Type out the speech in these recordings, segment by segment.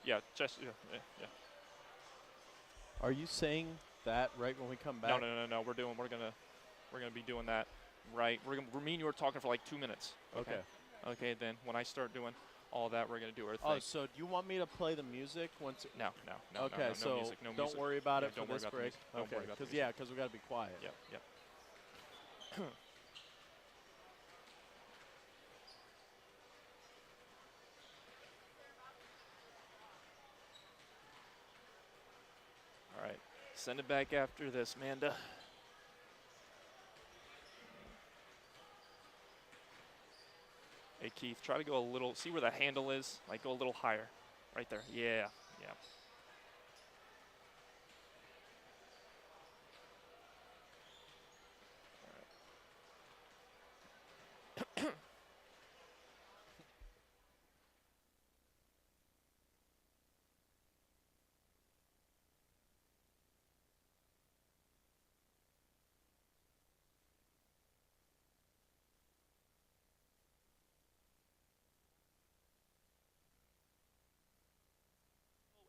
Yeah, just yeah. Are you saying that right when we come back? No. We're gonna be doing that right. Me and you are talking for like 2 minutes. Okay. Okay. Then when I start doing all that, we're gonna do our thing. Oh, so do you want me to play the music once? No. Okay, no so music, no don't music. worry about Yeah, it for don't worry this about the break. music. Don't worry about the Because music. because we gotta be quiet. Yep. All right. Send it back after this, Manda. Hey, Keith, try to go a little, see where the handle is? Like, go a little higher. Right there. Yeah.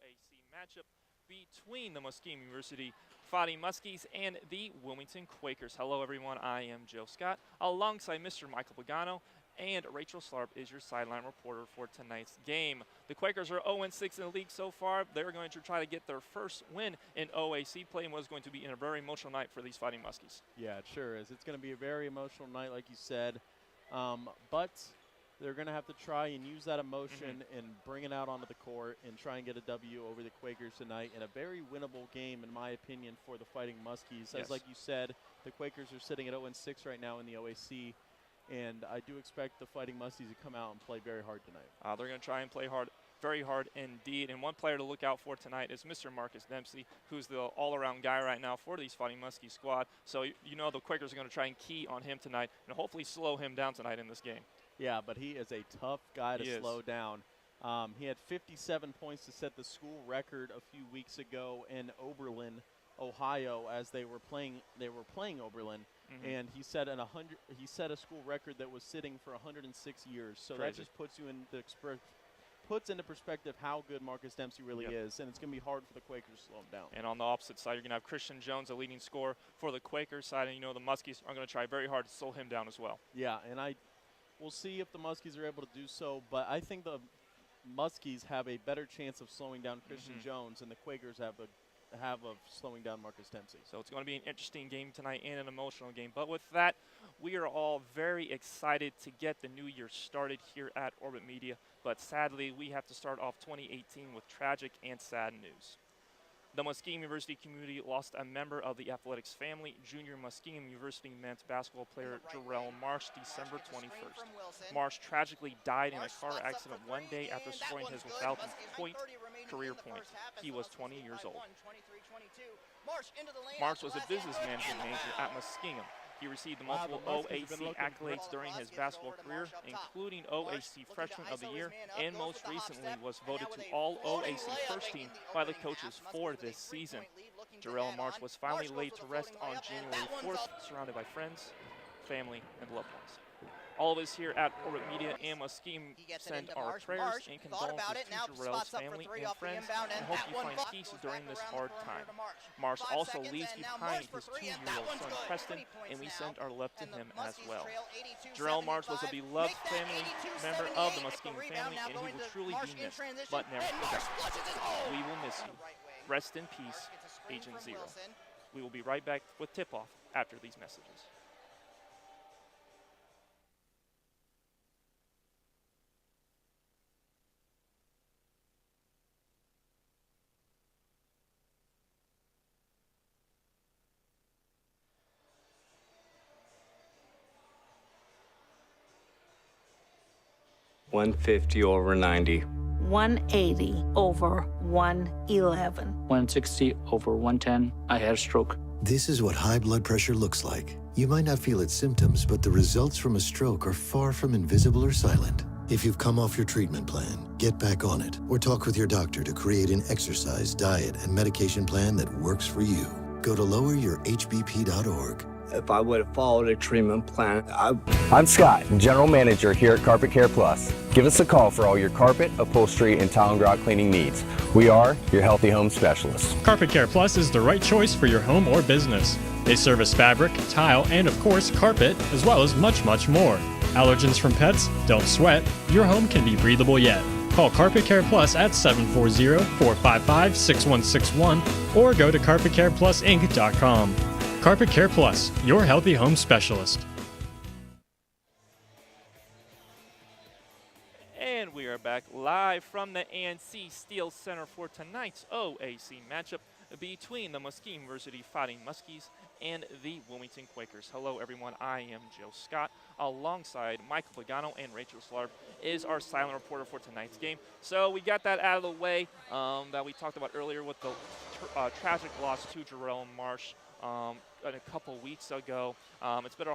OAC matchup between the Muskingum University Fighting Muskies and the Wilmington Quakers. Hello, everyone. I am Joe Scott, alongside Mr. Michael Pagano, and Rachel Slarp is your sideline reporter for tonight's game. The Quakers are 0-6 in the league so far. They're going to try to get their first win in OAC play, and what's going to be a very emotional night for these Fighting Muskies. Yeah, it sure is. It's going to be a very emotional night, like you said. But they're going to have to try and use that emotion and bring it out onto the court and try and get a W over the Quakers tonight in a very winnable game, in my opinion, for the Fighting Muskies. As like you said, the Quakers are sitting at 0-6 right now in the OAC, and I do expect the Fighting Muskies to come out and play very hard tonight. They're going to try and play hard, very hard indeed. And one player to look out for tonight is Mr. Marcus Dempsey, who's the all-around guy right now for these Fighting Muskie squad. So you know the Quakers are going to try and key on him tonight and hopefully slow him down tonight in this game. Yeah, but he is a tough guy to slow down. He had 57 points to set the school record a few weeks ago in Oberlin, Ohio, as they were playing Oberlin, and he set a school record that was sitting for 106 years. So that just puts into perspective how good Marcus Dempsey really is, and it's going to be hard for the Quakers to slow him down. And on the opposite side, you're going to have Christian Jones, the leading scorer for the Quakers side, and you know the Muskies are going to try very hard to slow him down as well. Yeah, and we'll see if the Muskies are able to do so, but I think the Muskies have a better chance of slowing down Christian Jones than the Quakers have of slowing down Marcus Dempsey. So it's going to be an interesting game tonight and an emotional game. But with that, we are all very excited to get the new year started here at Orbit Media. But sadly, we have to start off 2018 with tragic and sad news. The Muskingum University community lost a member of the athletics family, junior Muskingum University men's basketball player Jarrell Marsh, December 21st. Marsh tragically died in a car accident one day after scoring his 1,000th career point. He was 20 years old. Marsh was a business management major at Muskingum. He received multiple OAC accolades during his basketball career, including OAC Freshman of the Year, and most recently was voted to All OAC First Team by the coaches for this season. Jarrell Marsh was finally laid to rest on January 4th, surrounded by friends, family, and loved ones. All of us here at Orbit Media and Muskingum send our prayers and condolences to Jarrell's family and friends, and hope you find peace during this hard time. Marsh also leaves behind his 2-year-old son Preston, and we send our love to him as well. Jarrell Marsh was a beloved family member of the Muskingum family, and he will truly be missed, but never forgotten. We will miss you. Rest in peace, Agent Zero. We will be right back with tip-off after these messages. (150/90). 180/111. 160/110. I had a stroke. This is what high blood pressure looks like. You might not feel its symptoms, but the results from a stroke are far from invisible or silent. If you've come off your treatment plan, get back on it, or talk with your doctor to create an exercise, diet, and medication plan that works for you. Go to loweryourhbp.org. If I would have followed a treatment plan, I'm Scott, General Manager here at Carpet Care Plus. Give us a call for all your carpet, upholstery, and tile and grout cleaning needs. We are your healthy home specialists. Carpet Care Plus is the right choice for your home or business. They service fabric, tile, and of course carpet, as well as much, much more. Allergens from pets? Don't sweat. Your home can be breathable yet. Call Carpet Care Plus at 740-455-6161 or go to carpetcareplusinc.com. Carpet Care Plus, your healthy home specialist. And we are back live from the ANC Steel Center for tonight's OAC matchup between the Muskingum University Fighting Muskies and the Wilmington Quakers. Hello everyone, I am Joe Scott. Alongside Michael Pagano and Rachel Slarb is our silent reporter for tonight's game. So we got that out of the way that we talked about earlier with the tragic loss to Jarrell Marsh a couple weeks ago. It's been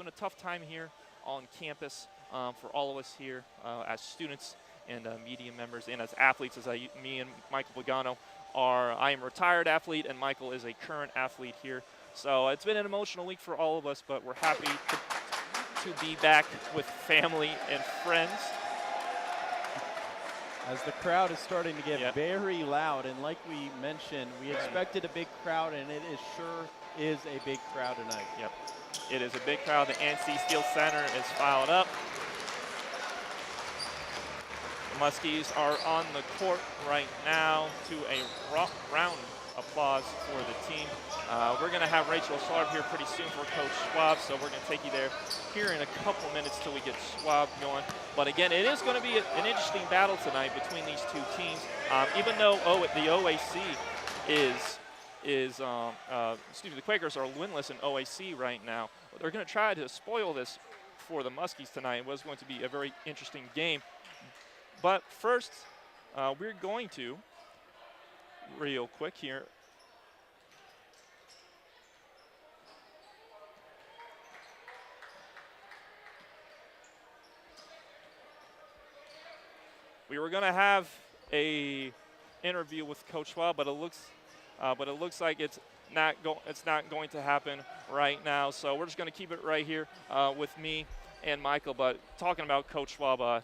a tough time here on campus for all of us here as students and media members and as athletes. Me and Michael Pagano I am a retired athlete and Michael is a current athlete here. So it's been an emotional week for all of us, but we're happy to be back with family and friends. As the crowd is starting to get very loud, and like we mentioned, we expected a big crowd, and it sure is a big crowd tonight. Yep, it is a big crowd. The ANC Steel Center is filed up. The Muskies are on the court right now to a round applause for the team. We're going to have Rachel Slarb here pretty soon for Coach Schwab, so we're going to take you there here in a couple minutes till we get Schwab going. But again, it is going to be an interesting battle tonight between these two teams. Even though the OAC the Quakers are winless in OAC right now, they're going to try to spoil this for the Muskies tonight. It was going to be a very interesting game. But first, we're going to, real quick here, we were going to have a interview with Coach Schwab, but it looks like it's not going to happen right now. So we're just going to keep it right here with me and Michael. But talking about Coach Schwab,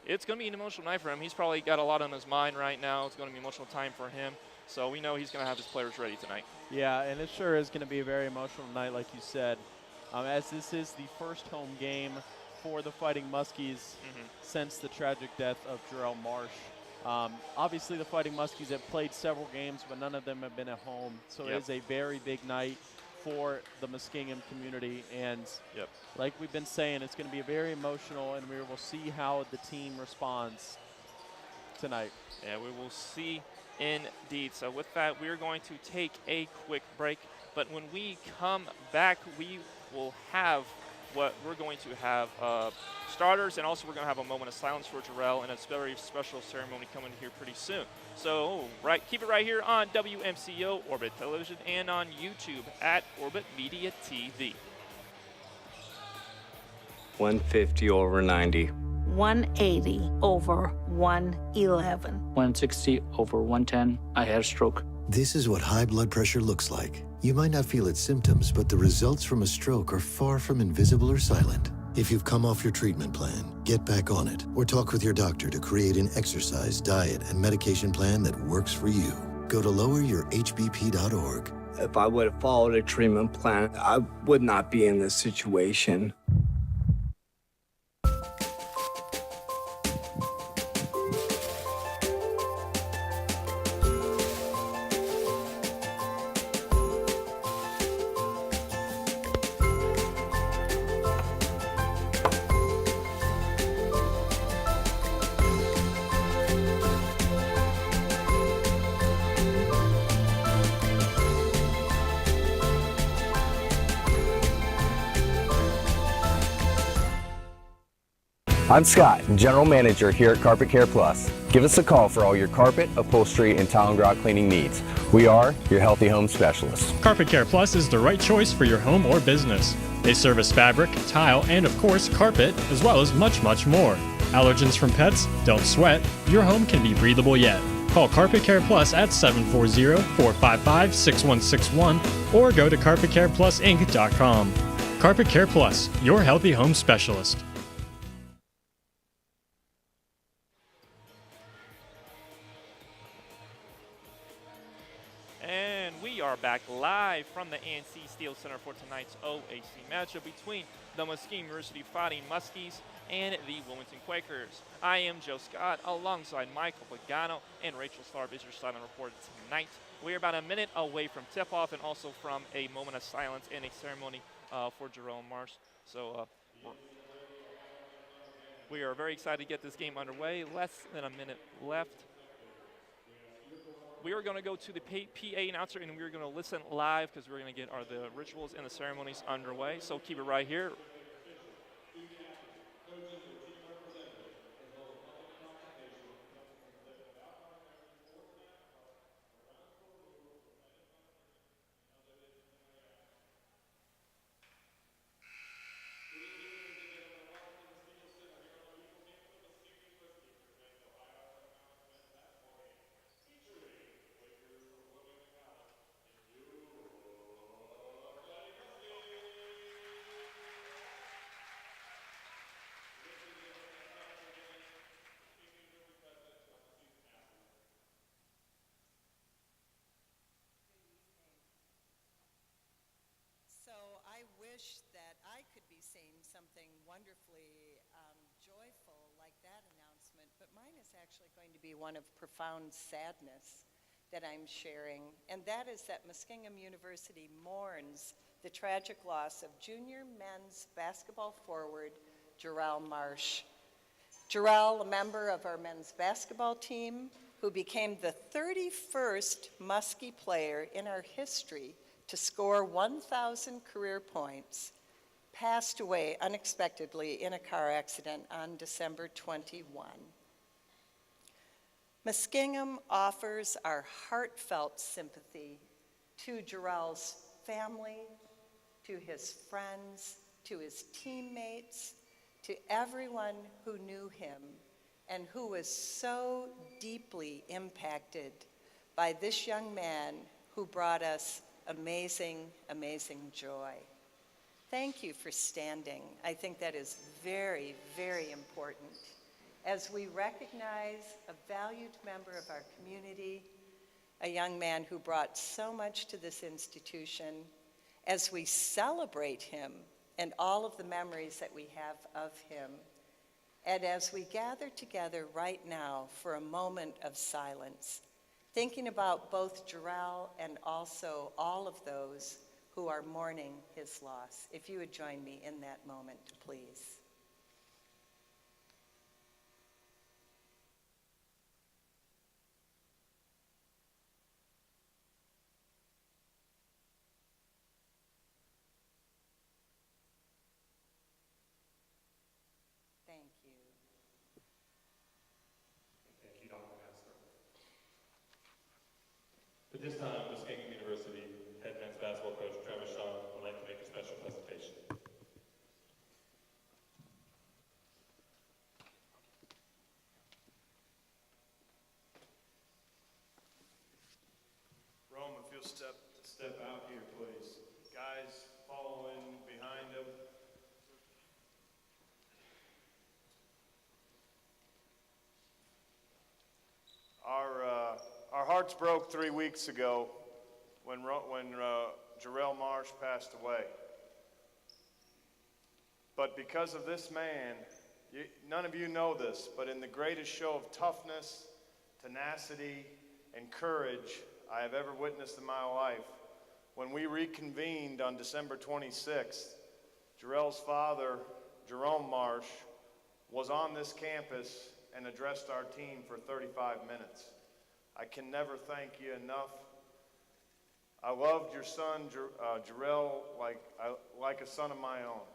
it's going to be an emotional night for him. He's probably got a lot on his mind right now. It's going to be an emotional time for him. So we know he's going to have his players ready tonight. Yeah, and it sure is going to be a very emotional night, like you said, as this is the first home game for the Fighting Muskies since the tragic death of Jarrell Marsh. Obviously, the Fighting Muskies have played several games, but none of them have been at home. So it is a very big night for the Muskingum community. And like we've been saying, it's going to be very emotional, and we will see how the team responds tonight. Yeah, we will see indeed. So with that, we're going to take a quick break. But when we come back, we will have starters, and also we're going to have a moment of silence for Jarrell, and it's a very special ceremony coming here pretty soon. So keep it right here on WMCO Orbit Television and on YouTube at Orbit Media TV. 150 over 90. 180 over 111. 160 over 110. I had a stroke. This is what high blood pressure looks like. You might not feel its symptoms, but the results from a stroke are far from invisible or silent. If you've come off your treatment plan, get back on it, or talk with your doctor to create an exercise, diet, and medication plan that works for you. Go to loweryourhbp.org. If I would have followed a treatment plan, I would not be in this situation. I'm Scott, General Manager here at Carpet Care Plus. Give us a call for all your carpet, upholstery, and tile and grout cleaning needs. We are your healthy home specialists. Carpet Care Plus is the right choice for your home or business. They service fabric, tile, and of course carpet, as well as much, much more. Allergens from pets? Don't sweat. Your home can be breathable yet. Call Carpet Care Plus at 740-455-6161 or go to carpetcareplusinc.com. Carpet Care Plus, your healthy home specialist. And we are back live from the ANC Steel Center for tonight's OAC matchup between the Muskingum University Fighting Muskies and the Wilmington Quakers. I am Joe Scott alongside Michael Pagano and Rachel Starb is your silent reporter tonight. We are about a minute away from tip-off and also from a moment of silence and a ceremony for Jerome Marsh. So we are very excited to get this game underway. Less than a minute left. We are going to go to the PA announcer and we're going to listen live because we're going to get the rituals and the ceremonies underway. So keep it right here. I wish that I could be saying something wonderfully joyful like that announcement, but mine is actually going to be one of profound sadness that I'm sharing, and that is that Muskingum University mourns the tragic loss of junior men's basketball forward Jarrell Marsh. Jarrell, a member of our men's basketball team, who became the 31st Muskie player in our history to score 1,000 career points, passed away unexpectedly in a car accident on December 21. Muskingum offers our heartfelt sympathy to Jarrell's family, to his friends, to his teammates, to everyone who knew him and who was so deeply impacted by this young man who brought us amazing, amazing joy. Thank you for standing. I think that is very, very important as we recognize a valued member of our community, a young man who brought so much to this institution, as we celebrate him and all of the memories that we have of him, and as we gather together right now for a moment of silence, thinking about both Jarrell and also all of those who are mourning his loss. If you would join me in that moment, please. Thank you. Thank you, Dr. Master. At this time, Muskingum University head men's basketball coach Travis Shaw would like to make a special presentation. Rome, if you'll step out here, please. Guys, follow in behind him. Our hearts broke 3 weeks ago when Jarrell Marsh passed away. But because of this man, none of you know this, but in the greatest show of toughness, tenacity, and courage I have ever witnessed in my life, when we reconvened on December 26th, Jarrell's father, Jerome Marsh, was on this campus and addressed our team for 35 minutes. I can never thank you enough. I loved your son, Jarrell, like a son of my own.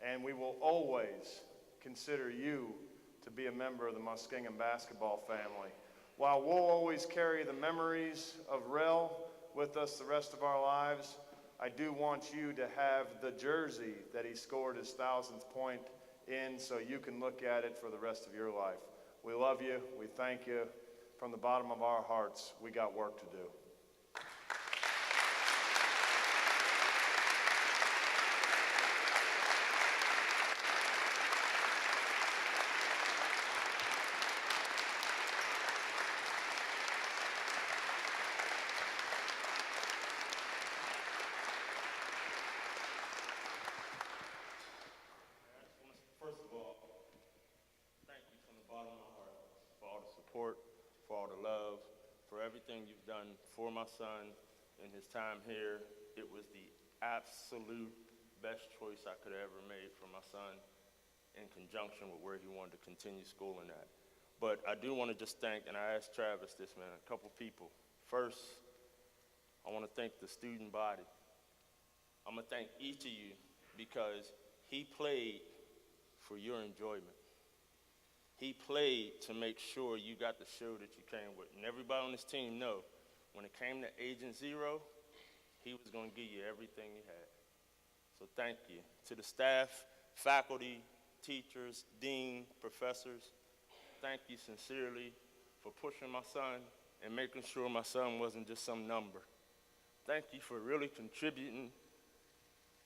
And we will always consider you to be a member of the Muskingum basketball family. While we'll always carry the memories of Rel with us the rest of our lives, I do want you to have the jersey that he scored his 1,000th point in so you can look at it for the rest of your life. We love you. We thank you. from the bottom of our hearts, we got work to do. First of all, thank you from the bottom of my heart for all the support, for all the love, for everything you've done for my son in his time here. It was the absolute best choice I could have ever made for my son in conjunction with where he wanted to continue schooling at. But I do want to just thank, and I asked Travis this, man, a couple people. First, I want to thank the student body. I'm going to thank each of you because he played for your enjoyment. He played to make sure you got the show that you came with. And everybody on this team know, when it came to Agent Zero, he was going to give you everything you had. So thank you. To the staff, faculty, teachers, dean, professors, thank you sincerely for pushing my son and making sure my son wasn't just some number. Thank you for really contributing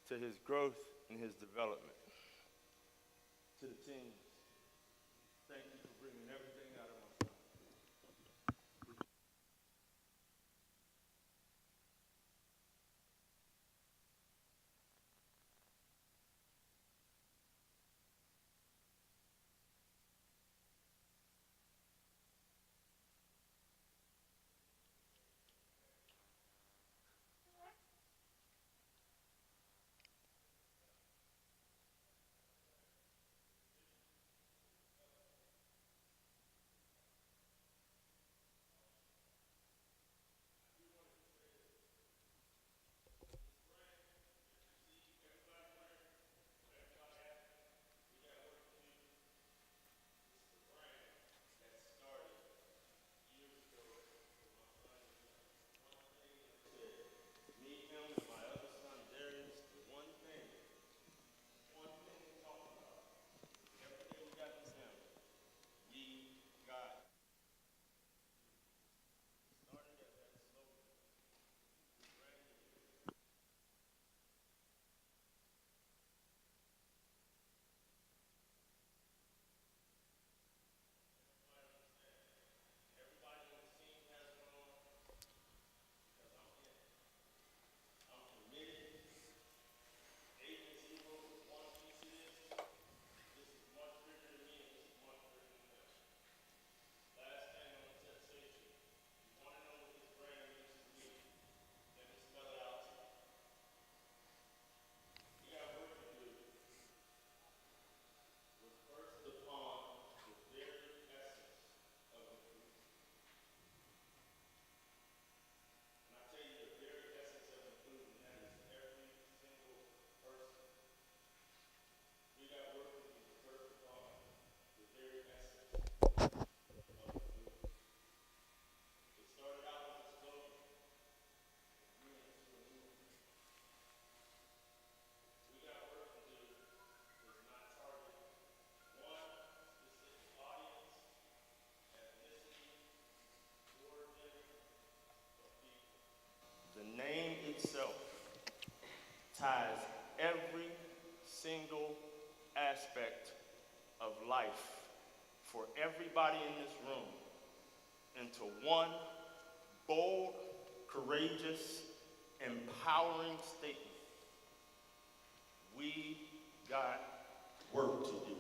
to his growth and his development. To the team, thank you for bringing everything out of my son. The name itself ties every single aspect of life for everybody in this room into one bold, courageous, empowering statement. We got work to do.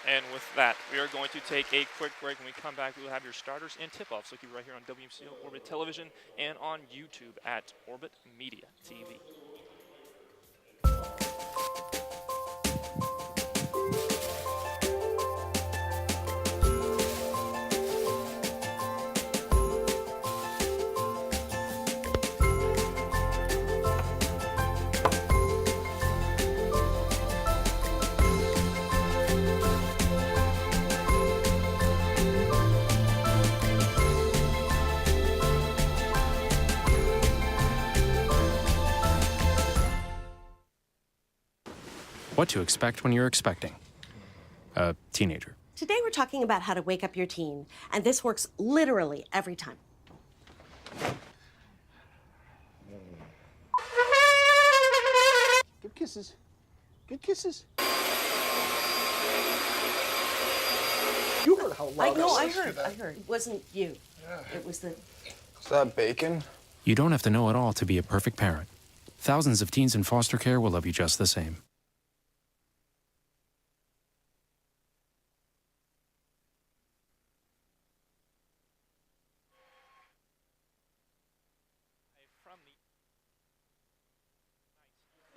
And with that, we are going to take a quick break. When we come back, we will have your starters and tip-offs. So keep it right here on WMCO Orbit Television and on YouTube at Orbit Media TV. What to expect when you're expecting a teenager. Today we're talking about how to wake up your teen, and this works literally every time. Good kisses. Good kisses. You heard how loud I heard. It wasn't you. It was the... Is that bacon? You don't have to know it all to be a perfect parent. Thousands of teens in foster care will love you just the same.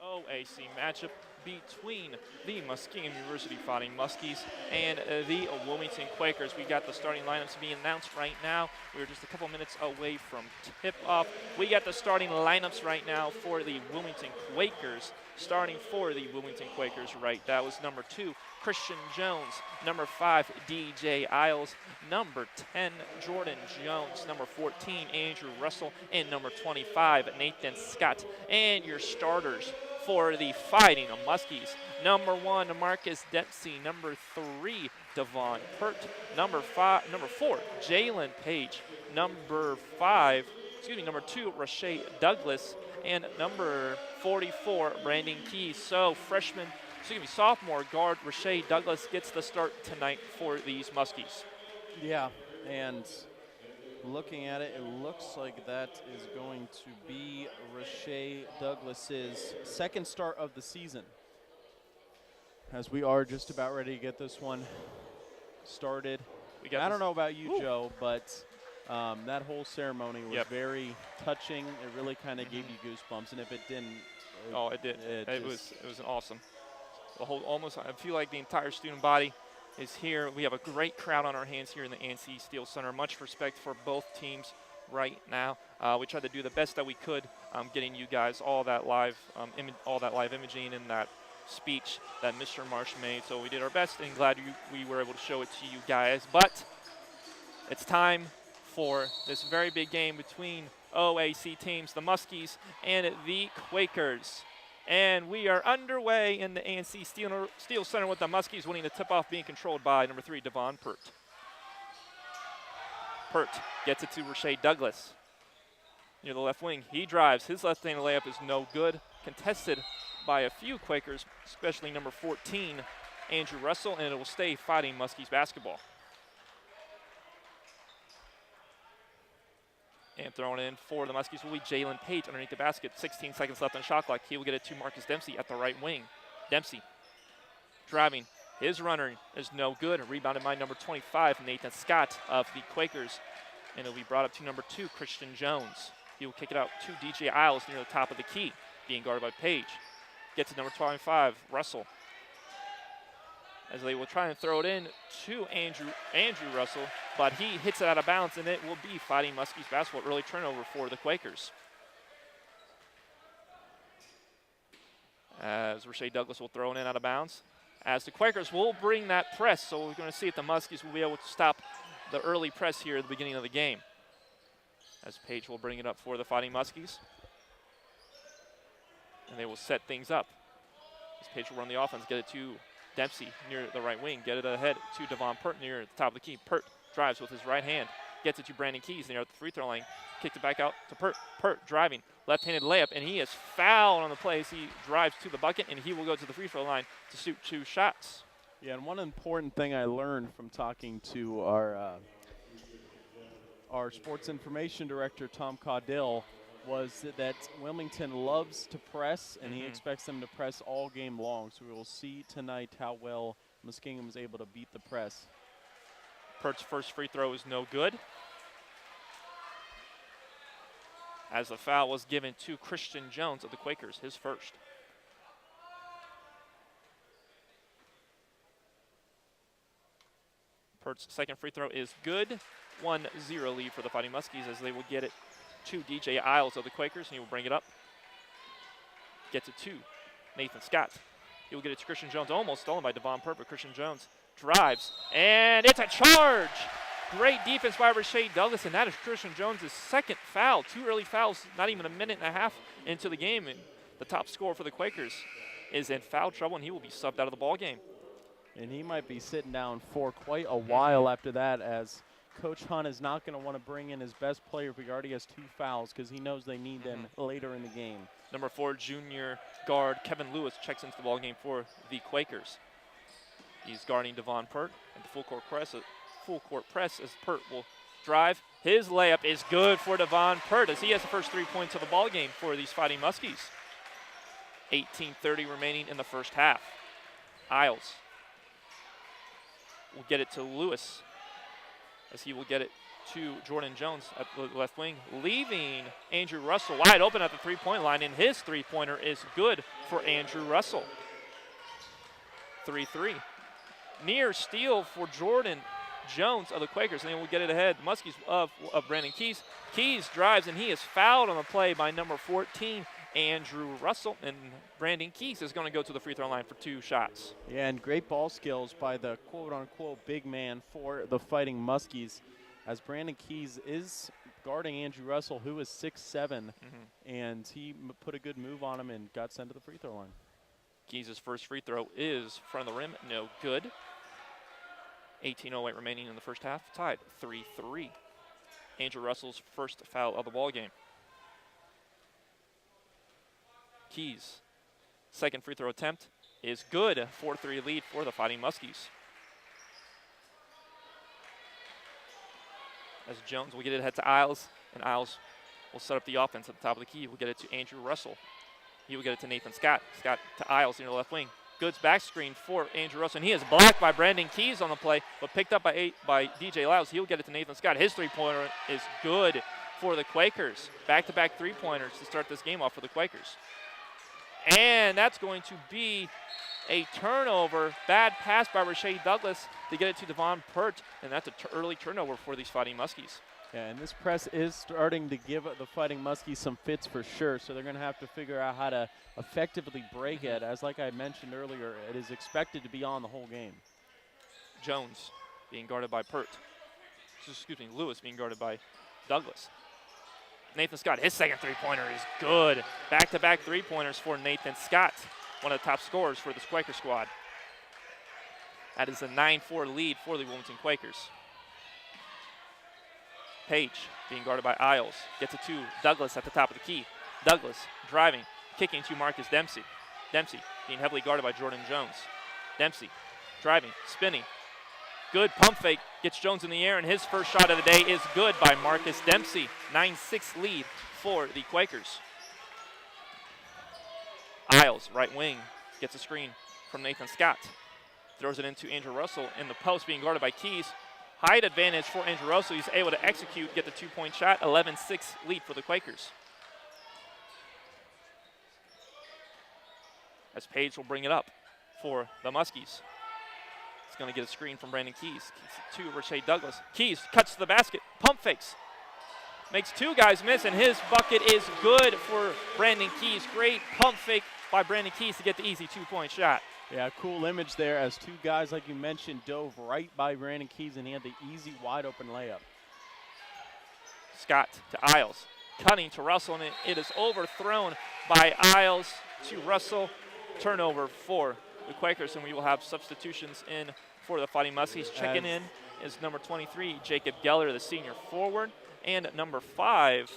OAC matchup between the Muskingum University Fighting Muskies and the Wilmington Quakers. We got the starting lineups being announced right now. We're just a couple minutes away from tip-off. We got the starting lineups right now for the Wilmington Quakers. Starting for the Wilmington Quakers right, that was number 2, Christian Jones. Number 5, DJ Isles. Number 10, Jordan Jones. Number 14, Andrew Russell. And number 25, Nathan Scott. And your starters for the Fighting Muskies. Number 1, Marcus Dempsey. Number 3, Devon Pert. Number 4, Jalen Page. Number 2, Rashay Douglas. And number 44, Brandon Keys. So sophomore guard Rashay Douglas gets the start tonight for these Muskies. Yeah, and looking at it, it looks like that is going to be Rashay Douglas's second start of the season. As we are just about ready to get this one started. I don't know about you, Joe, but that whole ceremony was very touching. It really kind of gave you goosebumps, and if it didn't, it did. It was an awesome. I feel like the entire student body is here. We have a great crowd on our hands here in the ANC Steel Center. Much respect for both teams right now. We tried to do the best that we could, getting you guys all that live imaging and that speech that Mr. Marsh made. So we did our best, and glad we were able to show it to you guys. But it's time for this very big game between OAC teams, the Muskies and the Quakers. And we are underway in the ANC Steel Center with the Muskies winning the tip-off, being controlled by number 3, Devon Pert. Pert gets it to Rashay Douglas near the left wing. He drives. His left-handed layup is no good. Contested by a few Quakers, especially number 14, Andrew Russell, and it will stay Fighting Muskies basketball. And throwing in for the Muskies will be Jalen Page underneath the basket. 16 seconds left on the shot clock. He will get it to Marcus Dempsey at the right wing. Dempsey driving. His runner is no good. Rebounded by number 25, Nathan Scott of the Quakers. And it'll be brought up to number 2, Christian Jones. He will kick it out to DJ Isles near the top of the key, being guarded by Page. Gets to number 25, Russell. As they will try and throw it in to Andrew Russell, but he hits it out of bounds, and it will be Fighting Muskies basketball. Early turnover for the Quakers. As Rashay Douglas will throw it in out of bounds. As the Quakers will bring that press, so we're going to see if the Muskies will be able to stop the early press here at the beginning of the game. As Page will bring it up for the Fighting Muskies. And they will set things up. As Page will run the offense, get it to Dempsey near the right wing, get it ahead to Devon Pert near the top of the key. Pert drives with his right hand, gets it to Brandon Keys near the free throw line, kicked it back out to Pert. Pert driving, left-handed layup, and he is fouled on the play as he drives to the bucket, and he will go to the free throw line to shoot 2 shots. Yeah, and one important thing I learned from talking to our sports information director, Tom Caudill, was that Wilmington loves to press, and he Mhm. expects them to press all game long. So we will see tonight how well Muskingum is able to beat the press. Pert's first free throw is no good, as the foul was given to Christian Jones of the Quakers, his first. Pert's second free throw is good. 1-0 lead for the Fighting Muskies as they will get it to DJ Isles of the Quakers, and he will bring it up. Gets it to Nathan Scott. He will get it to Christian Jones, almost stolen by Devon Pert, but Christian Jones drives, and it's a charge! Great defense by Rashae Douglas, and that is Christian Jones' second foul. 2 early fouls, not even a minute and a half into the game, and the top scorer for the Quakers is in foul trouble, and he will be subbed out of the ball game. And he might be sitting down for quite a while after that, as Coach Hunt is not going to want to bring in his best player if he already has 2 fouls, because he knows they need them later in the game. Number 4 junior guard Kevin Lewis checks into the ball game for the Quakers. He's guarding Devon Pert at the full court press as Pert will drive. His layup is good for Devon Pert as he has the first 3 points of the ball game for these Fighting Muskies. 18:30 remaining in the first half. Isles will get it to Lewis as he will get it to Jordan Jones at the left wing, leaving Andrew Russell wide open at the three-point line, and his three-pointer is good for Andrew Russell. 3-3. Near steal for Jordan Jones of the Quakers, and then we'll get it ahead. Muskies of Brandon Keys. Keys drives, and he is fouled on the play by number 14, Andrew Russell, and Brandon Keys is going to go to the free throw line for 2 shots. Yeah, and great ball skills by the quote-unquote big man for the Fighting Muskies, as Brandon Keys is guarding Andrew Russell, who is 6'7", and he put a good move on him and got sent to the free throw line. Keys' first free throw is front of the rim, no good. 18:08 remaining in the first half, tied 3-3. Andrew Russell's first foul of the ball game. Keys' second free throw attempt is good. 4-3 lead for the Fighting Muskies. As Jones will get it ahead to Isles, and Isles will set up the offense at the top of the key. We'll get it to Andrew Russell. He will get it to Nathan Scott. Scott to Isles near the left wing. Good back screen for Andrew Russell, and he is blocked by Brandon Keys on the play, but picked up by DJ Lyles. He'll get it to Nathan Scott. His three-pointer is good for the Quakers. Back-to-back three-pointers to start this game off for the Quakers. And that's going to be a turnover. Bad pass by Rashae Douglas to get it to Devon Pert, and that's an early turnover for these Fighting Muskies. Yeah, and this press is starting to give the Fighting Muskies some fits for sure, so they're going to have to figure out how to effectively break it. As like I mentioned earlier, it is expected to be on the whole game. Jones being guarded by Pert. Excuse me, Lewis being guarded by Douglas. Nathan Scott, his second three-pointer is good. Back-to-back three-pointers for Nathan Scott, one of the top scorers for this Quaker squad. That is a 9-4 lead for the Wilmington Quakers. Page being guarded by Isles. Gets it to Douglas at the top of the key. Douglas driving, kicking to Marcus Dempsey. Dempsey being heavily guarded by Jordan Jones. Dempsey driving, spinning. Good pump fake, gets Jones in the air, and his first shot of the day is good by Marcus Dempsey. 9-6 lead for the Quakers. Isles, right wing, gets a screen from Nathan Scott. Throws it into Andrew Russell in the post, being guarded by Keys. Height advantage for Andrew Russell. He's able to execute, get the 2-point shot. 11-6 lead for the Quakers. As Page will bring it up for the Muskies. He's going to get a screen from Brandon Keys. To Rashae Douglas. Keys cuts to the basket. Pump fakes. Makes 2 guys miss, and his bucket is good for Brandon Keys. Great pump fake by Brandon Keys to get the easy 2-point shot. Yeah, cool image there as 2 guys, like you mentioned, dove right by Brandon Keys, and he had the easy, wide-open layup. Scott to Isles. Cutting to Russell, and it is overthrown by Isles to Russell. Turnover for the Quakers, and we will have substitutions in for the Fighting Muskies. Checking in is number 23, Jacob Geller, the senior forward, and number 5,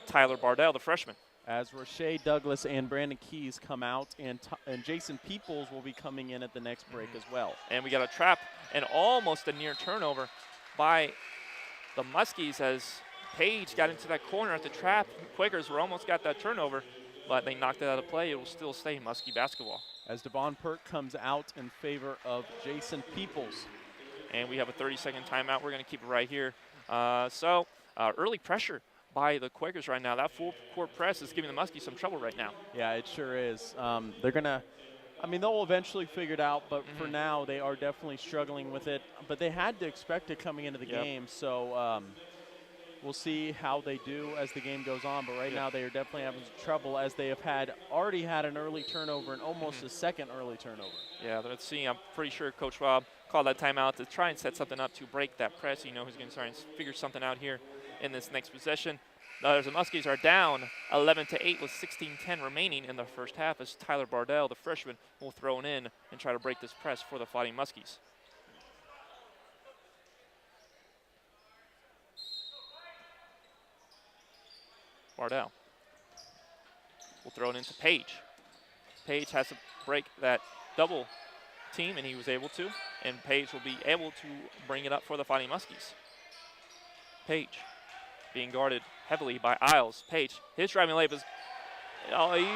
Tyler Bardell, the freshman. As Rashae Douglas and Brandon Keys come out, and Jason Peoples will be coming in at the next break as well. And we got a trap and almost a near turnover by the Muskies as Page got into that corner at the trap. Quakers were almost got that turnover, but they knocked it out of play. It will still stay Muskie basketball. As Devon Perk comes out in favor of Jason Peoples. And we have a 30-second timeout. We're going to keep it right here. Early pressure by the Quakers right now. That full court press is giving the Muskies some trouble right now. Yeah, it sure is. They're going to, they'll eventually figure it out, but for now they are definitely struggling with it. But they had to expect it coming into the game, so we'll see how they do as the game goes on. But right now they are definitely having trouble as they have already had an early turnover and almost a second early turnover. Yeah, let's see. I'm pretty sure Coach Rob called that timeout to try and set something up to break that press. You know who's going to try and figure something out here in this next possession. The Muskies are down 11-8 with 16:10 remaining in the first half as Tyler Bardell, the freshman, will throw it in and try to break this press for the Fighting Muskies. Bardell will throw it into Page. Page has to break that double team, and he was able to. And Page will be able to bring it up for the Fighting Muskies. Page being guarded heavily by Isles. Page, his driving layup is, he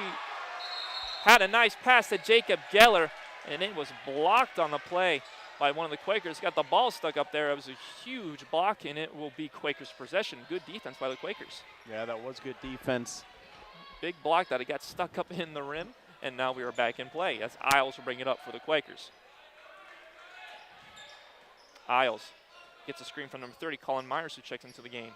had a nice pass to Jacob Geller, and it was blocked on the play by one of the Quakers. Got the ball stuck up there. It was a huge block, and it will be Quakers' possession. Good defense by the Quakers. Yeah, that was good defense. Big block that it got stuck up in the rim, and now we are back in play as Isles will bring it up for the Quakers. Isles gets a screen from number 30, Colin Myers, who checks into the game.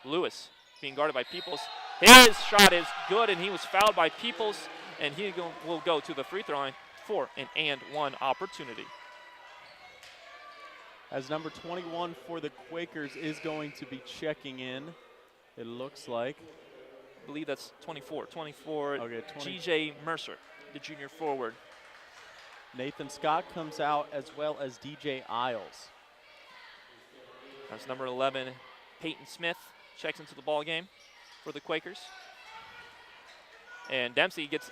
Lewis being guarded by Peoples. His shot is good, and he was fouled by Peoples, and he will go to the free throw line for an and one opportunity. As number 21 for the Quakers is going to be checking in, it looks like. I believe that's 24. 24, okay, G.J. Mercer, the junior forward. Nathan Scott comes out as well as DJ Isles. That's number 11, Peyton Smith, checks into the ball game for the Quakers. And Dempsey gets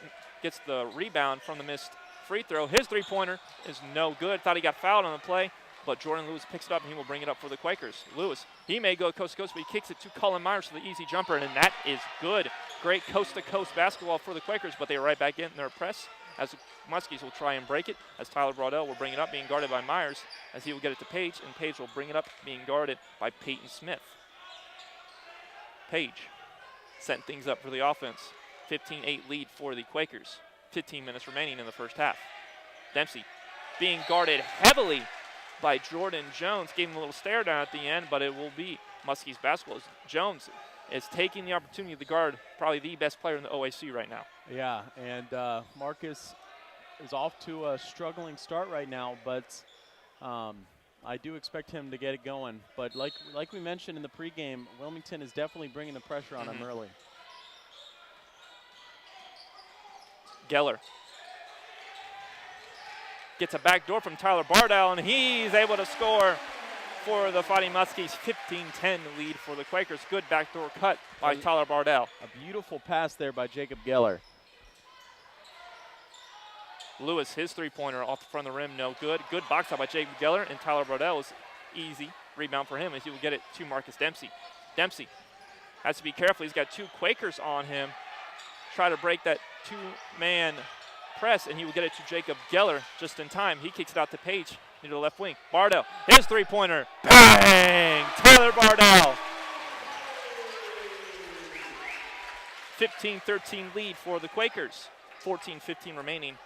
the rebound from the missed free throw. His three-pointer is no good. Thought he got fouled on the play, but Jordan Lewis picks it up and he will bring it up for the Quakers. Lewis, he may go coast to coast, but he kicks it to Colin Myers for the easy jumper, and that is good. Great coast-to-coast basketball for the Quakers, but they are right back in their press as the Muskies will try and break it, as Tyler Brodell will bring it up, being guarded by Myers, as he will get it to Page, and Page will bring it up, being guarded by Peyton Smith. Page setting things up for the offense. 15-8 lead for the Quakers. 15 minutes remaining in the first half. Dempsey being guarded heavily by Jordan Jones. Gave him a little stare down at the end, but it will be Muskies basketball. Jones is taking the opportunity to guard probably the best player in the OAC right now. Yeah, and Marcus is off to a struggling start right now, but I do expect him to get it going. But like we mentioned in the pregame, Wilmington is definitely bringing the pressure on him early. Geller gets a backdoor from Tyler Bardell, and he's able to score for the Fighting Muskies. 15-10 lead for the Quakers. Good backdoor cut by Tyler Bardell. A beautiful pass there by Jacob Geller. Lewis, his three-pointer off the front of the rim, no good. Good box out by Jacob Geller, and Tyler Bardell is easy rebound for him as he will get it to Marcus Dempsey. Dempsey has to be careful. He's got two Quakers on him. Try to break that two-man press, and he will get it to Jacob Geller just in time. He kicks it out to Page into the left wing. Bardell, his three-pointer. Bang! Tyler Bardell. 15-13 lead for the Quakers. 14-15 remaining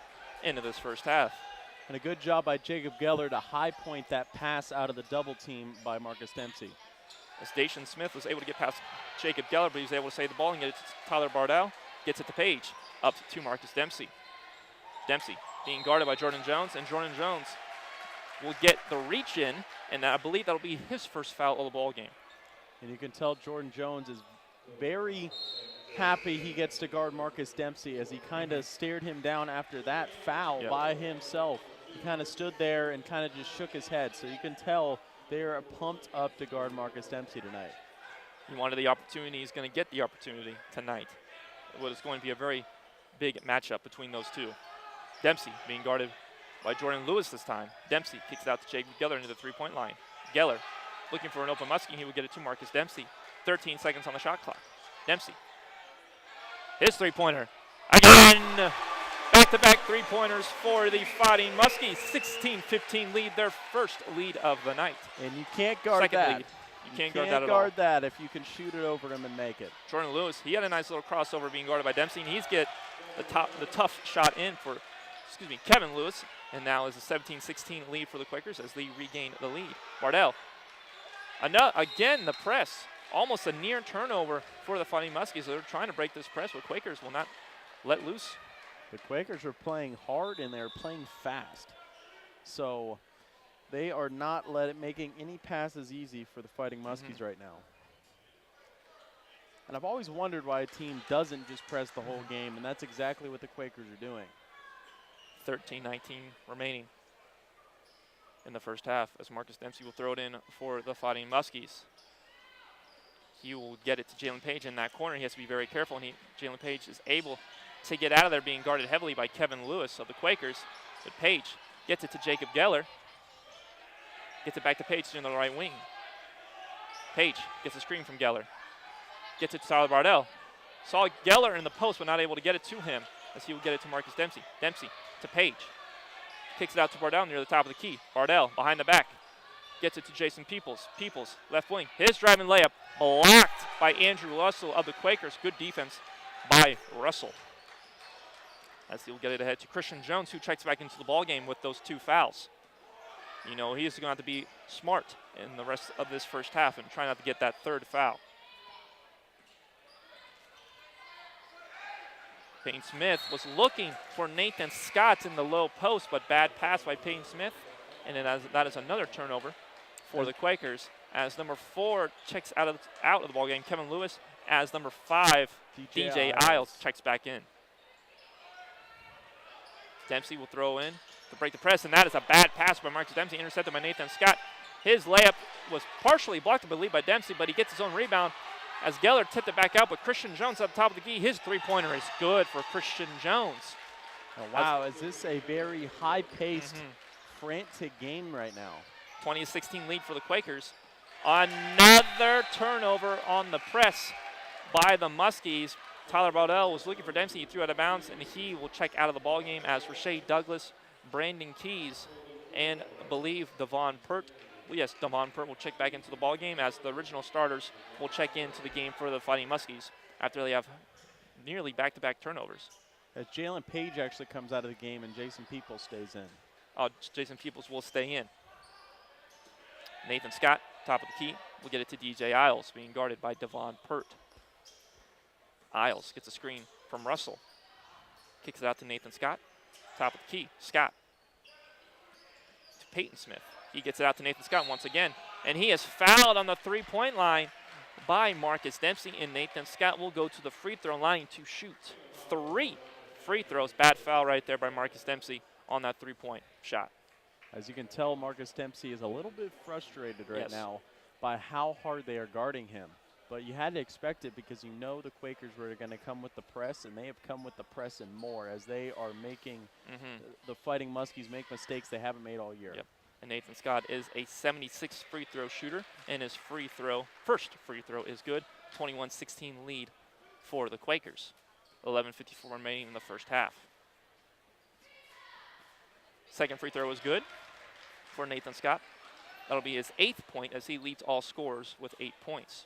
into this first half. And a good job by Jacob Geller to high point that pass out of the double team by Marcus Dempsey. As Dacian Smith was able to get past Jacob Geller, but he was able to save the ball and get it to Tyler Bardell. Gets it to Page, up to Marcus Dempsey. Dempsey being guarded by Jordan Jones, and Jordan Jones will get the reach in, and I believe that'll be his first foul of the ball game. And you can tell Jordan Jones is very happy he gets to guard Marcus Dempsey as he kind of stared him down after that foul by himself. He kind of stood there and kind of just shook his head, so you can tell they're pumped up to guard Marcus Dempsey tonight. He wanted the opportunity. He's going to get the opportunity tonight. What is going to be a very big matchup between those two. Dempsey being guarded by Jordan Lewis this time. Dempsey kicks it out to Jacob Geller into the three-point line. Geller looking for an open Muskie. He will get it to Marcus Dempsey. 13 seconds on the shot clock. Dempsey. His three-pointer. Again! Back-to-back three-pointers for the Fighting Muskies. 16-15 lead, their first lead of the night. And you can't guard Second that. lead. You can't guard guard that at all. that if you can shoot it over him and make it. Jordan Lewis, he had a nice little crossover being guarded by Dempsey, and he's get the tough shot in for, Kevin Lewis. And now is a 17-16 lead for the Quakers as they regain the lead. Bardell. Again, the press. Almost a near turnover for the Fighting Muskies. They're trying to break this press, but Quakers will not let loose. The Quakers are playing hard and they're playing fast. So they are not making any passes easy for the Fighting Muskies right now. And I've always wondered why a team doesn't just press the whole game, and that's exactly what the Quakers are doing. 13-19 remaining in the first half as Marcus Dempsey will throw it in for the Fighting Muskies. He will get it to Jalen Page in that corner. He has to be very careful, and Jalen Page is able to get out of there, being guarded heavily by Kevin Lewis of the Quakers. But Page gets it to Jacob Geller. Gets it back to Page in the right wing. Page gets a screen from Geller. Gets it to Tyler Bardell. Saw Geller in the post, but not able to get it to him as he will get it to Marcus Dempsey. Dempsey to Page. Kicks it out to Bardell near the top of the key. Bardell behind the back. Gets it to Jason Peoples. Peoples, left wing. His driving layup blocked by Andrew Russell of the Quakers. Good defense by Russell. As he'll get it ahead to Christian Jones, who checks back into the ballgame with those 2 fouls. You know, he is going to have to be smart in the rest of this first half and try not to get that 3rd foul. Payne Smith was looking for Nathan Scott in the low post, but bad pass by Payne Smith. And then that is another turnover for the Quakers as number 4 checks out of the ballgame, Kevin Lewis, as number 5, DJ Isles checks back in. Dempsey will throw in to break the press, and that is a bad pass by Marcus Dempsey, intercepted by Nathan Scott. His layup was partially blocked, I believe, by Dempsey, but he gets his own rebound as Geller tipped it back out, but Christian Jones at the top of the key. His three-pointer is good for Christian Jones. Oh, wow, is this a very high-paced, frantic game right now? 20-16 lead for the Quakers. Another turnover on the press by the Muskies. Tyler Bardell was looking for Dempsey. He threw out of bounds, and he will check out of the ballgame as Rashae Douglas, Brandon Keys, and I believe Devon Pert. Well, yes, Devon Pert will check back into the ballgame as the original starters will check into the game for the Fighting Muskies after they have nearly back-to-back turnovers. As Jalen Page actually comes out of the game and Jason Peoples stays in. Oh, Jason Peoples will stay in. Nathan Scott, top of the key, will get it to DJ Isles, being guarded by Devon Pert. Isles gets a screen from Russell. Kicks it out to Nathan Scott. Top of the key, Scott. To Peyton Smith. He gets it out to Nathan Scott once again. And he is fouled on the three-point line by Marcus Dempsey. And Nathan Scott will go to the free throw line to shoot 3 free throws. Bad foul right there by Marcus Dempsey on that three-point shot. As you can tell, Marcus Dempsey is a little bit frustrated right now by how hard they are guarding him. But you had to expect it because you know the Quakers were going to come with the press, and they have come with the press and more as they are making the Fighting Muskies make mistakes they haven't made all year. Yep. And Nathan Scott is a 76 free throw shooter, and his first free throw is good. 21-16 lead for the Quakers. 11:54 remaining in the first half. Second free throw is good for Nathan Scott. That'll be his 8th point as he leads all scorers with 8 points.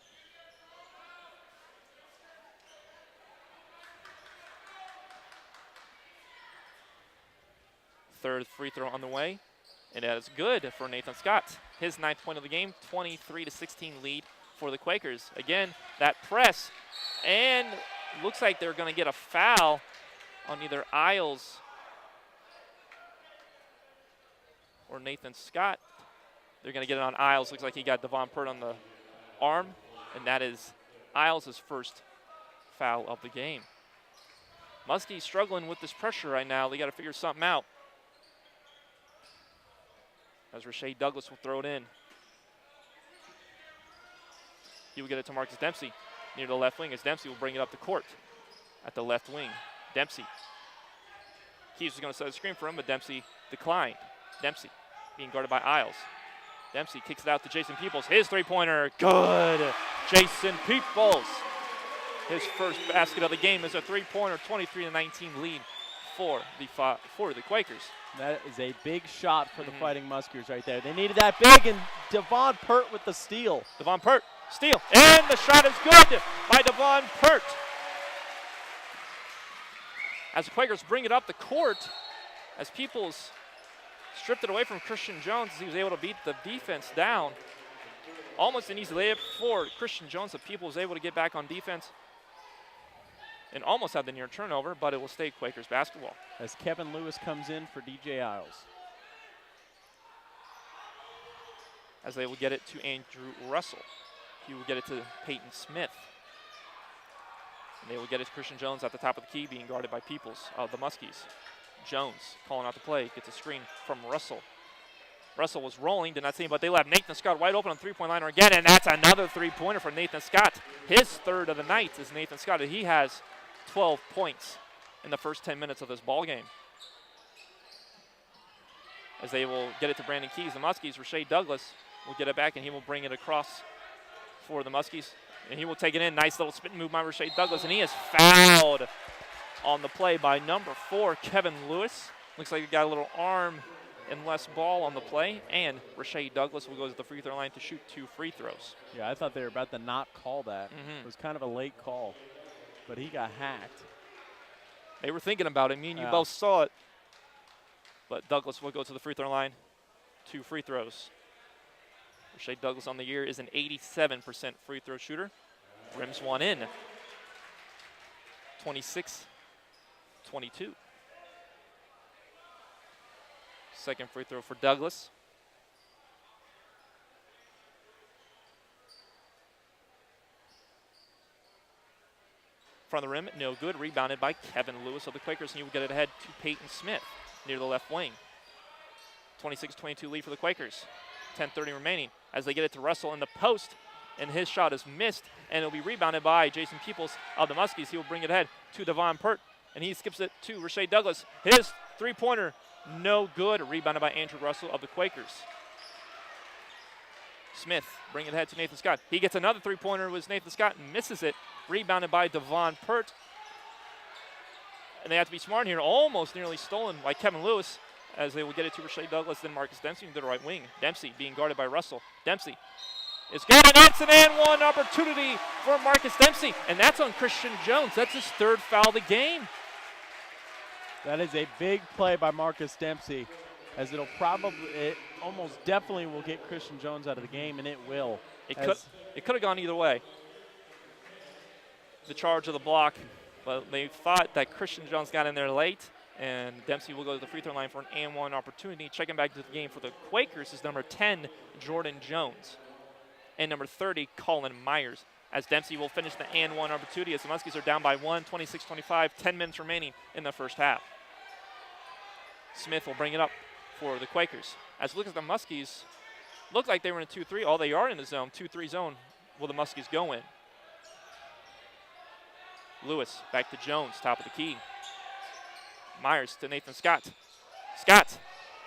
Third free throw on the way, and that is good for Nathan Scott. His 9th point of the game, 23-16 lead for the Quakers. Again, that press, and looks like they're going to get a foul on either Isles or Nathan Scott. They're going to get it on Isles. Looks like he got Devon Pert on the arm, and that is Isles' first foul of the game. Muskie's struggling with this pressure right now. They got to figure something out. As Rashae Douglas will throw it in. He will get it to Marcus Dempsey near the left wing as Dempsey will bring it up the court at the left wing. Dempsey. Keys was going to set a screen for him, but Dempsey declined. Dempsey being guarded by Isles. Dempsey kicks it out to Jason Peoples. His three-pointer, good. Jason Peoples. His first basket of the game is a three-pointer, 23-19 lead for the Quakers. That is a big shot for the Fighting Muskers right there. They needed that big, and Devon Pert with the steal. Devon Pert, steal, and the shot is good by Devon Pert. As the Quakers bring it up the court, as Peoples stripped it away from Christian Jones, as he was able to beat the defense down. Almost an easy layup for Christian Jones, but Peoples was able to get back on defense and almost had the near turnover, but it will stay Quakers basketball. As Kevin Lewis comes in for DJ Isles. As they will get it to Andrew Russell. He will get it to Peyton Smith. And they will get it to Christian Jones at the top of the key, being guarded by Peoples of the Muskies. Jones calling out the play, gets a screen from Russell. Russell was rolling, did not see him, but they left Nathan Scott wide open on three-point liner again, and that's another three-pointer for Nathan Scott. His third of the night is Nathan Scott, and he has 12 points in the first 10 minutes of this ball game. As they will get it to Brandon Keys, the Muskies, Rashae Douglas will get it back, and he will bring it across for the Muskies, and he will take it in. Nice little spin move by Rashae Douglas, and he is fouled on the play by number 4, Kevin Lewis. Looks like he got a little arm and less ball on the play, and Rashae Douglas will go to the free throw line to shoot 2 free throws. Yeah, I thought they were about to not call that. It was kind of a late call, but he got hacked. They were thinking about it. Me and you both saw it. But Douglas will go to the free throw line. 2 free throws. Rashae Douglas on the year is an 87% free throw shooter. Rims one in. 26-22. Second free throw for Douglas. Front of the rim, no good. Rebounded by Kevin Lewis of the Quakers, and he will get it ahead to Peyton Smith near the left wing. 26-22 lead for the Quakers. 10:30 remaining as they get it to Russell in the post, and his shot is missed, and it'll be rebounded by Jason Peoples of the Muskies. He will bring it ahead to Devon Pert, and he skips it to Rashae Douglas. His three-pointer, no good. Rebounded by Andrew Russell of the Quakers. Smith bring it ahead to Nathan Scott. He gets another three-pointer with Nathan Scott and misses it. Rebounded by Devon Pert. And they have to be smart here. Almost nearly stolen by Kevin Lewis as they will get it to Rashae Douglas, then Marcus Dempsey to the right wing. Dempsey being guarded by Russell. Dempsey is good, and that's an and one opportunity for Marcus Dempsey. And that's on Christian Jones. That's his third foul of the game. That is a big play by Marcus Dempsey, as it almost definitely will get Christian Jones out of the game, and it will. It could have gone either way. The charge of the block, but they thought that Christian Jones got in there late, and Dempsey will go to the free throw line for an and one opportunity. Checking back to the game for the Quakers is number 10, Jordan Jones, and number 30, Colin Myers, as Dempsey will finish the and one opportunity as the Muskies are down by 1, 26-25, 10 minutes remaining in the first half. Smith will bring it up for the Quakers. As look at the Muskies, look like they were in a 2-3. Oh, they are in the zone, 2-3 zone. Will the Muskies go in? Lewis back to Jones, top of the key. Myers to Nathan Scott. Scott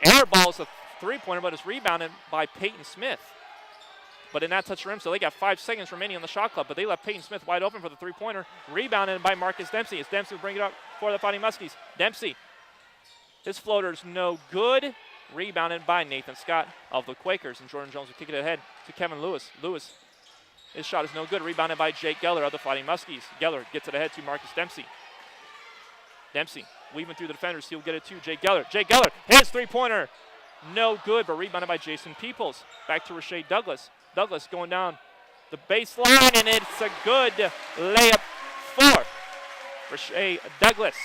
airballs a three-pointer, but it's rebounded by Peyton Smith. But did not touch the rim, so they got 5 seconds remaining on the shot clock, but they left Peyton Smith wide open for the three-pointer. Rebounded by Marcus Dempsey, as Dempsey will bring it up for the Fighting Muskies. Dempsey, his floater's no good. Rebounded by Nathan Scott of the Quakers, and Jordan Jones will kick it ahead to Kevin Lewis. Lewis, his shot is no good. Rebounded by Jake Geller of the Fighting Muskies. Geller gets it ahead to Marcus Dempsey. Dempsey weaving through the defenders. He'll get it to Jake Geller. Jake Geller, his three-pointer, no good, but rebounded by Jason Peoples. Back to Rashae Douglas. Douglas going down the baseline, and it's a good layup for Rashae Douglas.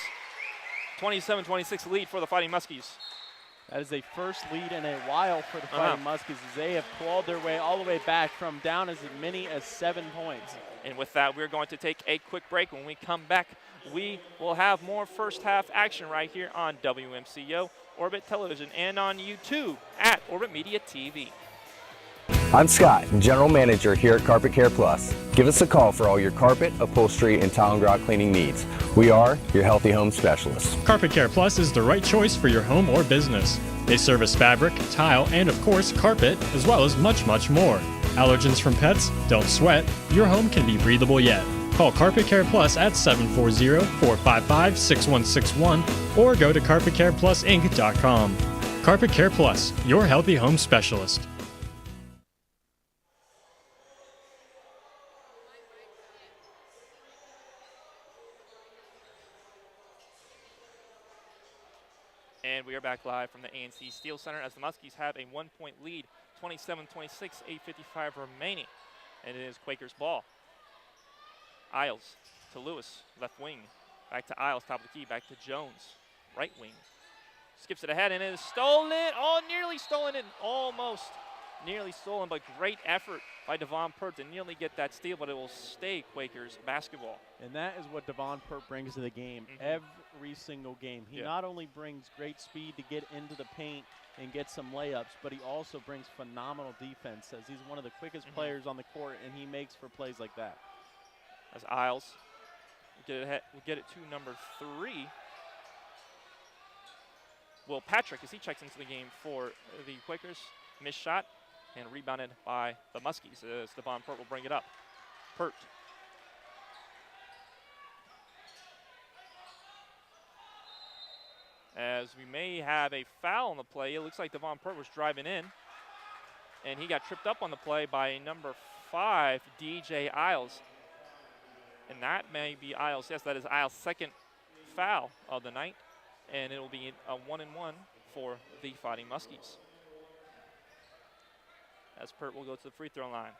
27-26 lead for the Fighting Muskies. That is a first lead in a while for the Fighting Muskies, as they have clawed their way all the way back from down as many as 7 points. And with that, we're going to take a quick break. When we come back, we will have more first half action right here on WMCO, Orbit Television, and on YouTube at Orbit Media TV. I'm Scott, General Manager here at Carpet Care Plus. Give us a call for all your carpet, upholstery, and tile and grout cleaning needs. We are your healthy home specialists. Carpet Care Plus is the right choice for your home or business. They service fabric, tile, and of course carpet, as well as much, much more. Allergens from pets? Don't sweat. Your home can be breathable yet. Call Carpet Care Plus at 740-455-6161 or go to carpetcareplusinc.com. Carpet Care Plus, your healthy home specialist. And we are back live from the ANC Steel Center as the Muskies have a 1-point lead, 27-26, 8:55 remaining. And it is Quakers ball. Isles to Lewis, left wing. Back to Isles, top of the key. Back to Jones, right wing. Skips it ahead and it is stolen. Oh, nearly stolen it. Almost nearly stolen, but great effort by Devon Pert to nearly get that steal, but it will stay Quakers basketball. And that is what Devon Pert brings to the game every single game. He not only brings great speed to get into the paint and get some layups, but he also brings phenomenal defense, as he's one of the quickest players on the court, and he makes for plays like that. As Isles will get it to number 3. Will Patrick, as he checks into the game for the Quakers, missed shot and rebounded by the Muskies as Devon Pert will bring it up. Pert. As we may have a foul on the play. It looks like Devon Pert was driving in, and he got tripped up on the play by number 5, DJ Isles. And that may be Isles. Yes, that is Isles' second foul of the night. And it will be a 1-and-1 for the Fighting Muskies. As Pert will go to the free throw line.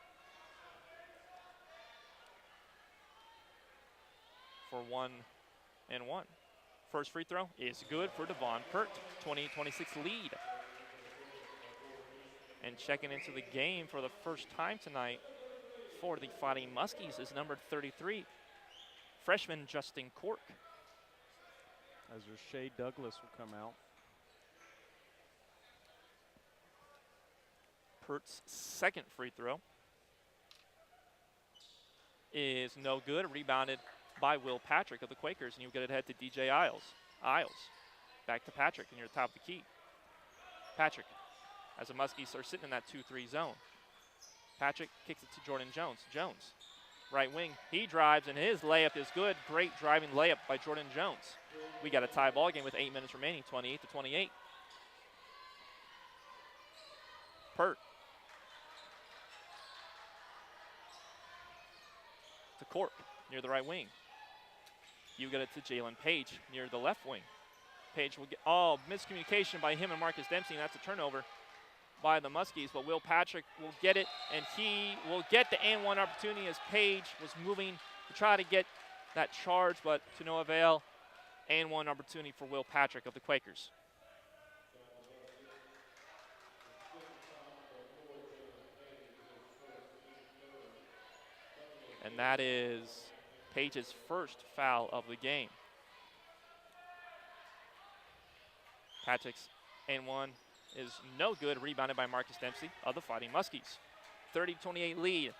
For 1-and-1. First free throw is good for Devon Pert. 20-26 lead. And checking into the game for the first time tonight for the Fighting Muskies is number 33, freshman Justin Cork. As Rashae Douglas will come out. Pert's second free throw is no good. Rebounded by Will Patrick of the Quakers, and you get it ahead to DJ Isles. Isles back to Patrick, and you're top of the key. Patrick, as the Muskies are sitting in that 2-3 zone. Patrick kicks it to Jordan Jones. Jones, right wing, he drives, and his layup is good. Great driving layup by Jordan Jones. We got a tie ball game with 8 minutes remaining, 28-28. Pert. To Cork, near the right wing. You get it to Jalen Page, near the left wing. Page will get, miscommunication by him and Marcus Dempsey, and that's a turnover by the Muskies, but Will Patrick will get it, and he will get the and-one opportunity as Page was moving to try to get that charge, but to no avail. And-one opportunity for Will Patrick of the Quakers. And that is Page's first foul of the game. Patrick's and-one is no good, rebounded by Marcus Dempsey of the Fighting Muskies. 30-28 lead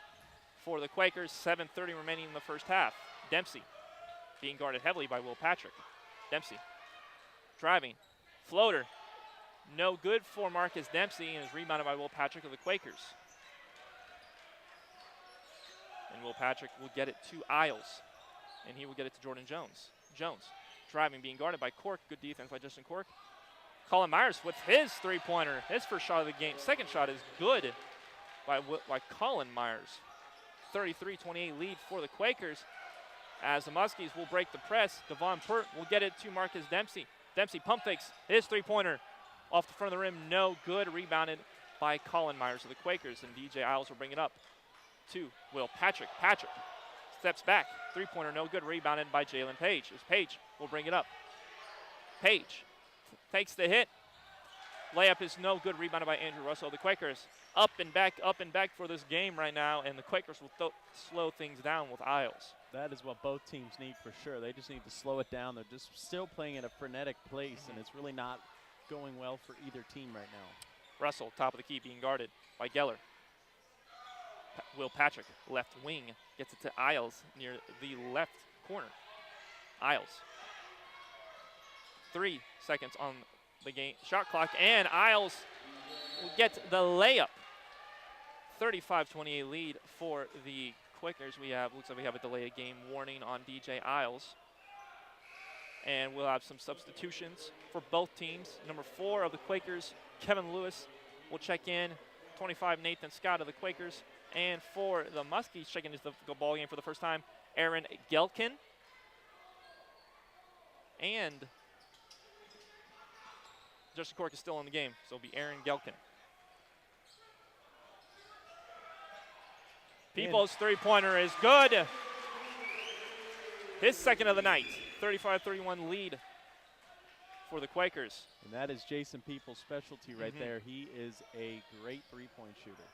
for the Quakers, 7:30 remaining in the first half. Dempsey being guarded heavily by Will Patrick. Dempsey driving, floater, no good for Marcus Dempsey, and is rebounded by Will Patrick of the Quakers. And Will Patrick will get it to Isles, and he will get it to Jordan Jones. Jones driving, being guarded by Cork. Good defense by Justin Cork. Colin Myers with his three-pointer, his first shot of the game. Second shot is good by Colin Myers. 33-28 lead for the Quakers as the Muskies will break the press. Devon Pert will get it to Marcus Dempsey. Dempsey pump fakes his three-pointer off the front of the rim. No good. Rebounded by Colin Myers of the Quakers, and DJ Isles will bring it up to Will Patrick. Patrick steps back. Three-pointer no good. Rebounded by Jalen Page as Page will bring it up. Page takes the hit. Layup is no good. Rebounded by Andrew Russell. The Quakers up and back for this game right now, and the Quakers will slow things down with Isles. That is what both teams need for sure. They just need to slow it down. They're just still playing at a frenetic pace, and it's really not going well for either team right now. Russell, top of the key, being guarded by Geller. Will Patrick, left wing, gets it to Isles near the left corner. Isles. 3 seconds on the game shot clock, and Isles gets the layup. 35-28 lead for the Quakers. Looks like we have a delayed game warning on DJ Isles. And we'll have some substitutions for both teams. Number 4 of the Quakers, Kevin Lewis, will check in. 25, Nathan Scott of the Quakers. And for the Muskies, checking into the ball game for the first time, Aaron Gelkin. And Justin Cork is still in the game, so it'll be Aaron Gelkin. People's three-pointer is good. His second of the night. 35-31 lead for the Quakers. And that is Jason Peoples' specialty right there. He is a great three-point shooter.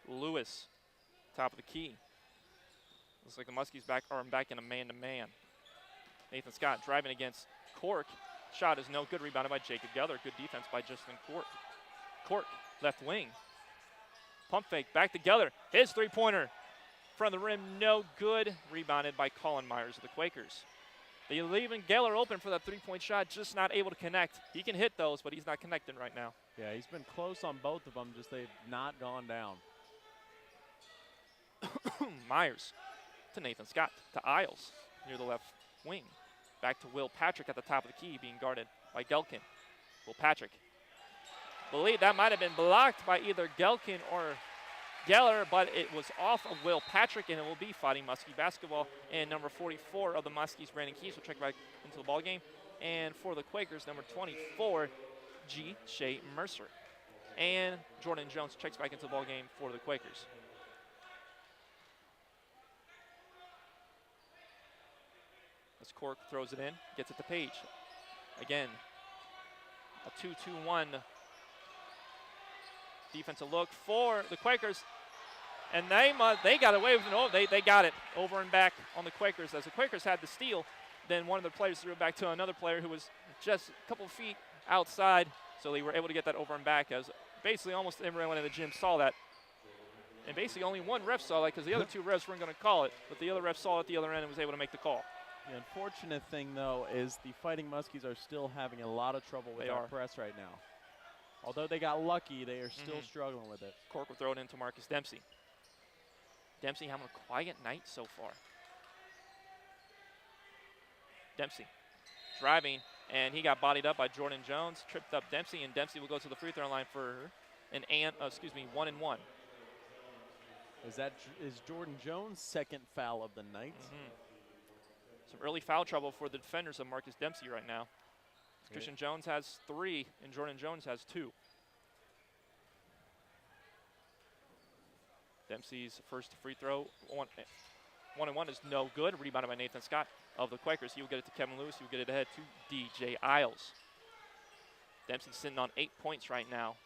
Lewis, top of the key. Looks like the Muskies are back in a man-to-man. Nathan Scott driving against Cork. Shot is no good, rebounded by Jacob Geller. Good defense by Justin Cork. Cork, left wing. Pump fake, back to Geller. His three-pointer from the rim, no good. Rebounded by Colin Myers of the Quakers. They leaving Geller open for that three-point shot, just not able to connect. He can hit those, but he's not connecting right now. Yeah, he's been close on both of them, just they've not gone down. Myers to Nathan Scott, to Isles near the left wing. Back to Will Patrick at the top of the key, being guarded by Gelkin. Will Patrick. Believe that might have been blocked by either Gelkin or Geller, but it was off of Will Patrick, and it will be Fighting Muskie basketball. And number 44 of the Muskies, Brandon Keys, will check back into the ball game. And for the Quakers, number 24, G. Shea Mercer. And Jordan Jones checks back into the ball game for the Quakers. As Cork throws it in, gets it to Page. Again, a 2-2-1 defensive look for the Quakers. And they got away with it. They got it over and back on the Quakers. As the Quakers had the steal, then one of the players threw it back to another player who was just a couple feet outside. So they were able to get that over and back, as basically almost everyone in the gym saw that. And basically only one ref saw that, because the other two refs weren't going to call it. But the other ref saw it at the other end and was able to make the call. The unfortunate thing, though, is the Fighting Muskies are still having a lot of trouble with our press right now. Although they got lucky, they are still struggling with it. Cork will throw it into Marcus Dempsey. Dempsey having a quiet night so far. Dempsey driving, and he got bodied up by Jordan Jones. Tripped up Dempsey, and Dempsey will go to the free throw line for an 1-and-1. Is Jordan Jones' second foul of the night? Some early foul trouble for the defenders of Marcus Dempsey right now. Christian Jones has 3, and Jordan Jones has 2. Dempsey's first free throw, 1-and-1 is no good. Rebounded by Nathan Scott of the Quakers. He will get it to Kevin Lewis. He will get it ahead to DJ Isles. Dempsey's sitting on 8 points right now.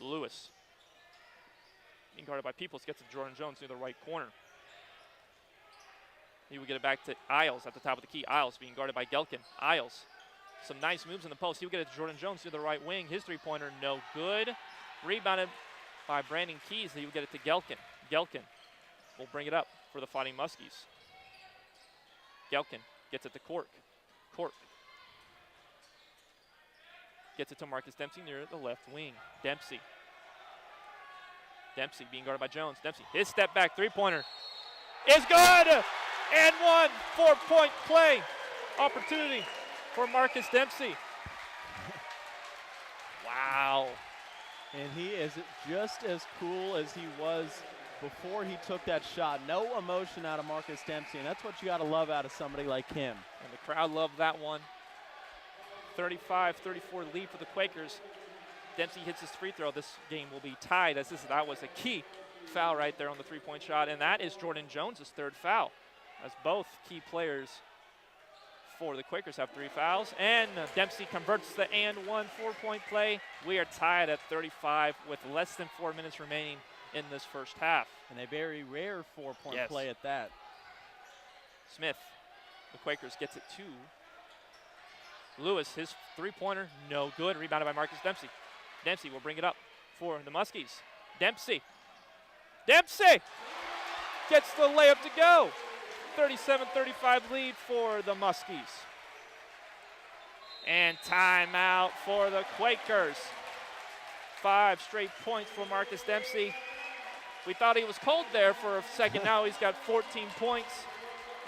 Lewis, being guarded by Peoples, gets to Jordan Jones near the right corner. He will get it back to Isles at the top of the key. Isles being guarded by Gelkin. Isles, some nice moves in the post. He will get it to Jordan Jones near the right wing. His three-pointer, no good. Rebounded by Brandon Keys. He will get it to Gelkin. Gelkin will bring it up for the Fighting Muskies. Gelkin gets it to Cork. Cork gets it to Marcus Dempsey near the left wing. Dempsey being guarded by Jones. Dempsey, his step back three-pointer is good! And 1 4-point play opportunity for Marcus Dempsey. Wow. And he is just as cool as he was before he took that shot. No emotion out of Marcus Dempsey, and that's what you got to love out of somebody like him. And the crowd loved that one. 35-34 lead for the Quakers. Dempsey hits his free throw. This game will be tied, as that was a key foul right there on the three-point shot, and that is Jordan Jones' third foul, as both key players for the Quakers have 3 fouls. And Dempsey converts the 1 4-point play. We are tied at 35 with less than 4 minutes remaining in this first half. And a very rare 4-point play at that. Smith, the Quakers, gets it to Lewis. His three-pointer, no good. Rebounded by Marcus Dempsey. Dempsey will bring it up for the Muskies. Dempsey. Dempsey gets the layup to go. 37-35 lead for the Muskies. And timeout for the Quakers. 5 straight points for Marcus Dempsey. We thought he was cold there for a second. Now he's got 14 points.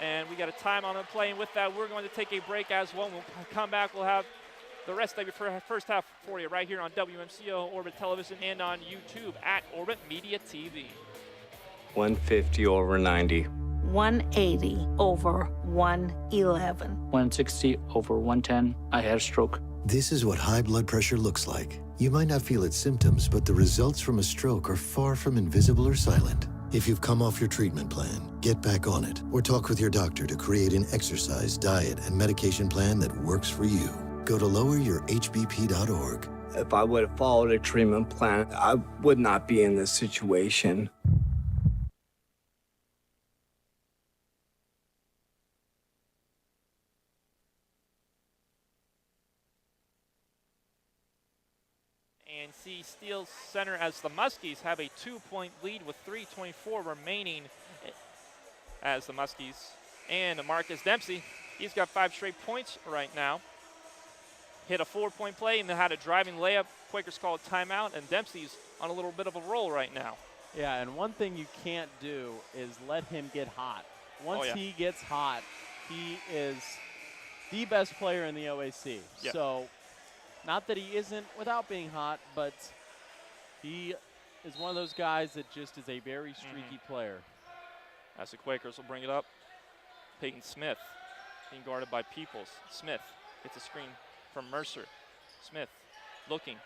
And we got a time on the play. And with that, we're going to take a break as well. We'll come back. We'll have the rest of your first half for you right here on WMCO Orbit Television and on YouTube at Orbit Media TV. 150 over 90. 180 over 111. 160 over 110. I had a stroke. This is what high blood pressure looks like. You might not feel its symptoms, but the results from a stroke are far from invisible or silent. If you've come off your treatment plan, get back on it, or talk with your doctor to create an exercise, diet, and medication plan that works for you. Go to loweryourhbp.org. If I would have followed a treatment plan, I would not be in this situation. And see Steele Center as the Muskies have a 2-point lead with 3:24 remaining as the Muskies. And Marcus Dempsey, he's got 5 straight points right now. Hit a 4-point play and then had a driving layup. Quakers call a timeout, and Dempsey's on a little bit of a roll right now. Yeah, and one thing you can't do is let him get hot. Once he gets hot, he is the best player in the OAC. Yeah. So, not that he isn't without being hot, but he is one of those guys that just is a very streaky player. As the Quakers will bring it up, Peyton Smith being guarded by Peoples. Smith gets a screen from Mercer. Smith looking,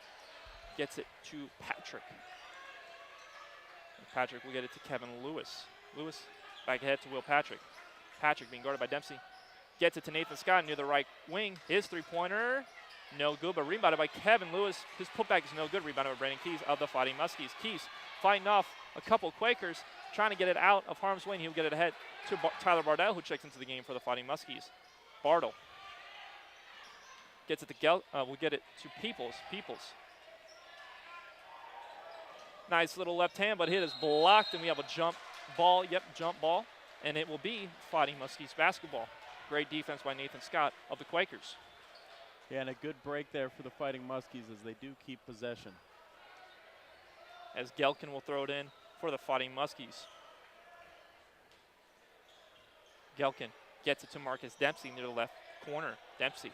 gets it to Patrick. And Patrick will get it to Kevin Lewis. Lewis back ahead to Will Patrick. Patrick being guarded by Dempsey. Gets it to Nathan Scott near the right wing. His 3-pointer, no good, but rebounded by Kevin Lewis. His putback is no good. Rebounded by Brandon Keys of the Fighting Muskies. Keys fighting off a couple Quakers, trying to get it out of harm's way, and he'll get it ahead to Tyler Bardell, who checks into the game for the Fighting Muskies. Bartle gets it to we'll get it to Peoples. Peoples. Nice little left hand, but hit is blocked, and we have a jump ball. Yep, jump ball, and it will be Fighting Muskies basketball. Great defense by Nathan Scott of the Quakers. Yeah, and a good break there for the Fighting Muskies as they do keep possession. As Gelkin will throw it in for the Fighting Muskies. Gelkin gets it to Marcus Dempsey near the left corner. Dempsey.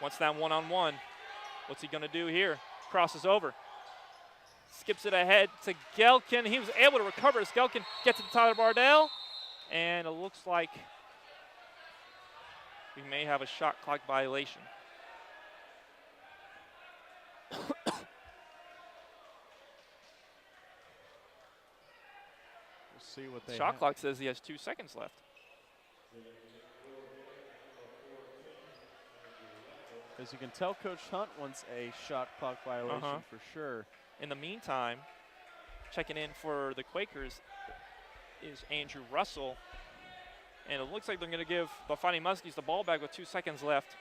Wants that one-on-one. What's he going to do here? Crosses over. Skips it ahead to Gelkin. He was able to recover as Gelkin gets it to Tyler Bardell. And it looks like we may have a shot clock violation. We'll see what they Shot clock says he has 2 seconds left. As you can tell, Coach Hunt wants a shot clock violation for sure. In the meantime, checking in for the Quakers is Andrew Russell. And it looks like they're going to give the Fighting Muskies the ball back with 2 seconds left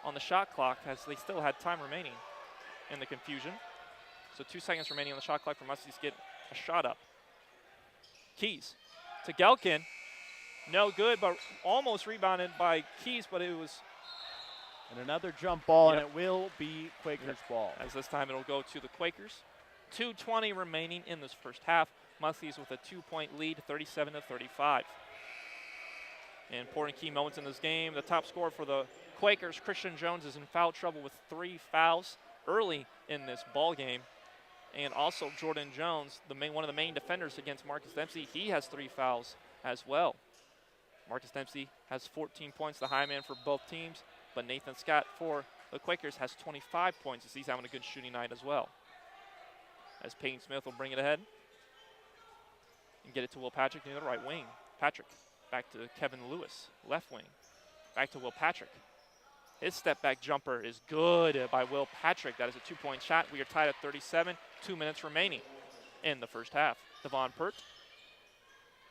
on the shot clock, as they still had time remaining in the confusion. So 2 seconds remaining on the shot clock for Muskies get a shot up. Keys to Gelkin. No good, but almost rebounded by Keys, but it was... And another jump ball, and it will be Quakers ball. As this time it'll go to the Quakers. 2:20 remaining in this first half. Muskies with a 2-point lead, 37-35. And important key moments in this game. The top scorer for the Quakers, Christian Jones, is in foul trouble with 3 fouls early in this ball game. And also Jordan Jones, one of the main defenders against Marcus Dempsey, he has 3 fouls as well. Marcus Dempsey has 14 points, the high man for both teams. But Nathan Scott for the Quakers has 25 points as he's having a good shooting night as well. As Peyton Smith will bring it ahead and get it to Will Patrick near the right wing. Patrick back to Kevin Lewis, left wing. Back to Will Patrick. His step back jumper is good by Will Patrick. That is a 2-point shot. We are tied at 37, 2 minutes remaining in the first half. Devon Pert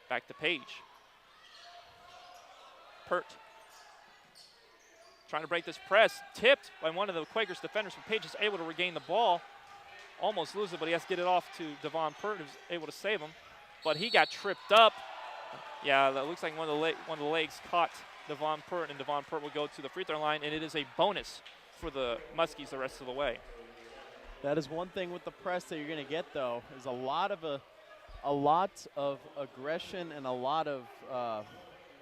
back to Page. Pert trying to break this press. Tipped by one of the Quakers defenders, but Page is able to regain the ball. Almost lose it, but he has to get it off to Devon Pert, who's able to save him. But he got tripped up. Yeah, that looks like one of the legs caught Devon Pert, and Devon Pert will go to the free throw line, and it is a bonus for the Muskies the rest of the way. That is one thing with the press that you're going to get, though, is a lot of aggression and a lot of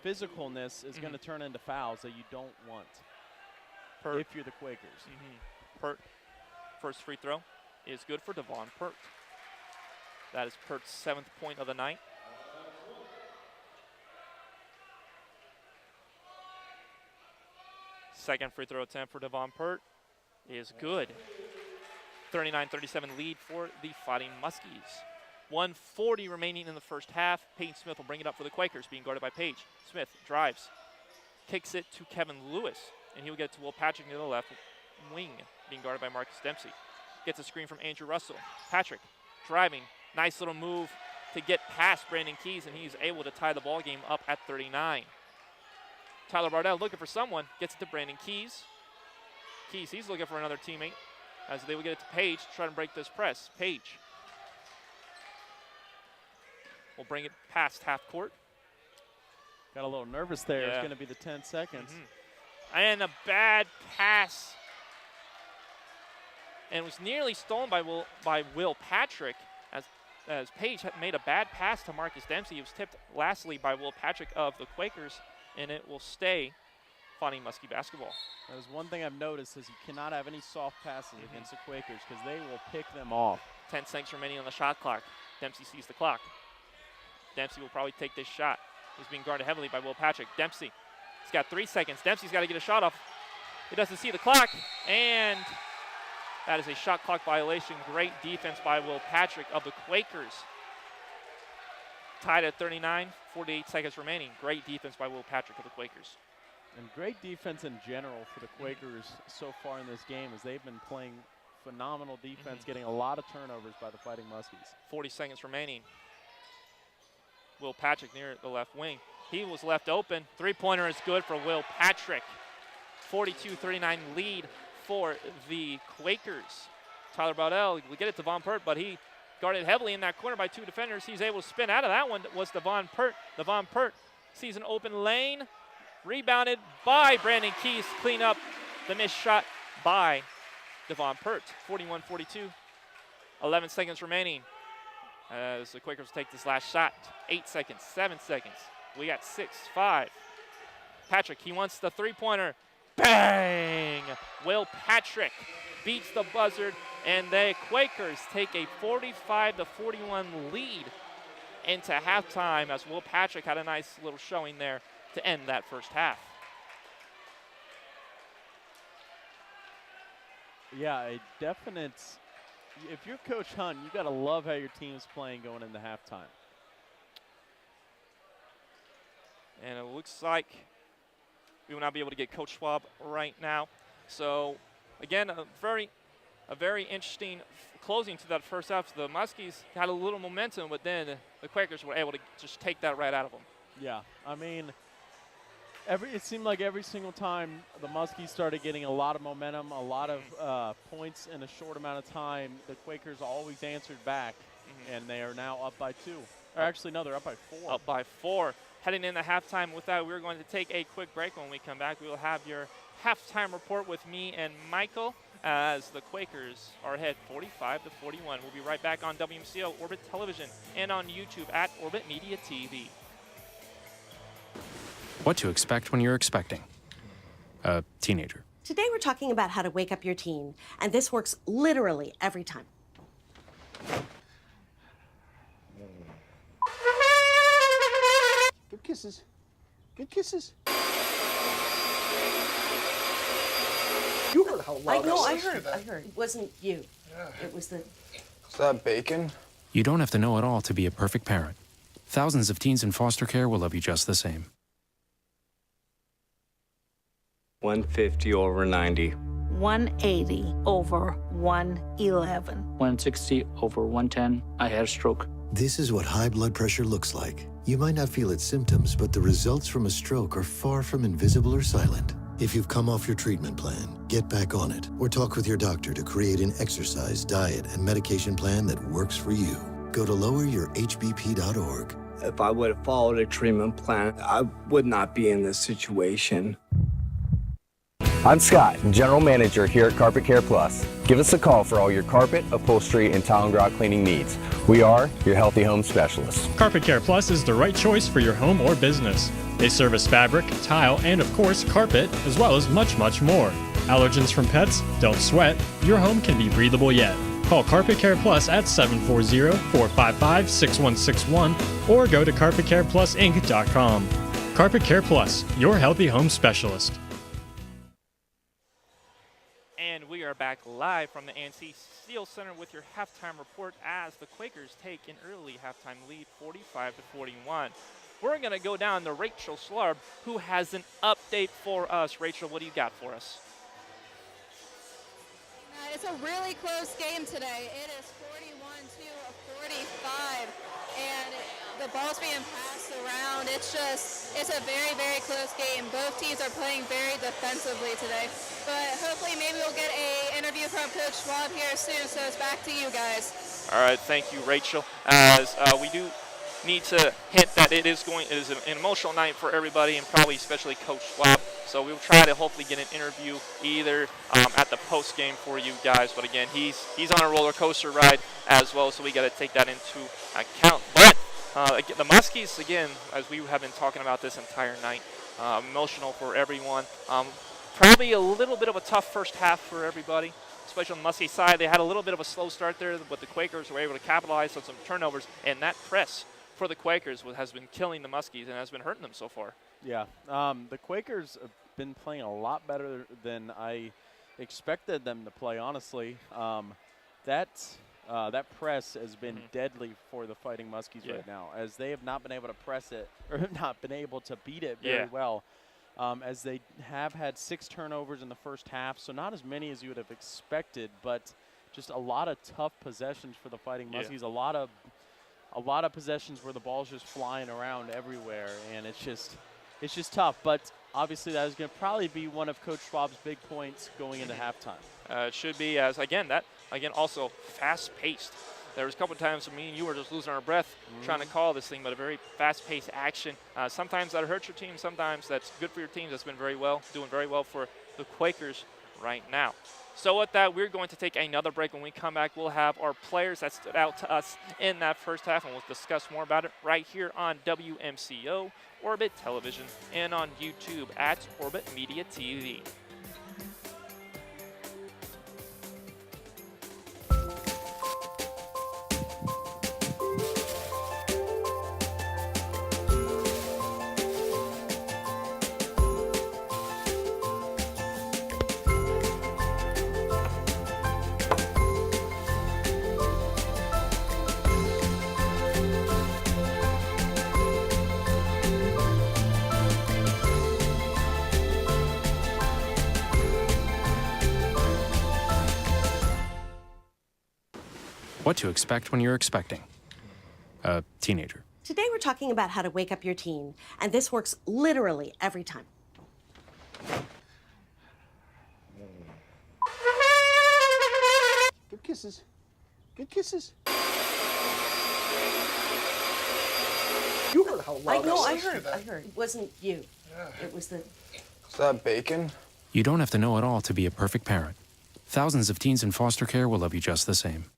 physicalness is going to turn into fouls that you don't want if you're the Quakers. Pert, first free throw is good for Devon Pert. That is Pert's 7th point of the night. Second free throw attempt for Devon Pert is good. 39-37 lead for the Fighting Muskies. 1:40 remaining in the first half. Peyton Smith will bring it up for the Quakers, being guarded by Page. Smith drives, kicks it to Kevin Lewis, and he will get it to Will Patrick near the left wing, being guarded by Marcus Dempsey. Gets a screen from Andrew Russell. Patrick driving, nice little move to get past Brandon Keys, and he's able to tie the ball game up at 39. Tyler Bardell looking for someone, gets it to Brandon Keys. Keys, he's looking for another teammate as they will get it to Page to try to break this press. Page will bring it past half court. Got a little nervous there. Yeah. It's going to be the 10 seconds. And a bad pass. And it was nearly stolen by Will Patrick as Page had made a bad pass to Marcus Dempsey. It was tipped lastly by Will Patrick of the Quakers, and it will stay Fighting Muskie basketball. That is one thing I've noticed is you cannot have any soft passes against the Quakers because they will pick them off. 10 seconds remaining on the shot clock. Dempsey sees the clock. Dempsey will probably take this shot. He's being guarded heavily by Will Patrick. Dempsey, he's got 3 seconds. Dempsey's got to get a shot off. He doesn't see the clock, and that is a shot clock violation. Great defense by Will Patrick of the Quakers. Tied at 39, 48 seconds remaining. Great defense by Will Patrick of the Quakers. And great defense in general for the Quakers so far in this game as they've been playing phenomenal defense, getting a lot of turnovers by the Fighting Muskies. 40 seconds remaining. Will Patrick near the left wing. He was left open. Three-pointer is good for Will Patrick. 42-39 lead for the Quakers. Tyler Bardell will get it to Devon Pert, but he guarded heavily in that corner by 2 defenders. He's able to spin out of that one. Was Devon Pert. Devon Pert sees an open lane. Rebounded by Brandon Keys. Clean up the missed shot by Devon Pert. 41-42. 11 seconds remaining as the Quakers take this last shot. 8 seconds, 7 seconds. We got 6, 5. Patrick, he wants the three-pointer. Bang! Will Patrick beats the buzzard, and the Quakers take a 45-41 lead into halftime as Will Patrick had a nice little showing there to end that first half. Yeah, a definite, if you're Coach Hunt, you got to love how your team's playing going into halftime. And it looks like we will not be able to get Coach Schwab right now. So again, a very interesting closing to that first half. The Muskies had a little momentum, but then the Quakers were able to just take that right out of them. Yeah, I mean, it seemed like every single time the Muskies started getting a lot of momentum, a lot of points in a short amount of time, the Quakers always answered back, and they are now up by 2. Or actually, no, they're up by 4. Up by 4. Heading into halftime. With that, we're going to take a quick break. When we come back, we will have your halftime report with me and Michael as the Quakers are ahead 45-41. We'll be right back on WMCO Orbit Television and on YouTube at Orbit Media TV. What to expect when you're expecting a teenager. Today we're talking about how to wake up your teen, and this works literally every time. Good kisses. Good kisses. You heard how loud I heard. It wasn't you. Yeah. It was the... Is that bacon? You don't have to know it all to be a perfect parent. Thousands of teens in foster care will love you just the same. 150 over 90. 180 over 111. 160 over 110. I had a stroke. This is what high blood pressure looks like. You might not feel its symptoms, but the results from a stroke are far from invisible or silent. If you've come off your treatment plan, get back on it or talk with your doctor to create an exercise, diet, and medication plan that works for you. Go to loweryourhbp.org. If I would have followed a treatment plan, I would not be in this situation. I'm Scott, General Manager here at Carpet Care Plus. Give us a call for all your carpet, upholstery, and tile and grout cleaning needs. We are your healthy home specialists. Carpet Care Plus is the right choice for your home or business. They service fabric, tile, and of course carpet, as well as much, much more. Allergens from pets? Don't sweat. Your home can be breathable yet. Call Carpet Care Plus at 740-455-6161 or go to carpetcareplusinc.com. Carpet Care Plus, your healthy home specialist. And we are back live from the ANC Steel Center with your halftime report as the Quakers take an early halftime lead, 45-41. We're going to go down to Rachel Slarb, who has an update for us. Rachel, what do you got for us? It's a really close game today. It is 41-45, and the ball's being passed around. It's a very, very close game. Both teams are playing very defensively today, but hopefully maybe we'll get an interview from Coach Schwab here soon, so it's back to you guys. All right, thank you, Rachel. As we do need to hint that it is an emotional night for everybody, and probably especially Coach Schwab. So we'll try to hopefully get an interview either at the post game for you guys. But again, he's on a roller coaster ride as well, so we got to take that into account. But again, the Muskies, again, as we have been talking about this entire night, emotional for everyone. Probably a little bit of a tough first half for everybody, especially on the Muskie side. They had a little bit of a slow start there, but the Quakers were able to capitalize on some turnovers, and that press for the Quakers has been killing the Muskies and has been hurting them so far. Yeah, the Quakers have been playing a lot better than I expected them to play, honestly. That press has been deadly for the Fighting Muskies right now, as they have not been able to press it, or not been able to beat it very well, as they have had 6 turnovers in the first half, so not as many as you would have expected, but just a lot of tough possessions for the Fighting Muskies, a lot of possessions where the ball's just flying around everywhere, and it's just tough. But obviously that is going to probably be one of Coach Schwab's big points going into halftime. It should be, as again also fast-paced. There was a couple of times me and you were just losing our breath trying to call this thing, but a very fast-paced action. Sometimes that hurts your team, sometimes that's good for your team. That's been doing very well for the Quakers right now. So with that, we're going to take another break. When we come back, we'll have our players that stood out to us in that first half, and we'll discuss more about it right here on WMCO, Orbit Television, and on YouTube at Orbit Media TV. What to expect when you're expecting a teenager. Today we're talking about how to wake up your teen, and this works literally every time. Good kisses. Good kisses. You heard how loud I heard. It wasn't you. It was the... Is that bacon? You don't have to know it all to be a perfect parent. Thousands of teens in foster care will love you just the same.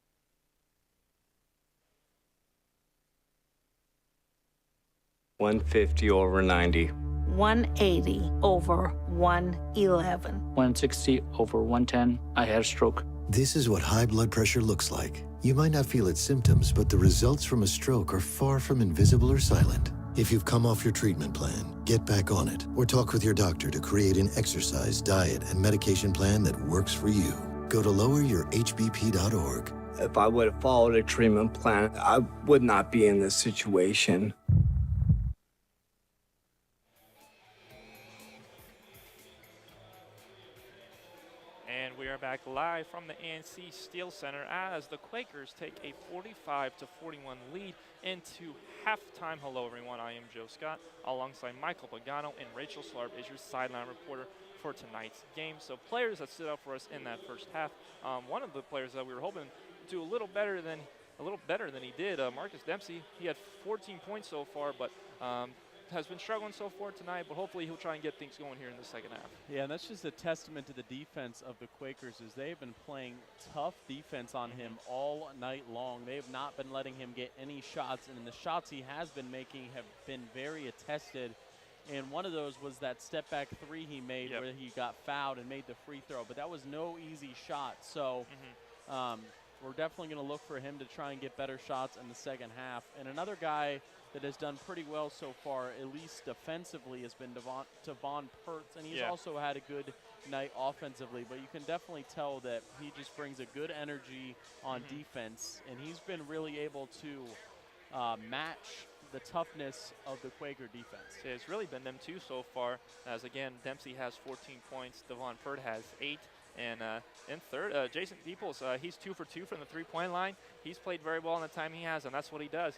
150 over 90. 180 over 111. 160 over 110. I had a stroke. This is what high blood pressure looks like. You might not feel its symptoms, but the results from a stroke are far from invisible or silent. If you've come off your treatment plan, get back on it or talk with your doctor to create an exercise, diet, and medication plan that works for you. Go to loweryourhbp.org. If I would have followed a treatment plan, I would not be in this situation. And we are back live from the ANC Steel Center as the Quakers take a 45-41 lead into halftime. Hello, everyone. I am Joe Scott, alongside Michael Pagano and Rachel Slarb is your sideline reporter. for tonight's game. So players that stood out for us in that first half. One of the players that we were hoping to do a little better than he did, Marcus Dempsey. He had 14 points so far, but has been struggling so far tonight, but hopefully he'll try and get things going here in the second half. Yeah, and that's just a testament to the defense of the Quakers, as they've been playing tough defense on him all night long. They have not been letting him get any shots, and the shots he has been making have been very attested. And one of those was that step-back three he made where he got fouled and made the free throw, but that was no easy shot. So we're definitely going to look for him to try and get better shots in the second half. And another guy that has done pretty well so far, at least defensively, has been Tavon Pertz, and he's also had a good night offensively, but you can definitely tell that he just brings a good energy on defense, and he's been really able to match the toughness of the Quaker defense. Yeah, it's really been them two so far, as again, Dempsey has 14 points, Tavon Pert has 8, and in third, Jason Peoples, he's 2 for 2 from the three-point line. He's played very well in the time he has, and that's what he does.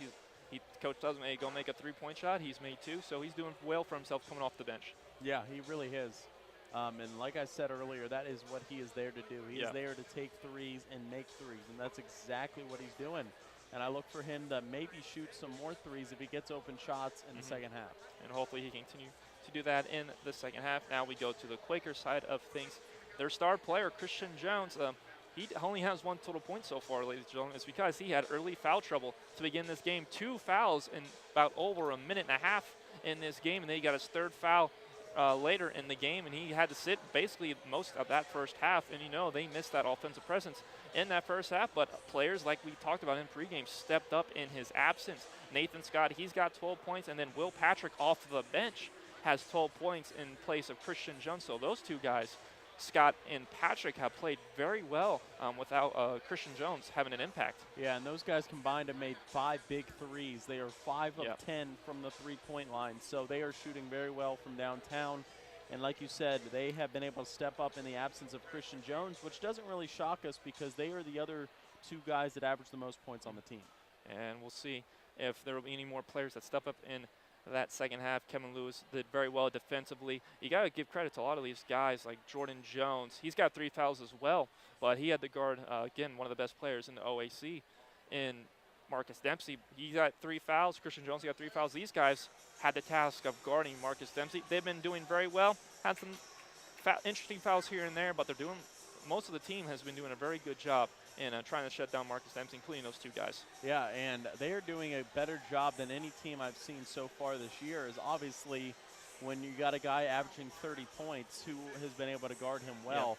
Coach tells him, hey, go make a three-point shot. He's made 2, so he's doing well for himself coming off the bench. Yeah, he really is. And like I said earlier, that is what he is there to do. He is there to take threes and make threes, and that's exactly what he's doing. And I look for him to maybe shoot some more threes if he gets open shots in the second half. And hopefully he can continue to do that in the second half. Now we go to the Quaker side of things. Their star player, Christian Jones, he only has 1 total point so far, ladies and gentlemen. It's because he had early foul trouble to begin this game. 2 fouls in about over a minute and a half in this game, and then he got his 3rd foul later in the game, and he had to sit basically most of that first half. And you know, they missed that offensive presence in that first half, but players like we talked about in pregame stepped up in his absence. Nathan Scott, he's got 12 points, and then Will Patrick off the bench has 12 points in place of Christian Jones. So those two guys, Scott and Patrick, have played very well without Christian Jones having an impact. Yeah, and those guys combined have made 5 big threes. They are 5 of 10 from the three-point line, so they are shooting very well from downtown. And like you said, they have been able to step up in the absence of Christian Jones, which doesn't really shock us because they are the other 2 guys that average the most points on the team. And we'll see if there will be any more players that step up in that second half. Kevin Lewis did very well defensively. You got to give credit to a lot of these guys like Jordan Jones. He's got 3 fouls as well, but he had to guard, again, one of the best players in the OAC in Marcus Dempsey. He got 3 fouls. Christian Jones got 3 fouls. These guys had the task of guarding Marcus Dempsey. They've been doing very well. Had some interesting fouls here and there, but they're doing, most of the team has been doing a very good job in trying to shut down Marcus Dempsey, including those 2 guys. Yeah, and they are doing a better job than any team I've seen so far this year. Is obviously when you got a guy averaging 30 points who has been able to guard him well.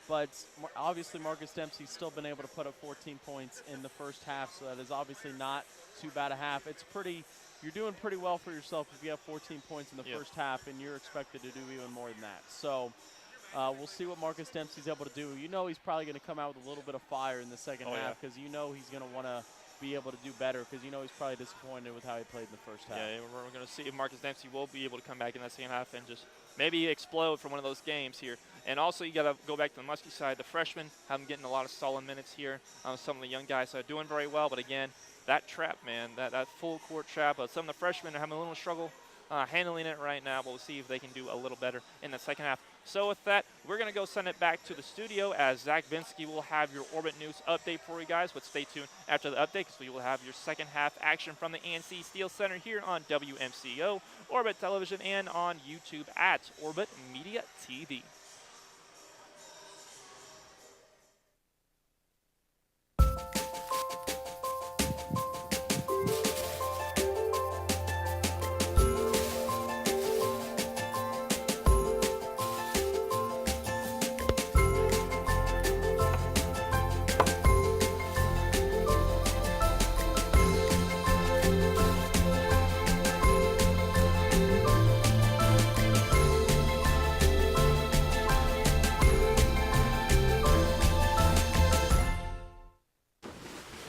But obviously Marcus Dempsey's still been able to put up 14 points in the first half, so that is obviously not too bad a half. It's pretty, you're doing pretty well for yourself if you have 14 points in the first half, and you're expected to do even more than that. So we'll see what Marcus Dempsey's able to do. You know he's probably going to come out with a little bit of fire in the second half because you know he's going to want to be able to do better because you know he's probably disappointed with how he played in the first half. Yeah, we're going to see if Marcus Dempsey will be able to come back in that second half and just maybe explode from one of those games here. And also you got to go back to the Muskie side. The freshmen have been getting a lot of solid minutes here. Some of the young guys are doing very well, but again, that trap, man, that full court trap, some of the freshmen are having a little struggle handling it right now, but we'll see if they can do a little better in the second half. So with that, we're going to go send it back to the studio as Zach Vinsky will have your Orbit News update for you guys, but stay tuned after the update because we will have your second half action from the ANC Steel Center here on WMCO, Orbit Television, and on YouTube at Orbit Media TV.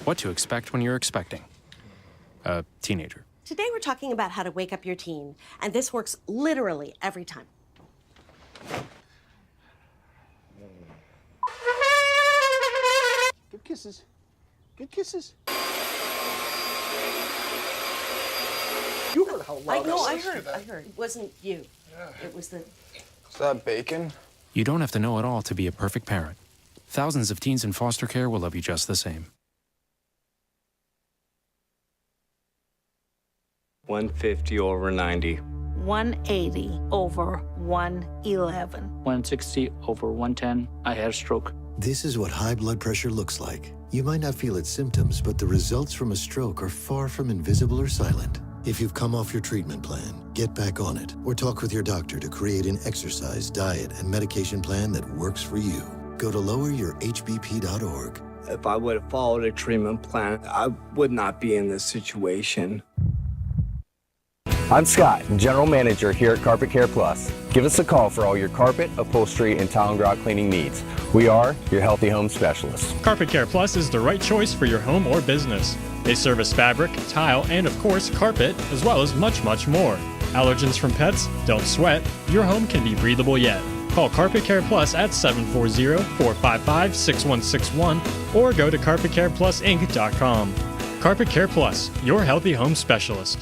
What to expect when you're expecting a teenager. Today we're talking about how to wake up your teen, and this works literally every time. Good kisses. Good kisses. You heard how loud I know, I I heard. It wasn't you. Yeah. It was the Is that bacon? You don't have to know it all to be a perfect parent. Thousands of teens in foster care will love you just the same. 150 over 90. 180 over 111. 160 over 110. I had a stroke. This is what high blood pressure looks like. You might not feel its symptoms, but the results from a stroke are far from invisible or silent. If you've come off your treatment plan, get back on it, or talk with your doctor to create an exercise, diet, and medication plan that works for you. Go to loweryourhbp.org. If I would have followed a treatment plan, I would not be in this situation. I'm Scott, General Manager here at Carpet Care Plus. Give us a call for all your carpet, upholstery, and tile and grout cleaning needs. We are your healthy home specialists. Carpet Care Plus is the right choice for your home or business. They service fabric, tile, and of course carpet, as well as much, much more. Allergens from pets? Don't sweat. Your home can be breathable yet. Call Carpet Care Plus at 740-455-6161 or go to carpetcareplusinc.com. Carpet Care Plus, your healthy home specialist.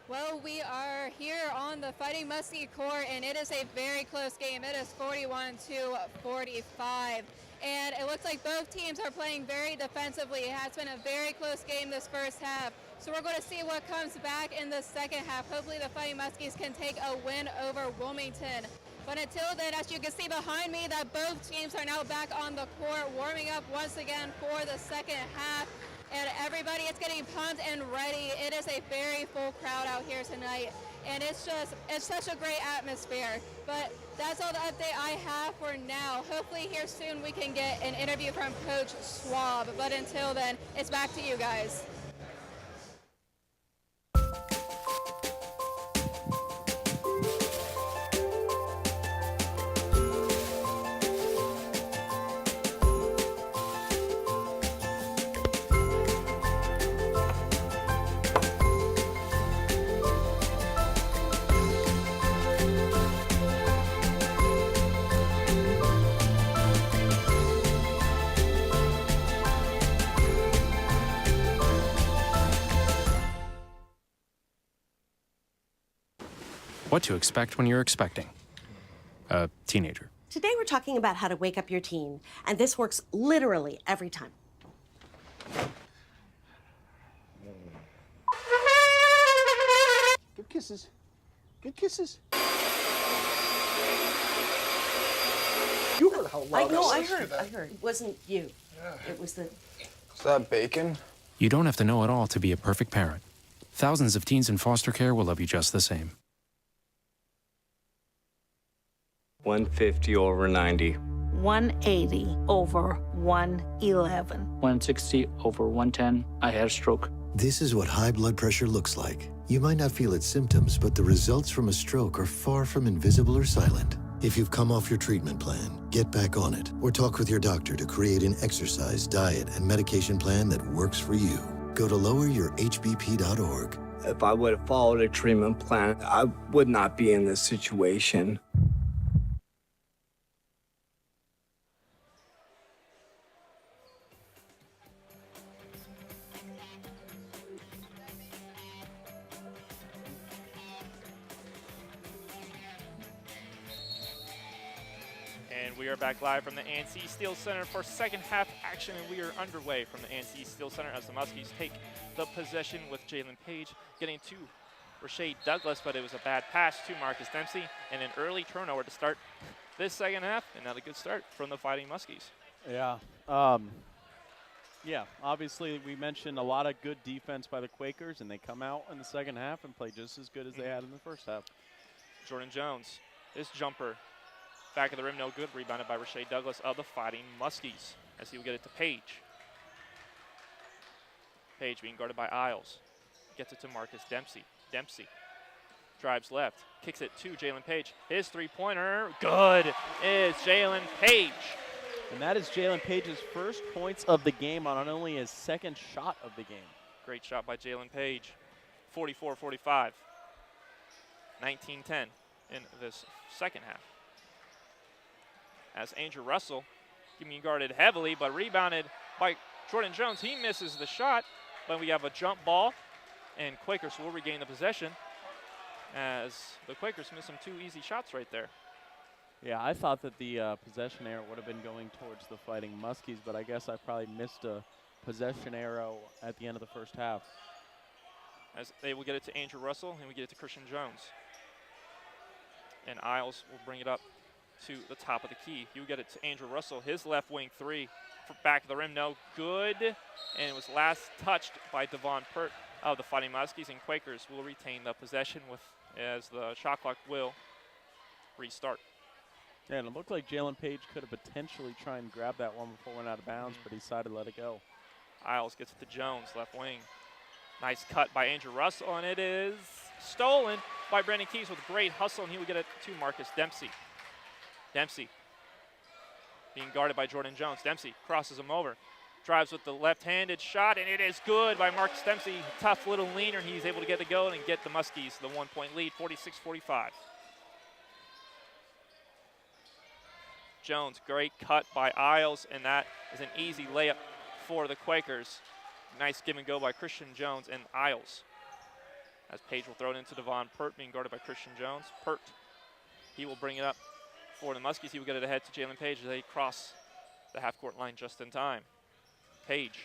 Well, we are here on the Fighting Muskie court, and it is a very close game. It is 41-45, and it looks like both teams are playing very defensively. It has been a very close game this first half, so we're going to see what comes back in the second half. Hopefully the Fighting Muskies can take a win over Wilmington. But until then, as you can see behind me, that both teams are now back on the court, warming up once again for the second half. And everybody is getting pumped and ready. It is a very full crowd out here tonight. And it's such a great atmosphere. But that's all the update I have for now. Hopefully here soon we can get an interview from Coach Schwab. But until then, it's back to you guys. What to expect when you're expecting a teenager. Today we're talking about how to wake up your teen, and this works literally every time. Good kisses. Good kisses. You heard how loud I heard. It wasn't you. It was the... Is that bacon? You don't have to know it all to be a perfect parent. Thousands of teens in foster care will love you just the same. 150 over 90. 180 over 111. 160 over 110. I had a stroke. This is what high blood pressure looks like. You might not feel its symptoms, but the results from a stroke are far from invisible or silent. If you've come off your treatment plan, get back on it, or talk with your doctor to create an exercise, diet, and medication plan that works for you. Go to loweryourhbp.org. If I would have followed a treatment plan, I would not be in this situation. And we are back live from the ANC Steel Center for second half action, and we are underway from the ANC Steel Center as the Muskies take the possession with Jalen Page getting to Rashae Douglas, but it was a bad pass to Marcus Dempsey and an early turnover to start this second half, and not a good start from the Fighting Muskies. Yeah. Yeah, obviously we mentioned a lot of good defense by the Quakers, and they come out in the second half and play just as good as they had in the first half. Jordan Jones, his jumper, back of the rim, no good. Rebounded by Rashae Douglas of the Fighting Muskies as he will get it to Page. Page being guarded by Isles. Gets it to Marcus Dempsey. Dempsey drives left, kicks it to Jalen Page. His three-pointer, good, is Jalen Page. And that is Jalen Page's first points of the game on only his second shot of the game. Great shot by Jalen Page. 44-45. 19-10 in this second half. As Andrew Russell being guarded heavily, but rebounded by Jordan Jones. He misses the shot, but we have a jump ball and Quakers will regain the possession as the Quakers missed some 2 easy shots right there. Yeah, I thought that the possession arrow would have been going towards the Fighting Muskies, but I guess I probably missed a possession arrow at the end of the first half. As they will get it to Andrew Russell, and we get it to Christian Jones. And Isles will bring it up to the top of the key. You get it to Andrew Russell, his left wing 3 for back of the rim, no good. And it was last touched by Devon Pert of the Fighting Muskies, and Quakers will retain the possession as the shot clock will restart. Yeah, and it looked like Jalen Page could have potentially tried and grab that one before it went out of bounds, but he decided to let it go. Isles gets it to Jones, left wing. Nice cut by Andrew Russell, and it is stolen by Brandon Keys with great hustle, and he will get it to Marcus Dempsey. Dempsey being guarded by Jordan Jones. Dempsey crosses him over, drives with the left-handed shot, and it is good by Marcus Dempsey. Tough little leaner. He's able to get the go and get the Muskies the 1-point lead, 46-45. Jones, great cut by Isles, and that is an easy layup for the Quakers. Nice give and go by Christian Jones and Isles. As Page will throw it into Devon Pert, being guarded by Christian Jones. Pert, he will bring it up for the Muskies. He will get it ahead to Jalen Page as they cross the half-court line just in time. Page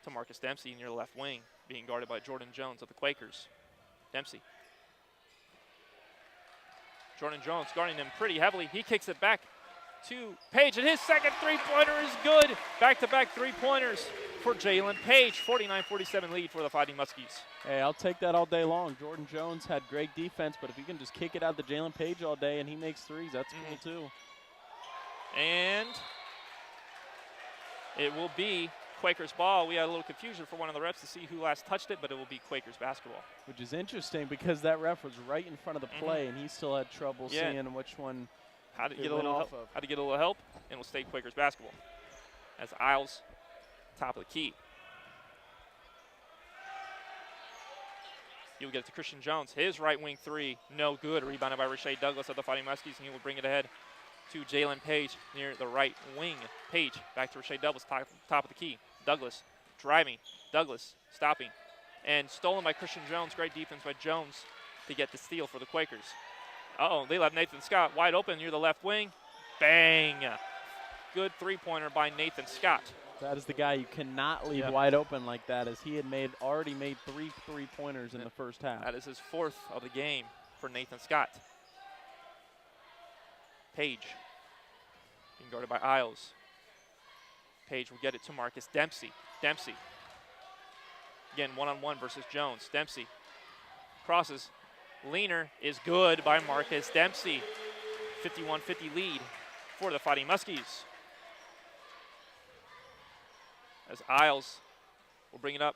to Marcus Dempsey near the left wing, being guarded by Jordan Jones of the Quakers. Dempsey. Jordan Jones guarding him pretty heavily. He kicks it back to Page, and his second three-pointer is good. Back-to-back three-pointers for Jalen Page. 49-47 lead for the Fighting Muskies. Hey, I'll take that all day long. Jordan Jones had great defense, but if you can just kick it out to Jalen Page all day and he makes threes, that's cool too. And it will be Quakers ball. We had a little confusion for one of the refs to see who last touched it, but it will be Quakers basketball. Which is interesting because that ref was right in front of the play, and he still had trouble seeing which one how to get a little help, and it will stay Quakers basketball. As Isles, top of the key. He will get it to Christian Jones. His right wing 3, no good. Rebounded by Rashae Douglas of the Fighting Muskies, and he will bring it ahead to Jalen Page near the right wing. Page back to Rashae Douglas, top of the key. Douglas driving. Douglas stopping. And stolen by Christian Jones. Great defense by Jones to get the steal for the Quakers. Uh-oh, they left Nathan Scott wide open near the left wing. Bang! Good three-pointer by Nathan Scott. That is the guy you cannot leave wide open like that, as he had already made 3 three-pointers in the first half. That is his 4th of the game for Nathan Scott. Page being guarded by Isles. Page will get it to Marcus Dempsey. Dempsey. Again, one-on-one versus Jones. Dempsey crosses. Leaner is good by Marcus Dempsey. 51-50 lead for the Fighting Muskies. As Isles will bring it up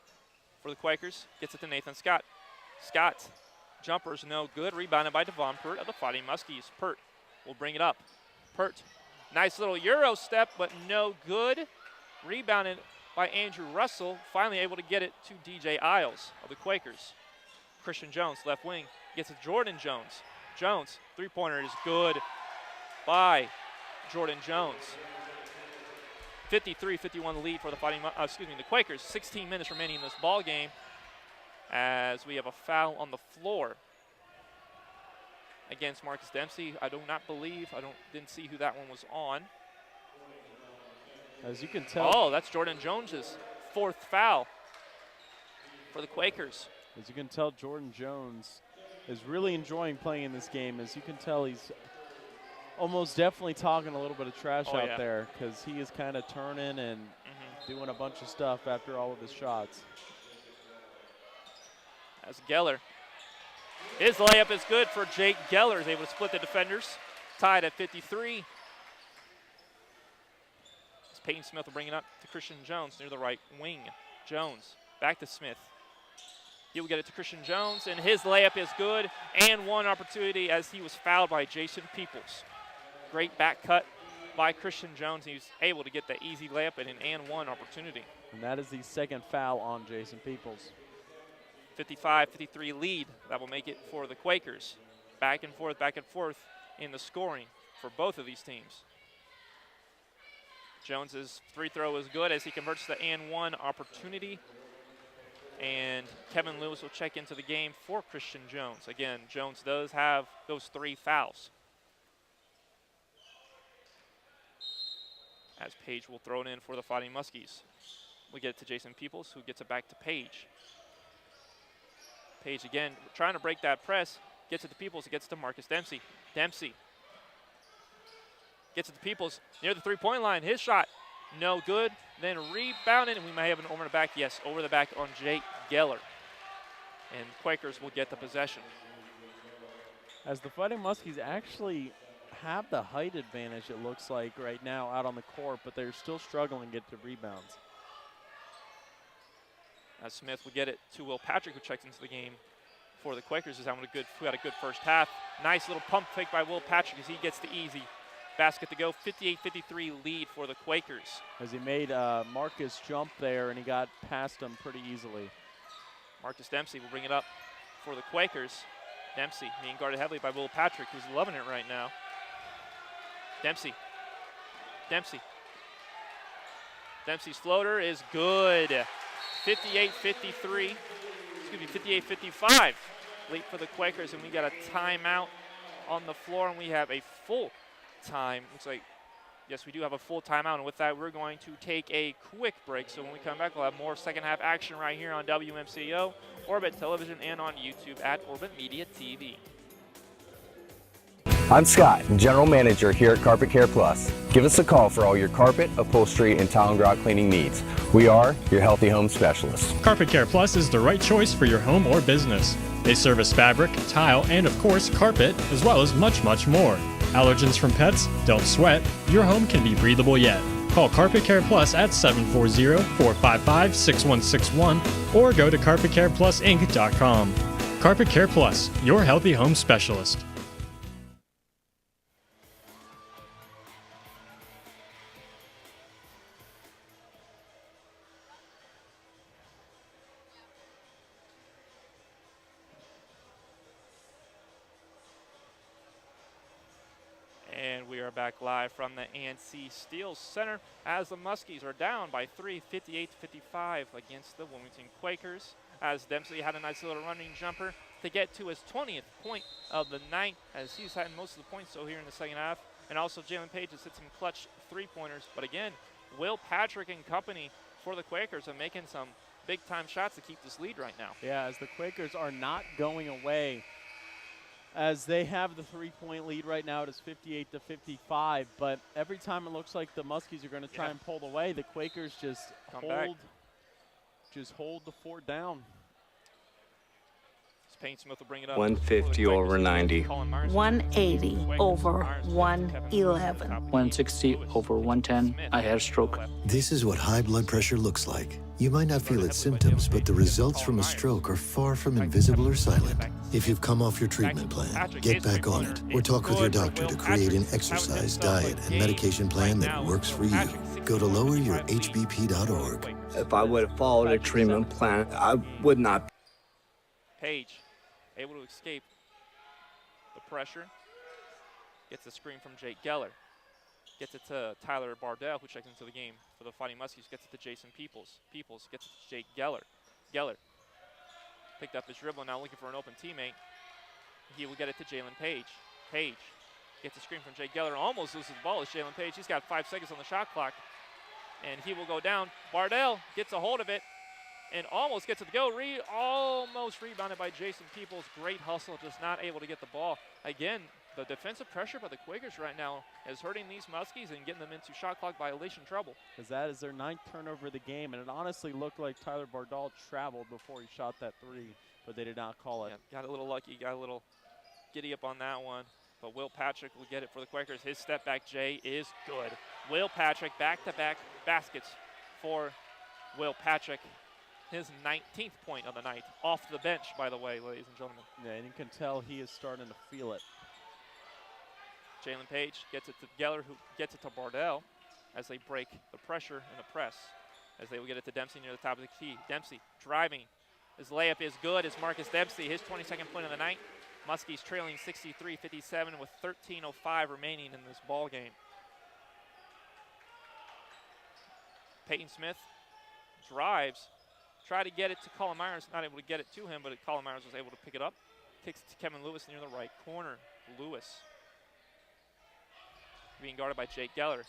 for the Quakers. Gets it to Nathan Scott. Scott, jumpers no good. Rebounded by Devon Pert of the Fighting Muskies. Pert will bring it up. Pert, nice little Euro step, but no good. Rebounded by Andrew Russell. Finally able to get it to DJ Isles of the Quakers. Christian Jones, left wing, gets it to Jordan Jones. Jones, three-pointer is good by Jordan Jones. 53-51 lead for the the Quakers. 16 minutes remaining in this ball game as we have a foul on the floor against Marcus Dempsey. I do not believe, didn't see who that one was on. As you can tell. Oh, that's Jordan Jones's 4th foul for the Quakers. As you can tell, Jordan Jones is really enjoying playing in this game. As you can tell, he's almost definitely talking a little bit of trash out there, because he is kind of turning and doing a bunch of stuff after all of his shots. As Geller, his layup is good for Jake Geller. Is able to split the defenders. Tied at 53. As Peyton Smith will bring it up to Christian Jones near the right wing. Jones back to Smith. He will get it to Christian Jones, and his layup is good. And one opportunity as he was fouled by Jason Peoples. Great back cut by Christian Jones. He was able to get the easy layup and an and-one opportunity. And that is the 2nd foul on Jason Peoples. 55-53 lead. That will make it for the Quakers. Back and forth in the scoring for both of these teams. Jones's free throw is good as he converts the and one opportunity. And Kevin Lewis will check into the game for Christian Jones. Again, Jones does have those 3 fouls. As Page will throw it in for the Fighting Muskies. We get it to Jason Peoples, who gets it back to Page. Page again, trying to break that press. Gets it to Peoples, it gets to Marcus Dempsey. Dempsey gets it to Peoples near the three-point line. His shot, no good. Then rebounded, and we may have an over the back. Yes, over the back on Jake Geller. And Quakers will get the possession. As the Fighting Muskies actually have the height advantage, it looks like, right now out on the court, but they're still struggling to get the rebounds. As Smith will get it to Will Patrick, who checks into the game for the Quakers, who had a good first half. Nice little pump fake by Will Patrick as he gets the easy basket to go. 58-53 lead for the Quakers. As he made Marcus jump there, and he got past him pretty easily. Marcus Dempsey will bring it up for the Quakers. Dempsey being guarded heavily by Will Patrick, who's loving it right now. Dempsey's floater is good. 58-53, 58-55 lead for the Quakers, and we got a timeout on the floor, and we have a full time. Looks like, yes, we do have a full timeout, and with that, we're going to take a quick break. So when we come back, we'll have more second half action right here on WMCO, Orbit Television, and on YouTube at Orbit Media TV. I'm Scott, General Manager here at Carpet Care Plus. Give us a call for all your carpet, upholstery, and tile and grout cleaning needs. We are your healthy home specialists. Carpet Care Plus is the right choice for your home or business. They service fabric, tile, and of course carpet, as well as much, much more. Allergens from pets? Don't sweat. Your home can be breathable yet. Call Carpet Care Plus at 740-455-6161 or go to carpetcareplusinc.com. Carpet Care Plus, your healthy home specialist. Back live from the ANC Steel Center as the Muskies are down by 3, 58-55 against the Wilmington Quakers, as Dempsey had a nice little running jumper to get to his 20th point of the night, as he's had most of the points so here in the second half. And also Jalen Page has hit some clutch three-pointers. But again, Will Patrick and company for the Quakers are making some big-time shots to keep this lead right now. Yeah, as the Quakers are not going away, as they have the three-point lead right now. It is 58-55, but every time it looks like the Muskies are going to try and pull away, the Quakers just hold the fort down. Payne Smith will bring it up. 150 over 90. 180 over 111. 160 over 110. I had a stroke. This is what high blood pressure looks like. You might not feel its symptoms, but the results from a stroke are far from invisible or silent. If you've come off your treatment plan, get back on it, or talk with your doctor to create an exercise, diet, and medication plan that works for you. Go to loweryourhbp.org. If I would have followed a treatment plan, I would not. Page able to escape the pressure. Gets a screen from Jake Geller. Gets it to Tyler Bardell, who checks into the game for the Fighting Muskies. Gets it to Jason Peoples. Peoples gets it to Jake Geller. Geller picked up his dribble, now looking for an open teammate. He will get it to Jalen Page. Page gets a screen from Jake Geller. Almost loses the ball as Jalen Page. He's got 5 seconds on the shot clock. And he will go down. Bardell gets a hold of it and almost gets it to go. Almost rebounded by Jason Peoples. Great hustle, just not able to get the ball. Again, the defensive pressure by the Quakers right now is hurting these Muskies and getting them into shot clock violation trouble. Because that is their 9th turnover of the game, and it honestly looked like Tyler Bardell traveled before he shot that three, but they did not call it. Yeah, got a little lucky, got a little giddy up on that one. But Will Patrick will get it for the Quakers. His step back, Jay, is good. Will Patrick, back-to-back baskets for Will Patrick. His 19th point of the night, off the bench, by the way, ladies and gentlemen. Yeah, and you can tell he is starting to feel it. Jalen Page gets it to Geller, who gets it to Bardell as they break the pressure and the press, as they will get it to Dempsey near the top of the key. Dempsey driving. His layup is good as Marcus Dempsey, his 22nd point of the night. Muskies trailing 63-57 with 13:05 remaining in this ball game. Peyton Smith drives, try to get it to Colin Myers, not able to get it to him, but Colin Myers was able to pick it up. Kicks to Kevin Lewis near the right corner. Lewis being guarded by Jake Geller.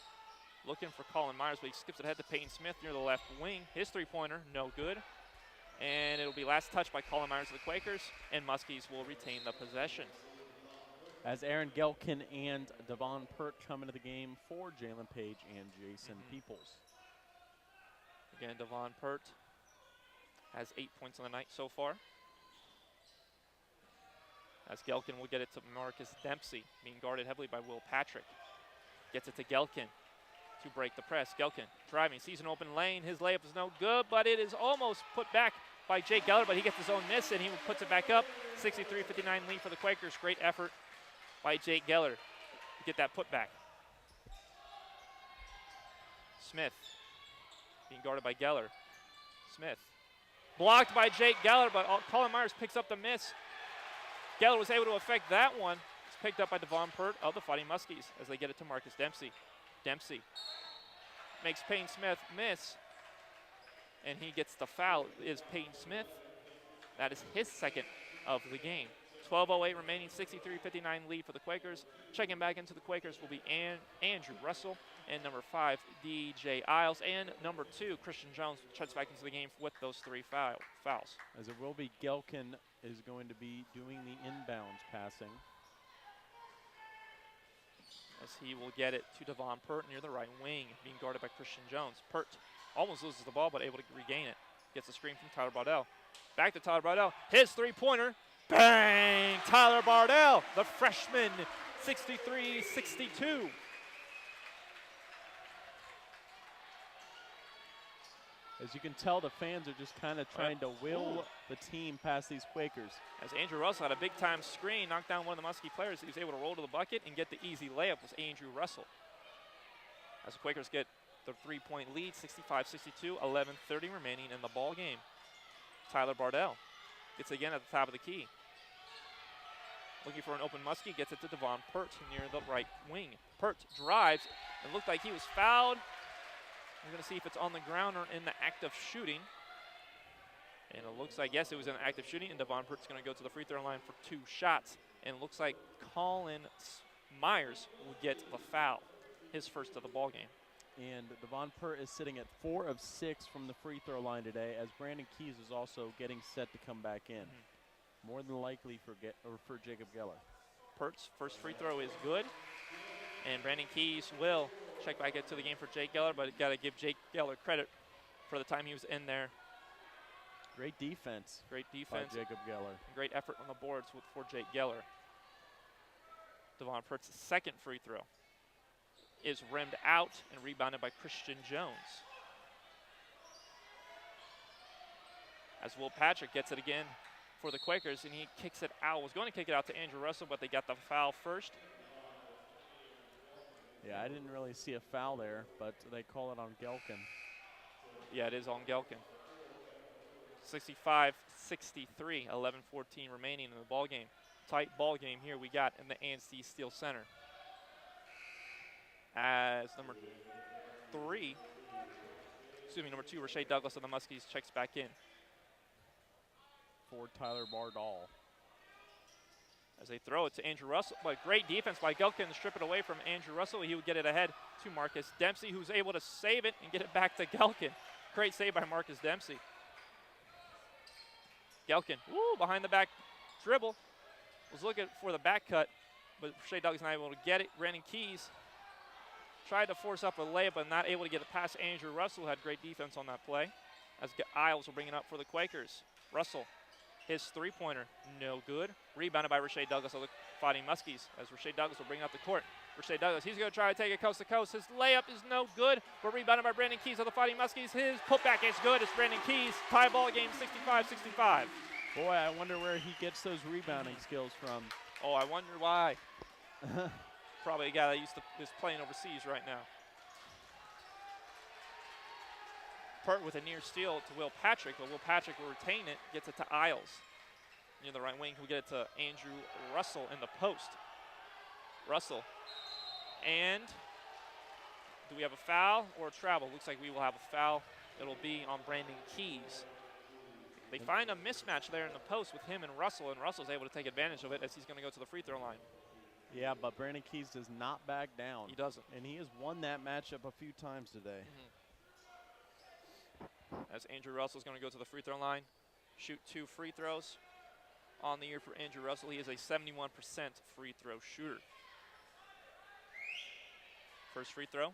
Looking for Colin Myers, but he skips it ahead to Peyton Smith near the left wing. His three-pointer, no good. And it'll be last touch by Colin Myers of the Quakers, and Muskies will retain the possession. As Aaron Gelkin and Devon Pert come into the game for Jalen Page and Jason Peoples. Again, Devon Pert has 8 points on the night so far. As Gelkin will get it to Marcus Dempsey, being guarded heavily by Will Patrick. Gets it to Gelkin to break the press. Gelkin driving, sees an open lane. His layup is no good, but it is almost put back by Jake Geller, but he gets his own miss, and he puts it back up. 63-59 lead for the Quakers. Great effort by Jake Geller to get that put back. Smith being guarded by Geller. Smith blocked by Jake Geller, but Colin Myers picks up the miss. Geller was able to affect that one. It's picked up by Devon Pert of the Fighting Muskies as they get it to Marcus Dempsey. Dempsey makes Peyton Smith miss, and he gets the foul. It is Peyton Smith. That is his second of the game. 12:08 remaining, 63-59 lead for the Quakers. Checking back into the Quakers will be Andrew Russell, and number 5, DJ Isles, and number 2, Christian Jones, checks back into the game with those 3 fouls. As it will be, Gelkin is going to be doing the inbounds passing. As he will get it to Devon Pert near the right wing, being guarded by Christian Jones. Pert almost loses the ball, but able to regain it. Gets a screen from Tyler Bardell. Back to Tyler Bardell. His three-pointer. Bang! Tyler Bardell, the freshman, 63-62. As you can tell, the fans are just kind of trying to will the team past these Quakers. As Andrew Russell had a big-time screen, knocked down one of the Muskie players. He was able to roll to the bucket and get the easy layup was Andrew Russell. As the Quakers get the three-point lead, 65-62, 11:30 remaining in the ball game. Tyler Bardell gets again at the top of the key. Looking for an open Muskie, gets it to Devon Pert near the right wing. Pert drives, and looked like he was fouled. We're going to see if it's on the ground or in the act of shooting. And it looks like, yes, it was an act of shooting, and Devon Pert's going to go to the free throw line for 2 shots. And it looks like Colin Myers will get the foul, his first of the ball game. And Devon Pert is sitting at 4 of 6 from the free throw line today, as Brandon Keys is also getting set to come back in. More than likely for Jacob Geller. Pert's first free throw is good, and Brandon Keys will check back into the game for Jake Geller, but got to give Jake Geller credit for the time he was in there. Great defense. Great defense. By Jacob Geller. Great effort on the boards for Jake Geller. Devon Pert's second free throw is rimmed out and rebounded by Christian Jones. As Will Patrick gets it again for the Quakers, and he kicks it out. Was going to kick it out to Andrew Russell, but they got the foul first. Yeah, I didn't really see a foul there, but they call it on Gelkin. Yeah, it is on Gelkin. 65-63, 11:14 remaining in the ball game. Tight ball game here we got in the A&C Steel Center. As number 2, Rashae Douglas of the Muskies checks back in. For Tyler Bardell. As they throw it to Andrew Russell, but great defense by Gelkin to strip it away from Andrew Russell. He would get it ahead to Marcus Dempsey, who's able to save it and get it back to Gelkin. Great save by Marcus Dempsey. Gelkin, behind the back dribble. Was looking for the back cut, but Rashae Douglas not able to get it. Brandon Keys tried to force up a layup, but not able to get it past Andrew Russell. Had great defense on that play. As Isles will bring it up for the Quakers. Russell. His three-pointer, no good. Rebounded by Rashae Douglas of the Fighting Muskies, as Rashae Douglas will bring it up the court. Rashae Douglas, he's going to try to take it coast to coast. His layup is no good, but rebounded by Brandon Keys of the Fighting Muskies. His putback is good. It's Brandon Keys. Tie ball game, 65-65. Boy, I wonder where he gets those rebounding skills from. Oh, I wonder why. Probably a guy that is playing overseas right now. Pert with a near steal to Will Patrick, but Will Patrick will retain it, gets it to Isles near the right wing, who get it to Andrew Russell in the post. Russell and Do we have a foul or a travel? Looks like we will have a foul. It'll be on Brandon Keys. They find a mismatch there in the post with him and Russell's able to take advantage of it as he's going to go to the free throw line. Yeah, but Brandon Keys does not back down. He doesn't. And he has won that matchup a few times today. As Andrew Russell's going to go to the free throw line, shoot 2 free throws. On the year for Andrew Russell, he is a 71% free throw shooter. First free throw,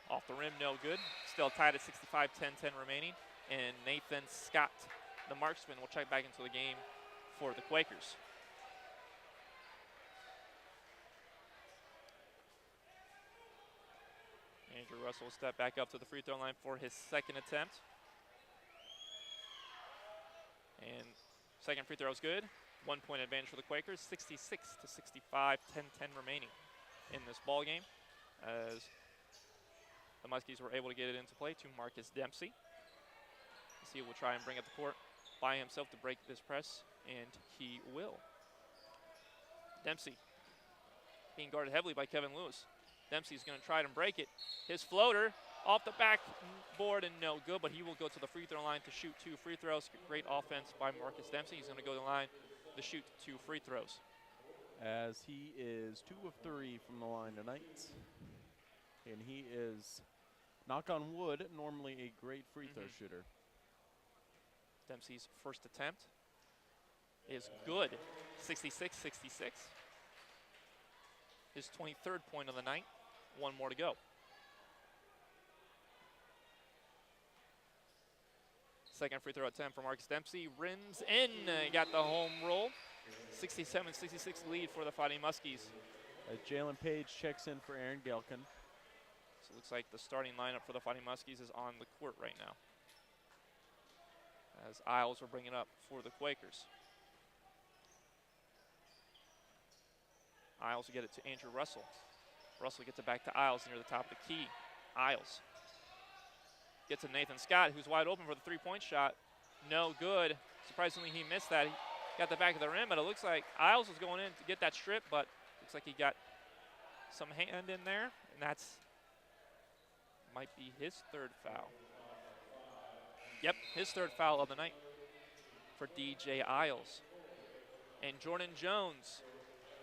off the rim, no good. Still tied at 65, 10-10 remaining. And Nathan Scott, the marksman, will check back into the game for the Quakers. Andrew Russell will step back up to the free throw line for his second attempt. And second free throw is good. 1 point advantage for the Quakers, 66-65, 10-10 remaining in this ball game. As the Muskies were able to get it into play to Marcus Dempsey. He will try and bring up the court by himself to break this press, and he will. Dempsey being guarded heavily by Kevin Lewis. Dempsey's going to try to break it. His floater off the backboard and no good, but he will go to the free throw line to shoot 2 free throws. Great offense by Marcus Dempsey. He's going to go to the line to shoot 2 free throws. As he is 2 of 3 from the line tonight. And he is, knock on wood, normally a great free throw shooter. Dempsey's first attempt is good, 66-66. His 23rd point of the night, 1 more to go. Second free throw attempt for Marcus Dempsey, rims in, got the home roll. 67-66 lead for the Fighting Muskies. As Jalen Page checks in for Aaron Gelkin. So it looks like the starting lineup for the Fighting Muskies is on the court right now. As Isles will bring it up for the Quakers. Isles will get it to Andrew Russell. Russell gets it back to Isles near the top of the key. Isles gets to Nathan Scott, who's wide open for the 3-point shot. No good. Surprisingly, he missed that. He got the back of the rim, but it looks like Isles was going in to get that strip, but looks like he got some hand in there, and that's might be his 3rd foul. Yep, his 3rd foul of the night for DJ Isles. And Jordan Jones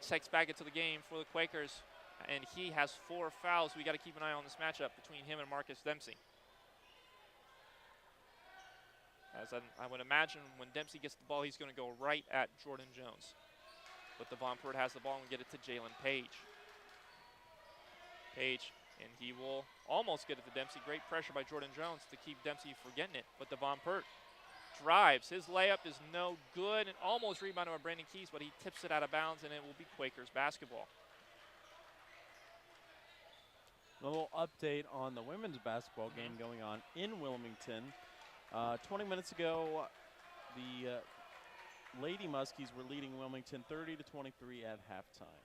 checks back into the game for the Quakers, and he has 4 fouls. We got to keep an eye on this matchup between him and Marcus Dempsey. As I would imagine when Dempsey gets the ball, he's going to go right at Jordan Jones. But Devon Pert has the ball and get it to Jalen Page. Page, and he will almost get it to Dempsey. Great pressure by Jordan Jones to keep Dempsey from getting it. But Devon Pert drives. His layup is no good and almost rebounded by Brandon Keys, but he tips it out of bounds, and it will be Quakers basketball. A little update on the women's basketball game going on in Wilmington. 20 minutes ago, the Lady Muskies were leading Wilmington 30-23 at halftime.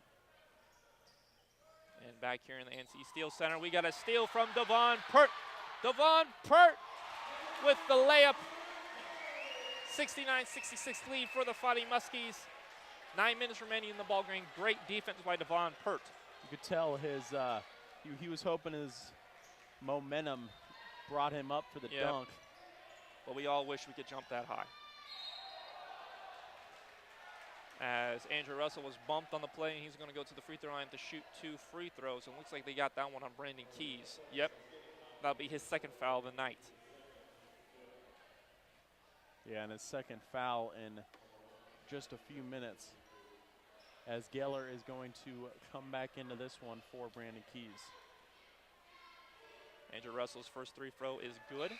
And back here in the NC Steel Center, we got a steal from Devon Pert. Devon Pert with the layup. 69-66 lead for the Fighting Muskies. 9 minutes remaining in the ball game. Great defense by Devon Pert. You could tell his he was hoping his momentum brought him up for the dunk. But we all wish we could jump that high. As Andrew Russell was bumped on the play, and he's going to go to the free throw line to shoot 2 free throws. And looks like they got that one on Brandon Keys. Yep, that'll be his 2nd foul of the night. Yeah, and his 2nd foul in just a few minutes, as Geller is going to come back into this one for Brandon Keys. Andrew Russell's first 3 throw is good.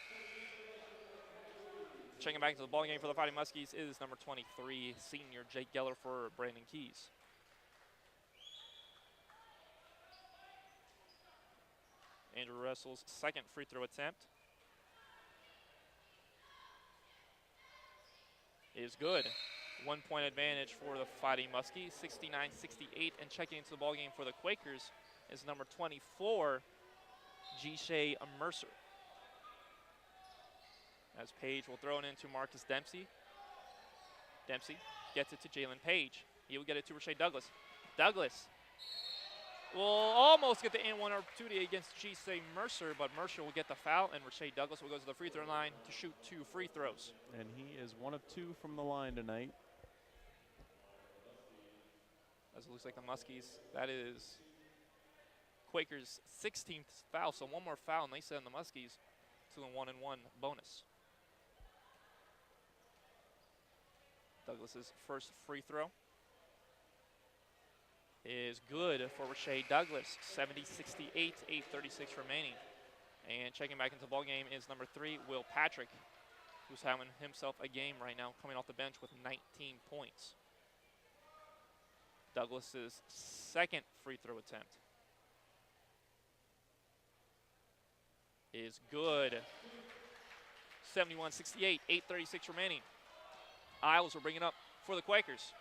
Checking back to the ball game for the Fighting Muskies is number 23, senior Jake Geller for Brandon Keys. Andrew Russell's 2nd free throw attempt is good. 1 point advantage for the Fighting Muskies, 69-68. And checking into the ball game for the Quakers is number 24, G-Shay Mercer. As Page will throw it into Marcus Dempsey. Dempsey gets it to Jalen Page. He will get it to Rashae Douglas. Douglas will almost get the N1 opportunity against G.C. Mercer, but Mercer will get the foul, and Rashae Douglas will go to the free throw line to shoot 2 free throws. And he is 1 of 2 from the line tonight. As it looks like the Muskies, that is Quakers' 16th foul, so 1 more foul, and they send the Muskies to the 1-and-1 bonus. Douglas's first free throw is good for Rashae Douglas. 70-68, 8:36 remaining. And checking back into the ball game is number 3, Will Patrick, who's having himself a game right now, coming off the bench with 19 points. Douglas's second free throw attempt is good. 71-68, 8:36 remaining. Isles will bring it up for the Quakers.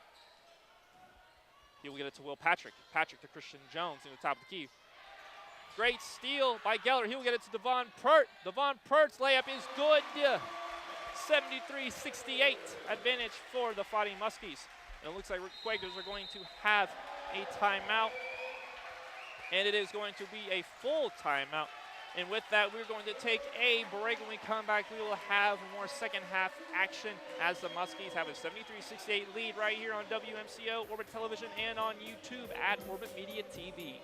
He will get it to Will Patrick. Patrick to Christian Jones in the top of the key. Great steal by Geller. He will get it to Devon Pert. Devon Pert's layup is good. 73-68. Advantage for the Fighting Muskies. And it looks like Quakers are going to have a timeout. And it is going to be a full timeout. And with that, we're going to take a break. When we come back, we will have more second half action as the Muskies have a 73-68 lead right here on WMCO, Orbit Television, and on YouTube at Orbit Media TV.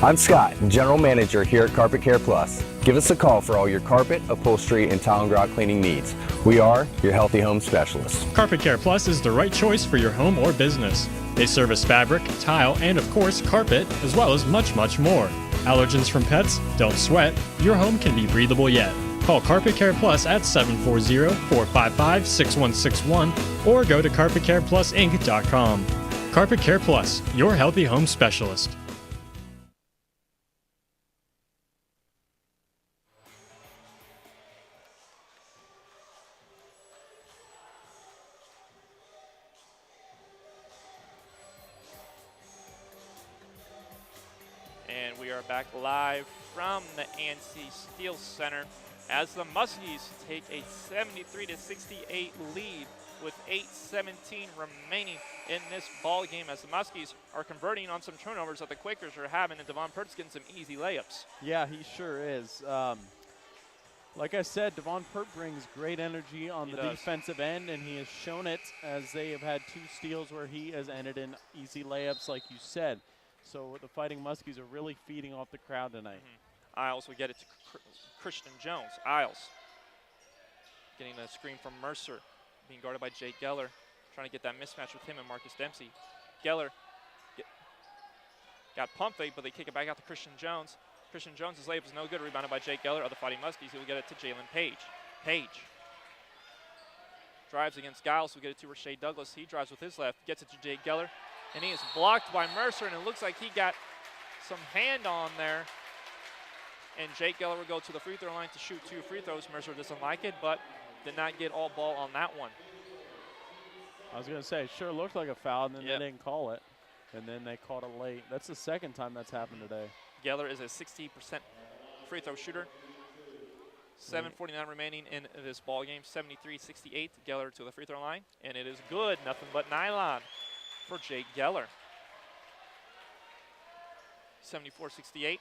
I'm Scott, General Manager here at Carpet Care Plus. Give us a call for all your carpet, upholstery, and tile and grout cleaning needs. We are your healthy home specialists. Carpet Care Plus is the right choice for your home or business. They service fabric, tile, and of course carpet, as well as much, much more. Allergens from pets? Don't sweat. Your home can be breathable yet. Call Carpet Care Plus at 740-455-6161 or go to carpetcareplusinc.com. Carpet Care Plus, your healthy home specialist. Back live from the ANC Steel Center as the Muskies take a 73-68 lead with 8:17 remaining in this ball game, as the Muskies are converting on some turnovers that the Quakers are having, and Devon Pert's getting some easy layups. Yeah, he sure is. Like I said, Devon Pert brings great energy on the defensive end, and he has shown it as they have had 2 steals where he has ended in easy layups, like you said. So the Fighting Muskies are really feeding off the crowd tonight. Isles will get it to Christian Jones. Isles getting a screen from Mercer, being guarded by Jake Geller, trying to get that mismatch with him and Marcus Dempsey. Geller got pump fake, but they kick it back out to Christian Jones. Christian Jones' layup is no good, rebounded by Jake Geller of the Fighting Muskies. He will get it to Jalen Page. Page drives against Giles, who will get it to Rashae Douglas. He drives with his left, gets it to Jake Geller. And he is blocked by Mercer, and it looks like he got some hand on there. And Jake Geller will go to the free throw line to shoot 2 free throws. Mercer doesn't like it, but did not get all ball on that one. I was going to say, it sure looked like a foul, and then they didn't call it. And then they called it late. That's the second time that's happened today. Geller is a 60% free throw shooter. 7:49 remaining in this ball game. 73-68. Geller to the free throw line, and it is good. Nothing but nylon for Jake Geller. 74-68.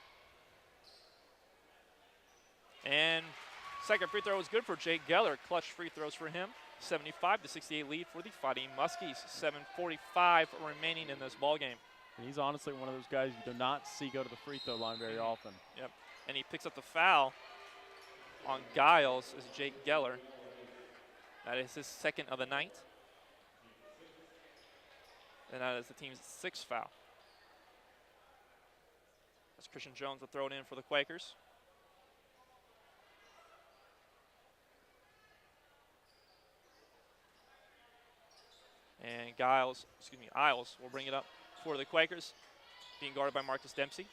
And second free throw was good for Jake Geller. Clutch free throws for him. 75-68 lead for the Fighting Muskies. 7:45 remaining in this ball game. And he's honestly one of those guys you do not see go to the free throw line very often. Yep. And he picks up the foul on Giles is Jake Geller. That is his second of the night. And that is the team's 6th foul. As Christian Jones will throw it in for the Quakers. And Isles will bring it up for the Quakers, being guarded by Marcus Dempsey.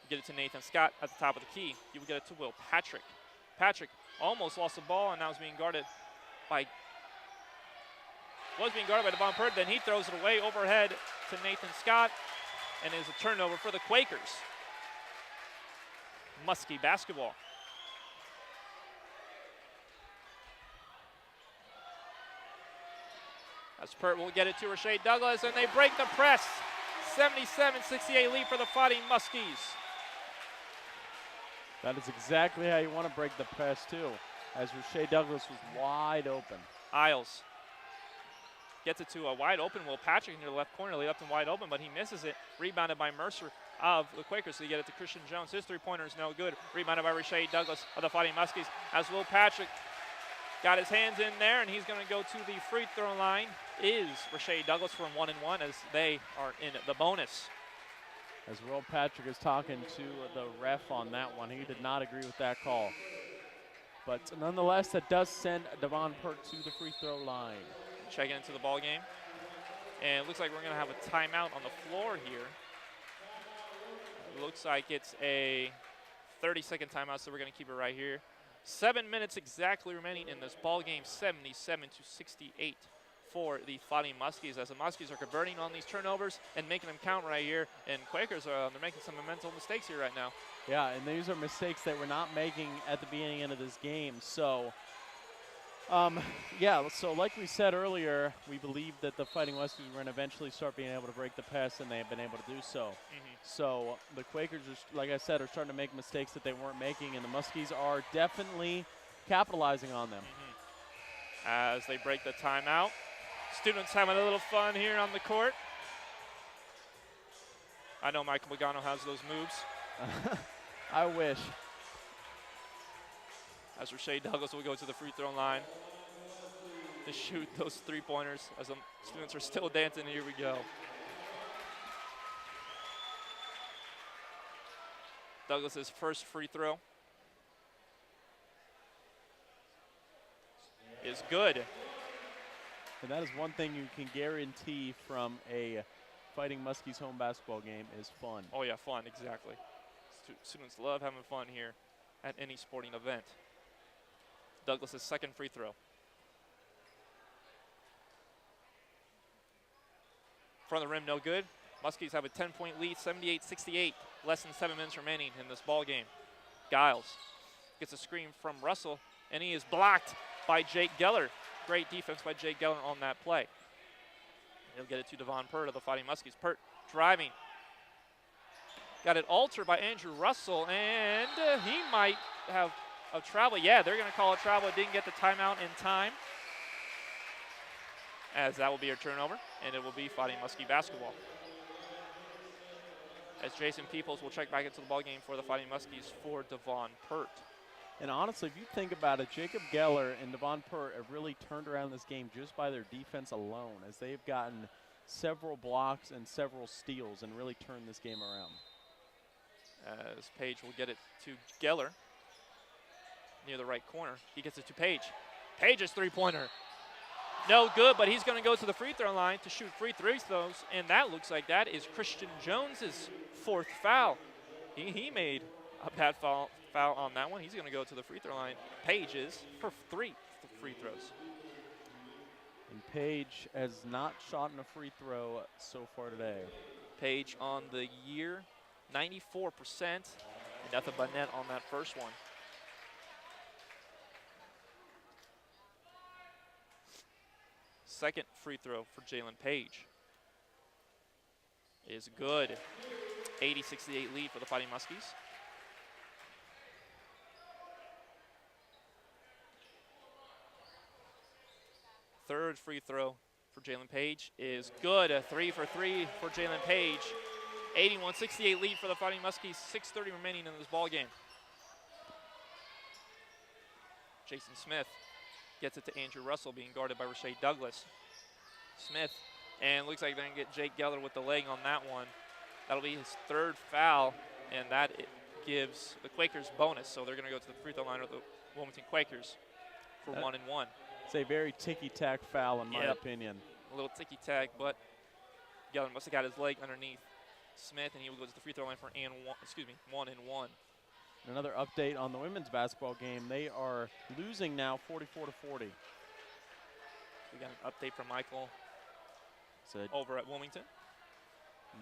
Get it to Nathan Scott at the top of the key. He will get it to Will Patrick. Patrick almost lost the ball and now is being guarded by Devon Pert, then he throws it away overhead to Nathan Scott, and it is a turnover for the Quakers. Muskie basketball. As Pert will get it to Rashae Douglas, and they break the press. 77-68 lead for the Fighting Muskies. That is exactly how you want to break the press, too, as Rashae Douglas was wide open. Isles gets it to a wide open Will Patrick near the left corner, left him wide open, but he misses it. Rebounded by Mercer of the Quakers, so you get it to Christian Jones. His three-pointer is no good. Rebounded by Rashae Douglas of the Fighting Muskies, as Will Patrick got his hands in there, and he's going to go to the free throw line. Is Rashae Douglas from 1-1 as they are in the bonus. As Will Patrick is talking to the ref on that one, he did not agree with that call. But nonetheless, that does send Devon Pert to the free throw line. Checking into the ball game. And it looks like we're going to have a timeout on the floor here. It looks like it's a 30-second timeout, so we're going to keep it right here. 7 minutes exactly remaining in this ball game, 77-68 for the Fighting Muskies, as the Muskies are converting on these turnovers and making them count right here. And Quakers, they're making some mental mistakes here right now. Yeah, and these are mistakes that we're not making at the beginning of this game. So, yeah, so like we said earlier, we believe that the Fighting Muskies were going to eventually start being able to break the press, and they have been able to do so. So the Quakers, like I said, are starting to make mistakes that they weren't making, and the Muskies are definitely capitalizing on them. As they break the timeout. Students having a little fun here on the court. I know Michael Pagano has those moves. I wish. As Rashae Douglas will go to the free throw line to shoot those three-pointers as the students are still dancing. Here we go. Douglas's first free throw is good. And that is one thing you can guarantee from a Fighting Muskies home basketball game is fun. Oh yeah, fun, exactly. Students love having fun here at any sporting event. Douglas's second free throw. Front of the rim, no good. Muskies have a 10-point lead, 78-68. Less than 7 minutes remaining in this ball game. Giles gets a screen from Russell, and he is blocked by Jake Geller. Great defense by Jake Geller on that play. He'll get it to Devon Pert of the Fighting Muskies. Pert driving. Got it altered by Andrew Russell, and he might have a travel. Yeah, they're going to call a travel. Didn't get the timeout in time, as that will be a turnover, and it will be Fighting Muskie basketball. As Jason Peoples will check back into the ballgame for the Fighting Muskies for Devon Pert. And honestly, if you think about it, Jacob Geller and Devon Pert have really turned around this game just by their defense alone, as they've gotten several blocks and several steals and really turned this game around. As Page will get it to Geller near the right corner. He gets it to Page. Page's three-pointer. No good, but he's going to go to the free throw line to shoot free throws, and that looks like that is Christian Jones's fourth foul. He made a bad foul on that one. He's going to go to the free throw line. Page is for 3 free throws. And Page has not shot in a free throw so far today. Page on the year, 94%, and nothing but net on that first one. Second free throw for Jalen Page is good. 80-68 lead for the Fighting Muskies. Third free throw for Jalen Page is good. A 3 for 3 for Jalen Page. 81-68 lead for the Fighting Muskies. 6:30 remaining in this ball game. Jason Smith gets it to Andrew Russell, being guarded by Rashae Douglas. Smith, and looks like they're going to get Jake Geller with the leg on that one. That'll be his third foul, and that gives the Quakers bonus. So they're going to go to the free throw line of the Wilmington Quakers for 1 and 1. It's a very ticky-tack foul in my opinion. A little ticky-tack, but Geller must have got his leg underneath Smith, and he will go to the free throw line for 1 and 1. Another update on the women's basketball game. They are losing now 44-40. We got an update from Michael over at Wilmington.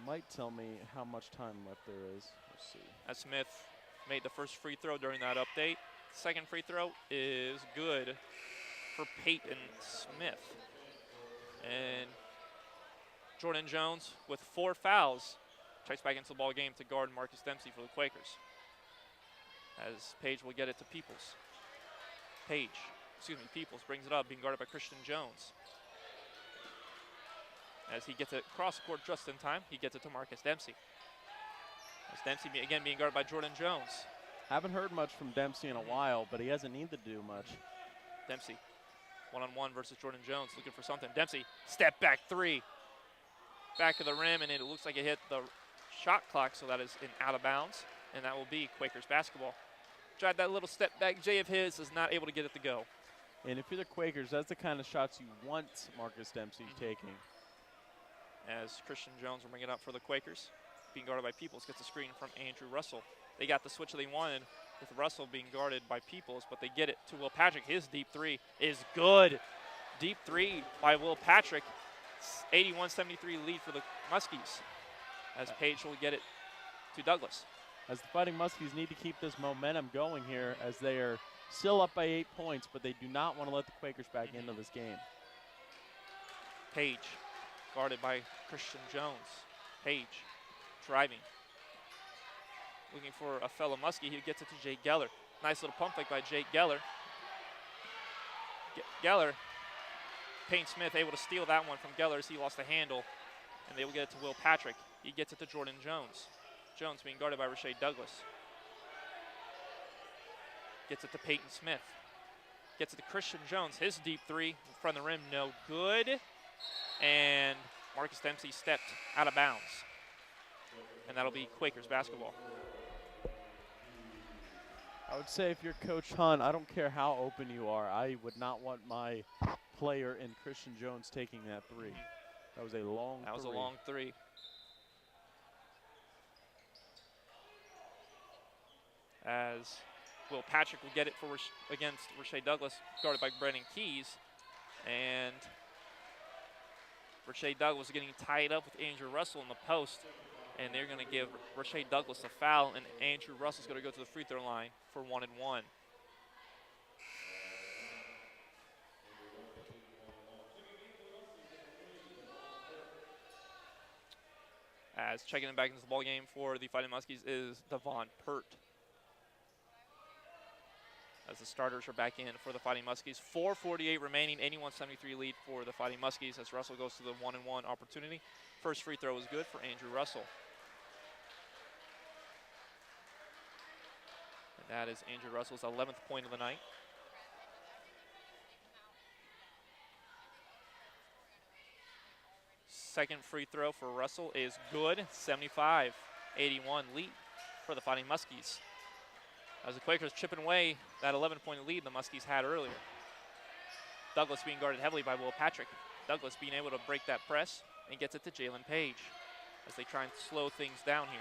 Might tell me how much time left there is. Let's see. As Smith made the first free throw during that update. Second free throw is good for Peyton Smith. And Jordan Jones with 4 fouls checks back into the ball game to guard Marcus Dempsey for the Quakers. As Page will get it to Peoples. Peoples brings it up, being guarded by Christian Jones. As he gets it across the court just in time, he gets it to Marcus Dempsey. As Dempsey again being guarded by Jordan Jones. Haven't heard much from Dempsey in a while, but he hasn't needed to do much. Dempsey, one-on-one versus Jordan Jones, looking for something. Dempsey, step back 3. Back of the rim, and it looks like it hit the shot clock, so that is out of bounds, and that will be Quakers basketball. Tried that little step back J of his, is not able to get it to go. And if you're the Quakers, that's the kind of shots you want Marcus Dempsey taking. As Christian Jones will bring it up for the Quakers, being guarded by Peoples, gets a screen from Andrew Russell. They got the switch they wanted with Russell being guarded by Peoples, but they get it to Will Patrick. His deep 3 is good. Deep 3 by Will Patrick. 81-73 lead for the Muskies, as Page will get it to Douglas. As the Fighting Muskies need to keep this momentum going here, as they are still up by 8 points, but they do not want to let the Quakers back into this game. Page, guarded by Christian Jones. Page, driving. Looking for a fellow Muskie. He gets it to Jake Geller. Nice little pump fake by Jake Geller. Geller, Payne Smith able to steal that one from Geller as he lost the handle, and they will get it to Will Patrick. He gets it to Jordan Jones. Jones being guarded by Rashae Douglas. Gets it to Peyton Smith. Gets it to Christian Jones. His deep 3 in front of the rim, no good. And Marcus Dempsey stepped out of bounds. And that'll be Quakers basketball. I would say if you're Coach Hunt, I don't care how open you are, I would not want my player in Christian Jones taking that 3. That was a long 3. That was a long 3. As Will Patrick will get it for against Rashae Douglas, guarded by Brennan Keys. And Rashae Douglas getting tied up with Andrew Russell in the post. And they're going to give Rashae Douglas a foul, and Andrew Russell's going to go to the free throw line for 1 and 1. As checking him back into the ball game for the Fighting Muskies is Devon Pert. As the starters are back in for the Fighting Muskies. 4:48 remaining, 81-73 lead for the Fighting Muskies as Russell goes to the 1 and 1 opportunity. First free throw is good for Andrew Russell. And that is Andrew Russell's 11th point of the night. Second free throw for Russell is good. 75-81 lead for the Fighting Muskies. As the Quakers chipping away that 11-point lead the Muskies had earlier. Douglas being guarded heavily by Will Patrick. Douglas being able to break that press and gets it to Jalen Page as they try and slow things down here.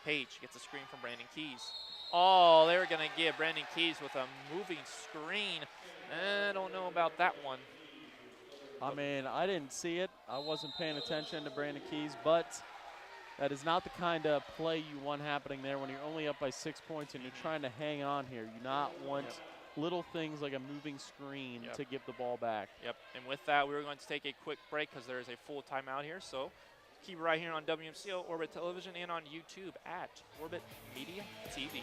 Page gets a screen from Brandon Keys. Oh, they're going to give Brandon Keys with a moving screen. I don't know about that one. I mean, I didn't see it. I wasn't paying attention to Brandon Keys, but that is not the kind of play you want happening there when you're only up by 6 points and you're trying to hang on here. You not want little things like a moving screen to give the ball back. Yep, and with that, we're going to take a quick break because there is a full timeout here. So keep it right here on WMCO Orbit Television and on YouTube at Orbit Media TV.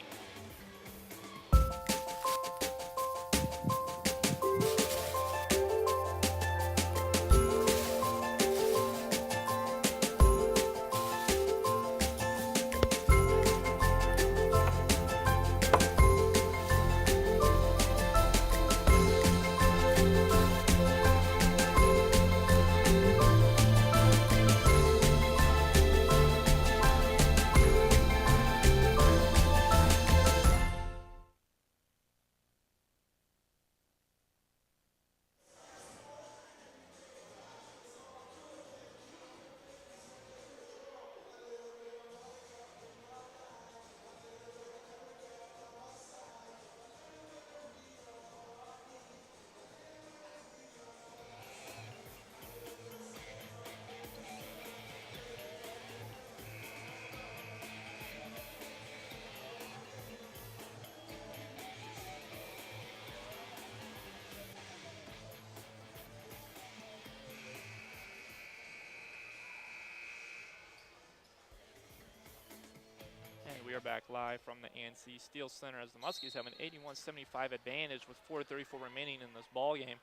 We are back live from the ANC Steel Center as the Muskies have an 81-75 advantage with 4:34 remaining in this ball game.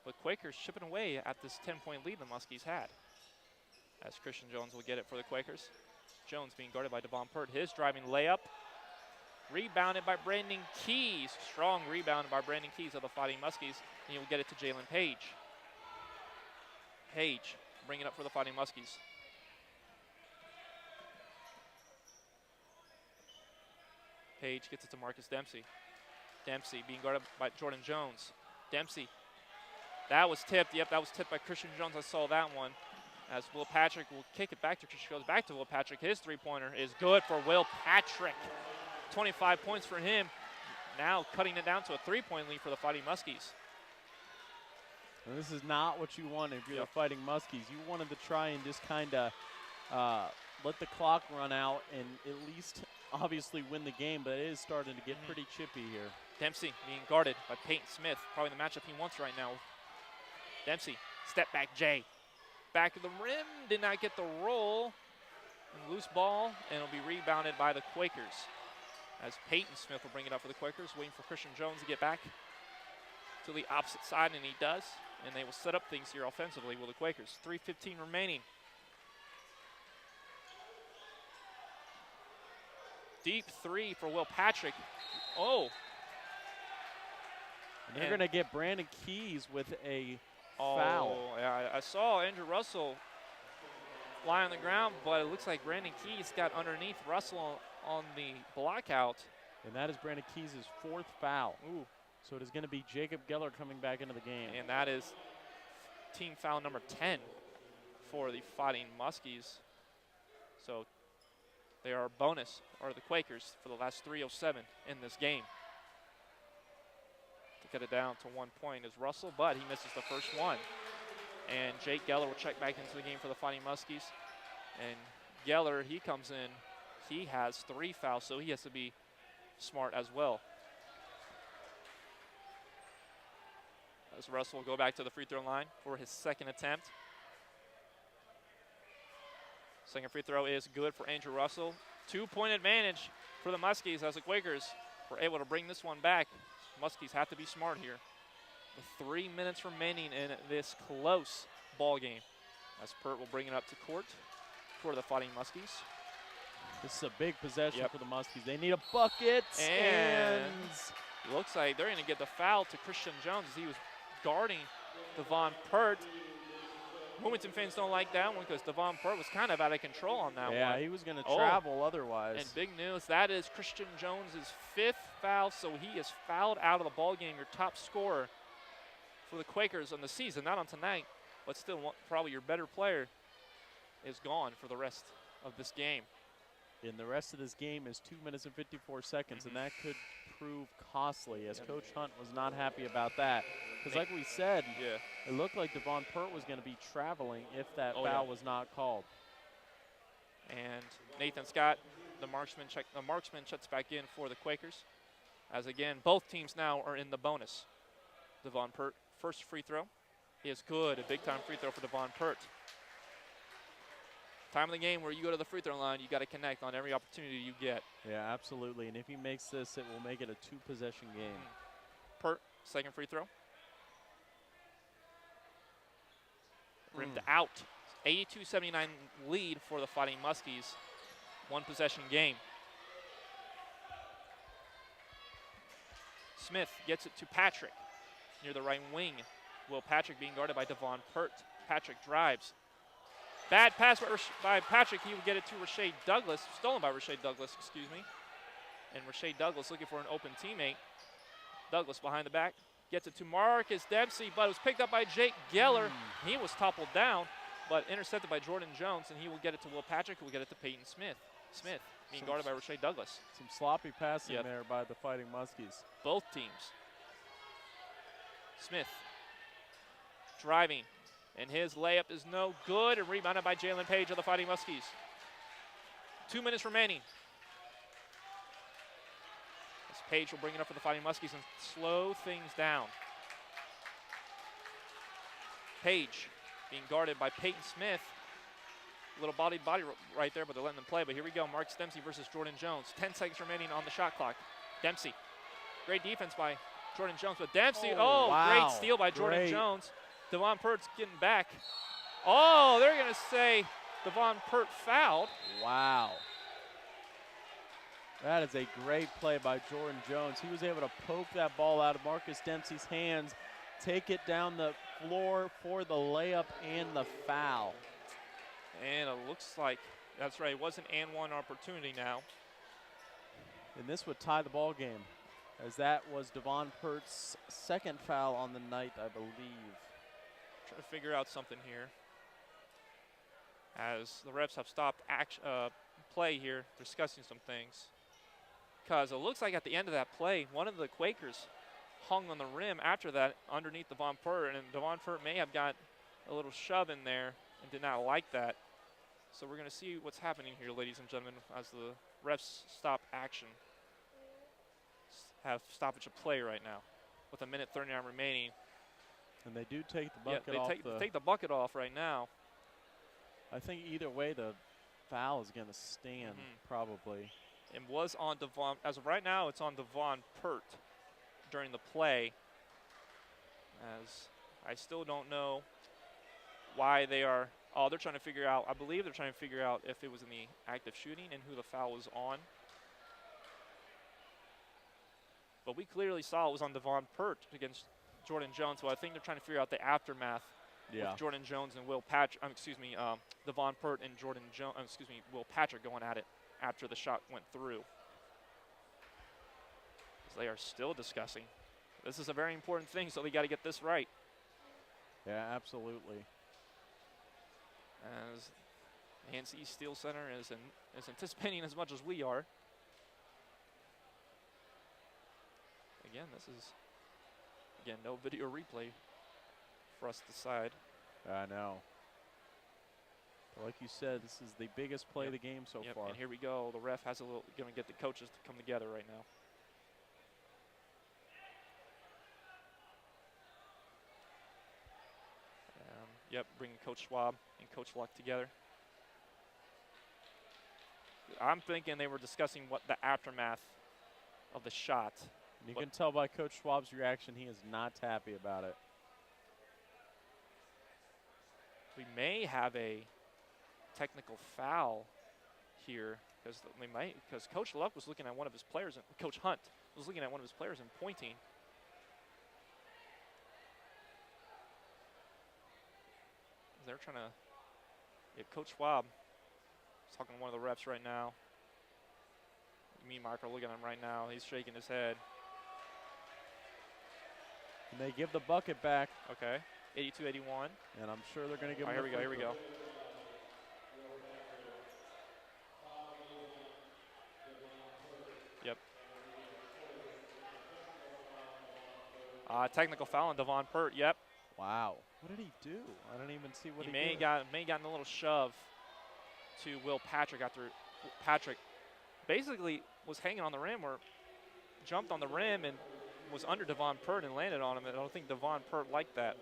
But Quakers chipping away at this 10-point lead the Muskies had. As Christian Jones will get it for the Quakers. Jones being guarded by Devon Pert. His driving layup. Rebounded by Brandon Keys. Strong rebound by Brandon Keys of the Fighting Muskies. And he will get it to Jalen Page. Page bringing it up for the Fighting Muskies. Page gets it to Marcus Dempsey. Dempsey being guarded by Jordan Jones. Dempsey. That was tipped. Yep, that was tipped by Christian Jones. I saw that one. As Will Patrick will kick it back to Christian. Goes back to Will Patrick. His three-pointer is good for Will Patrick. 25 points for him. Now cutting it down to a three-point lead for the Fighting Muskies. And this is not what you want if you're the Fighting Muskies. You wanted to try and just kind of let the clock run out and at least obviously win the game, but it is starting to get pretty chippy here. Dempsey being guarded by Peyton Smith. Probably the matchup he wants right now. Dempsey, step back Jay. Back of the rim, did not get the roll. And loose ball, and it'll be rebounded by the Quakers. As Peyton Smith will bring it up for the Quakers, waiting for Christian Jones to get back to the opposite side, and he does. And they will set up things here offensively with the Quakers. 3:15 remaining. Deep three for Will Patrick. Oh. And they're going to get Brandon Keys with a foul. Yeah, I saw Andrew Russell lie on the ground, but it looks like Brandon Keys got underneath Russell on the blockout. And that is Brandon Keys' fourth foul. Ooh. So it is going to be Jacob Geller coming back into the game. And that is team foul number 10 for the Fighting Muskies. So they are bonus, or the Quakers, for the last 3:07 in this game. To get it down to 1 point is Russell, but he misses the first one. And Jake Geller will check back into the game for the Fighting Muskies. And Geller, he comes in, he has 3 fouls, so he has to be smart as well. As Russell will go back to the free throw line for his second attempt. Second free throw is good for Andrew Russell. 2-point advantage for the Muskies as the Quakers were able to bring this one back. Muskies have to be smart here. With 3 minutes remaining in this close ball game. As Pert will bring it up to court for the Fighting Muskies. This is a big possession for the Muskies. They need a bucket. And looks like they're going to get the foul to Christian Jones as he was guarding Devon Pert. Wilmington fans don't like that one because Devon Pert was kind of out of control on that one. Yeah, he was going to travel otherwise. And big news, that is Christian Jones' 5th foul, so he is fouled out of the ball game. Your top scorer for the Quakers on the season, not on tonight, but still probably your better player is gone for the rest of this game. And the rest of this game is 2 minutes and 54 seconds, and that could prove costly, as Coach Hunt was not happy about that. Because like we said, it looked like Devon Pert was going to be traveling if that foul was not called. And Nathan Scott, the marksman checks back in for the Quakers. As again, both teams now are in the bonus. Devon Pert, first free throw is good. A big-time free throw for Devon Pert. Time of the game where you go to the free throw line, you got to connect on every opportunity you get. Yeah, absolutely. And if he makes this, it will make it a 2-possession game. Pert, second free throw. Rimmed out. 82-79 lead for the Fighting Muskies. 1-possession game. Smith gets it to Patrick near the right wing. Will Patrick being guarded by Devon Pert. Patrick drives. Bad pass by Patrick. He will get it to Rashae Douglas. Stolen by Rashae Douglas, excuse me. And Rashae Douglas looking for an open teammate. Douglas behind the back. Gets it to Marcus Dempsey, but it was picked up by Jake Geller. He was toppled down, but intercepted by Jordan Jones, and he will get it to Will Patrick, who will get it to Peyton Smith. Smith being guarded by Rashae Douglas. Some sloppy passing there by the Fighting Muskies. Both teams. Smith driving. And his layup is no good, and rebounded by Jalen Page of the Fighting Muskies. 2 minutes remaining. As Page will bring it up for the Fighting Muskies and slow things down. Page being guarded by Peyton Smith. Little body right there, but they're letting them play. But here we go, Mark Dempsey versus Jordan Jones. 10 seconds remaining on the shot clock. Dempsey, great defense by Jordan Jones, but Dempsey, wow. Great steal by Jordan Jones. Devon Peart's getting back. Oh, they're going to say Devon Peart fouled. Wow. That is a great play by Jordan Jones. He was able to poke that ball out of Marcus Dempsey's hands, take it down the floor for the layup and the foul. And it looks like, that's right, it was an and one opportunity now. And this would tie the ball game, as that was Devon Peart's second foul on the night, I believe. Trying to figure out something here. As the refs have stopped play here, discussing some things. Because it looks like at the end of that play, one of the Quakers hung on the rim after that underneath Devon Peart, and Devon Peart may have got a little shove in there and did not like that. So we're going to see what's happening here, ladies and gentlemen, as the refs stop action. Have stoppage of play right now with 1:39 remaining. And they do take the bucket off. They take the bucket off right now. I think either way the foul is going to stand, probably. It was on Devon, as of right now, it's on Devon Peart during the play. As I still don't know why they are, they're trying to figure out, I believe they're trying to figure out if it was in the act of shooting and who the foul was on. But we clearly saw it was on Devon Peart against Jordan Jones, so I think they're trying to figure out the aftermath with Jordan Jones and Will Patrick, Devon Peart and Will Patrick going at it after the shot went through. They are still discussing. This is a very important thing, so they got to get this right. Yeah, absolutely. As the NC Steel Center is anticipating as much as we are. Again, this is, no video replay for us to decide. I know. But like you said, this is the biggest play of the game so far. And here we go. The ref has going to get the coaches to come together right now. Bringing Coach Schwab and Coach Luck together. I'm thinking they were discussing what the aftermath of the shot. You can tell by Coach Schwab's reaction, he is not happy about it. We may have a technical foul here because Coach Luck was looking at one of his players, and Coach Hunt was looking at one of his players and pointing. They're trying to, Coach Schwab is talking to one of the refs right now. Me and Mark are looking at him right now. He's shaking his head. And they give the bucket back. Okay, 82-81. And I'm sure they're going to give him here we go. Yep. Technical foul on Devon Peart, yep. Wow. What did he do? I don't even see what he may did. May gotten a little shove to Will Patrick after Patrick basically was hanging on the rim or jumped on the rim and was under Devon Peart and landed on him. And I don't think Devon Peart liked that.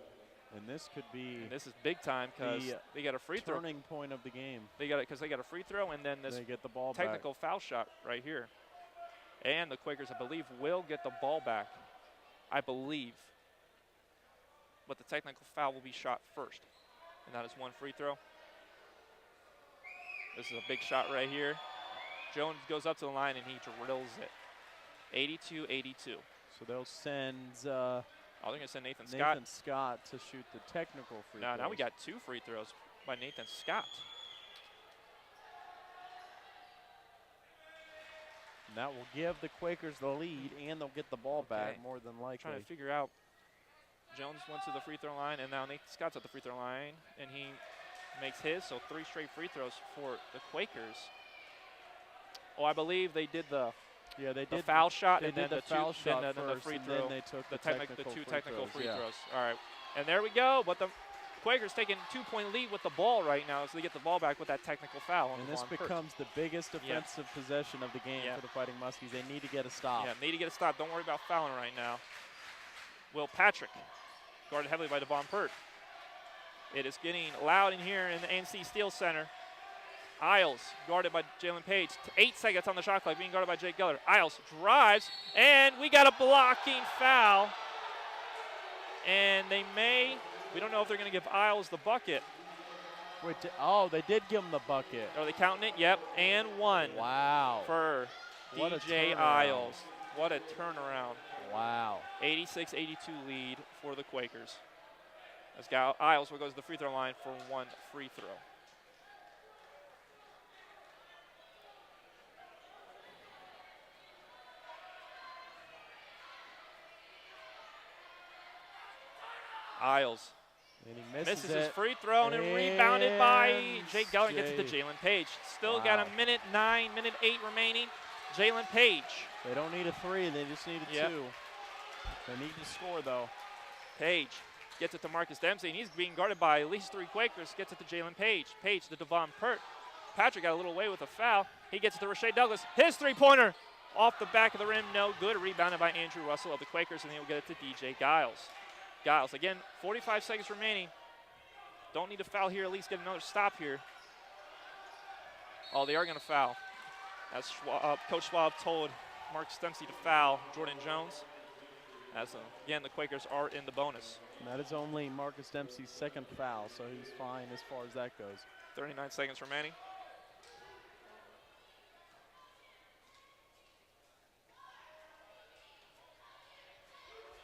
And this could be. And this is big time because they got a free throw. Turning point of the game. They got it because they got a free throw and then this they get the ball technical foul shot right here. And the Quakers, I believe, will get the ball back. I believe. But the technical foul will be shot first. And that is one free throw. This is a big shot right here. Jones goes up to the line and he drills it. 82-82. So they'll send they're going to send Nathan Scott to shoot the technical free throws. Now we got 2 free throws by Nathan Scott. And that will give the Quakers the lead, and they'll get the ball back more than likely. Trying to figure out. Jones went to the free throw line, and now Nathan Scott's at the free throw line, and he makes his, so 3 straight free throws for the Quakers. I believe they did the foul shot, and then the free throw. And then they took the 2 technical free throws. All right, and there we go. But the Quakers taking 2-point lead with the ball right now, so they get the ball back with that technical foul. And this becomes the biggest defensive possession of the game for the Fighting Muskies. They need to get a stop. Yeah, need to get a stop. Don't worry about fouling right now. Will Patrick, guarded heavily by Devon Peart. It is getting loud in here in the NC Steel Center Isles guarded by Jalen Page. 8 seconds on the shot clock, being guarded by Jake Geller. Isles drives, and we got a blocking foul. And we don't know if they're going to give Isles the bucket. Wait, they did give him the bucket. Are they counting it? Yep, and 1. Wow. For What a DJ turnaround. Isles. What a turnaround. Wow. 86-82 lead for the Quakers. As Isles will go to the free throw line for 1 free throw. Isles And he misses it. his free throw and rebounded by Jake Geller and gets it to Jalen Page. Still got a minute 8 remaining. Jalen Page. They don't need a 3, they just need a 2. They need to score, though. Page gets it to Marcus Dempsey, and he's being guarded by at least 3 Quakers. Gets it to Jalen Page. Page to Devon Pert. Patrick got a little away with a foul. He gets it to Rashae Douglas. His three-pointer off the back of the rim, no good. Rebounded by Andrew Russell of the Quakers, and he'll get it to DJ Giles. Giles, again, 45 seconds remaining. Don't need to foul here, at least get another stop here. Oh, they are going to foul. As Coach Schwab told Marcus Dempsey to foul Jordan Jones. As, again, the Quakers are in the bonus. And that is only Marcus Dempsey's 2nd foul, so he's fine as far as that goes. 39 seconds remaining.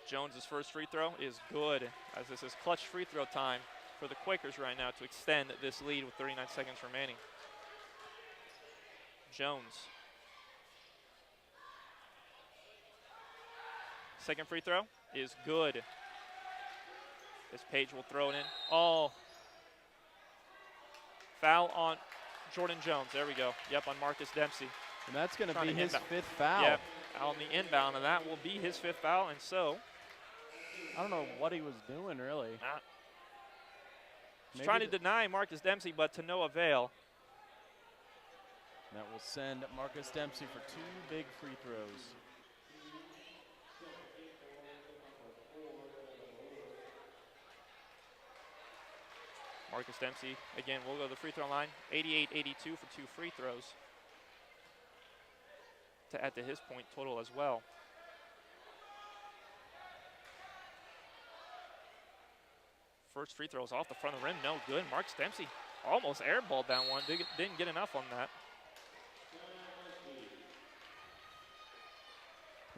Jones's first free throw is good, as this is clutch free throw time for the Quakers right now to extend this lead with 39 seconds remaining. Jones. Second free throw is good. This Page will throw it in. Oh. Foul on Jordan Jones. There we go. Yep, on Marcus Dempsey. And that's going to be his 5th foul. Yep, on the inbound, and that will be his 5th foul, and so. I don't know what he was doing, really. He's trying to deny Marcus Dempsey, but to no avail. That will send Marcus Dempsey for 2 big free throws. Marcus Dempsey, again, will go to the free throw line. 88-82 for 2 free throws to add to his point total as well. First free throw is off the front of the rim, no good. Marcus Dempsey almost airballed that one, didn't get enough on that.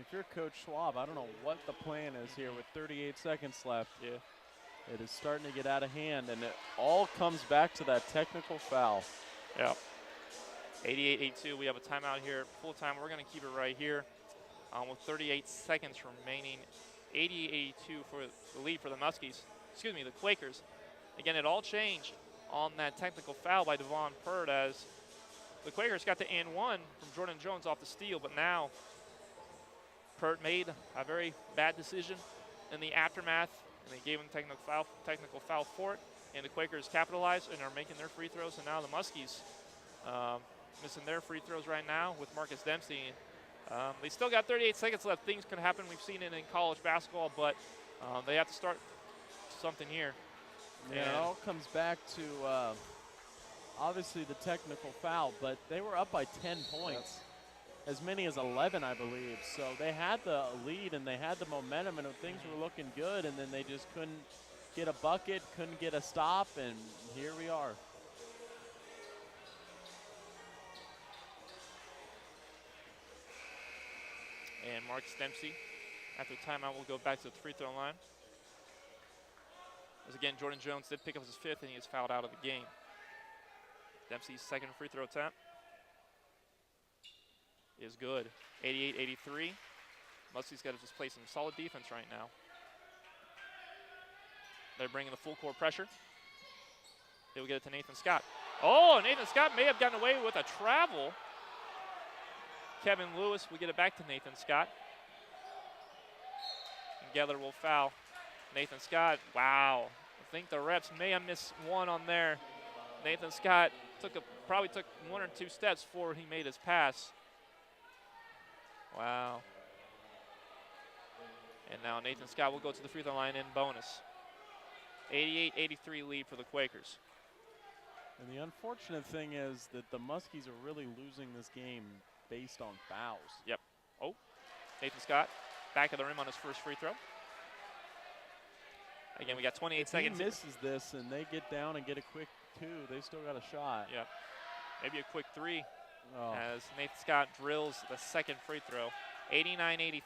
If you're Coach Schwab, I don't know what the plan is here with 38 seconds left. Yeah. It is starting to get out of hand, and it all comes back to that technical foul. Yeah. 88-82, we have a timeout here, full time. We're going to keep it right here with 38 seconds remaining. 88-82 for the lead for the the Quakers. Again, it all changed on that technical foul by Devon Pert, as the Quakers got the and 1 from Jordan Jones off the steal, but now Pert made a very bad decision in the aftermath, and they gave him technical foul for it, and the Quakers capitalized and are making their free throws, and now the Muskies missing their free throws right now with Marcus Dempsey. They still got 38 seconds left. Things can happen. We've seen it in college basketball, but they have to start something here. Yeah, it all comes back to obviously the technical foul, but they were up by 10 points. As many as 11, I believe. So they had the lead and they had the momentum, and things were looking good, and then they just couldn't get a bucket, couldn't get a stop, and here we are. And Marcus Dempsey, after timeout, will go back to the free throw line. As again, Jordan Jones did pick up his 5th, and he is fouled out of the game. Dempsey's second free throw attempt is good. 88-83. Muskie's got to just play some solid defense right now. They're bringing the full court pressure. They will get it to Nathan Scott. Oh, Nathan Scott may have gotten away with a travel. Kevin Lewis will get it back to Nathan Scott. And Geller will foul Nathan Scott. Wow. I think the refs may have missed one on there. Nathan Scott probably took 1 or 2 steps before he made his pass. Wow. And now Nathan Scott will go to the free throw line in bonus. 88-83 lead for the Quakers. And the unfortunate thing is that the Muskies are really losing this game based on fouls. Yep. Oh, Nathan Scott back of the rim on his first free throw. Again, we got 28 seconds. If he misses this and they get down and get a quick 2, they still got a shot. Yep. Maybe a quick 3 oh. as Nathan Scott drills the second free throw. 89-83.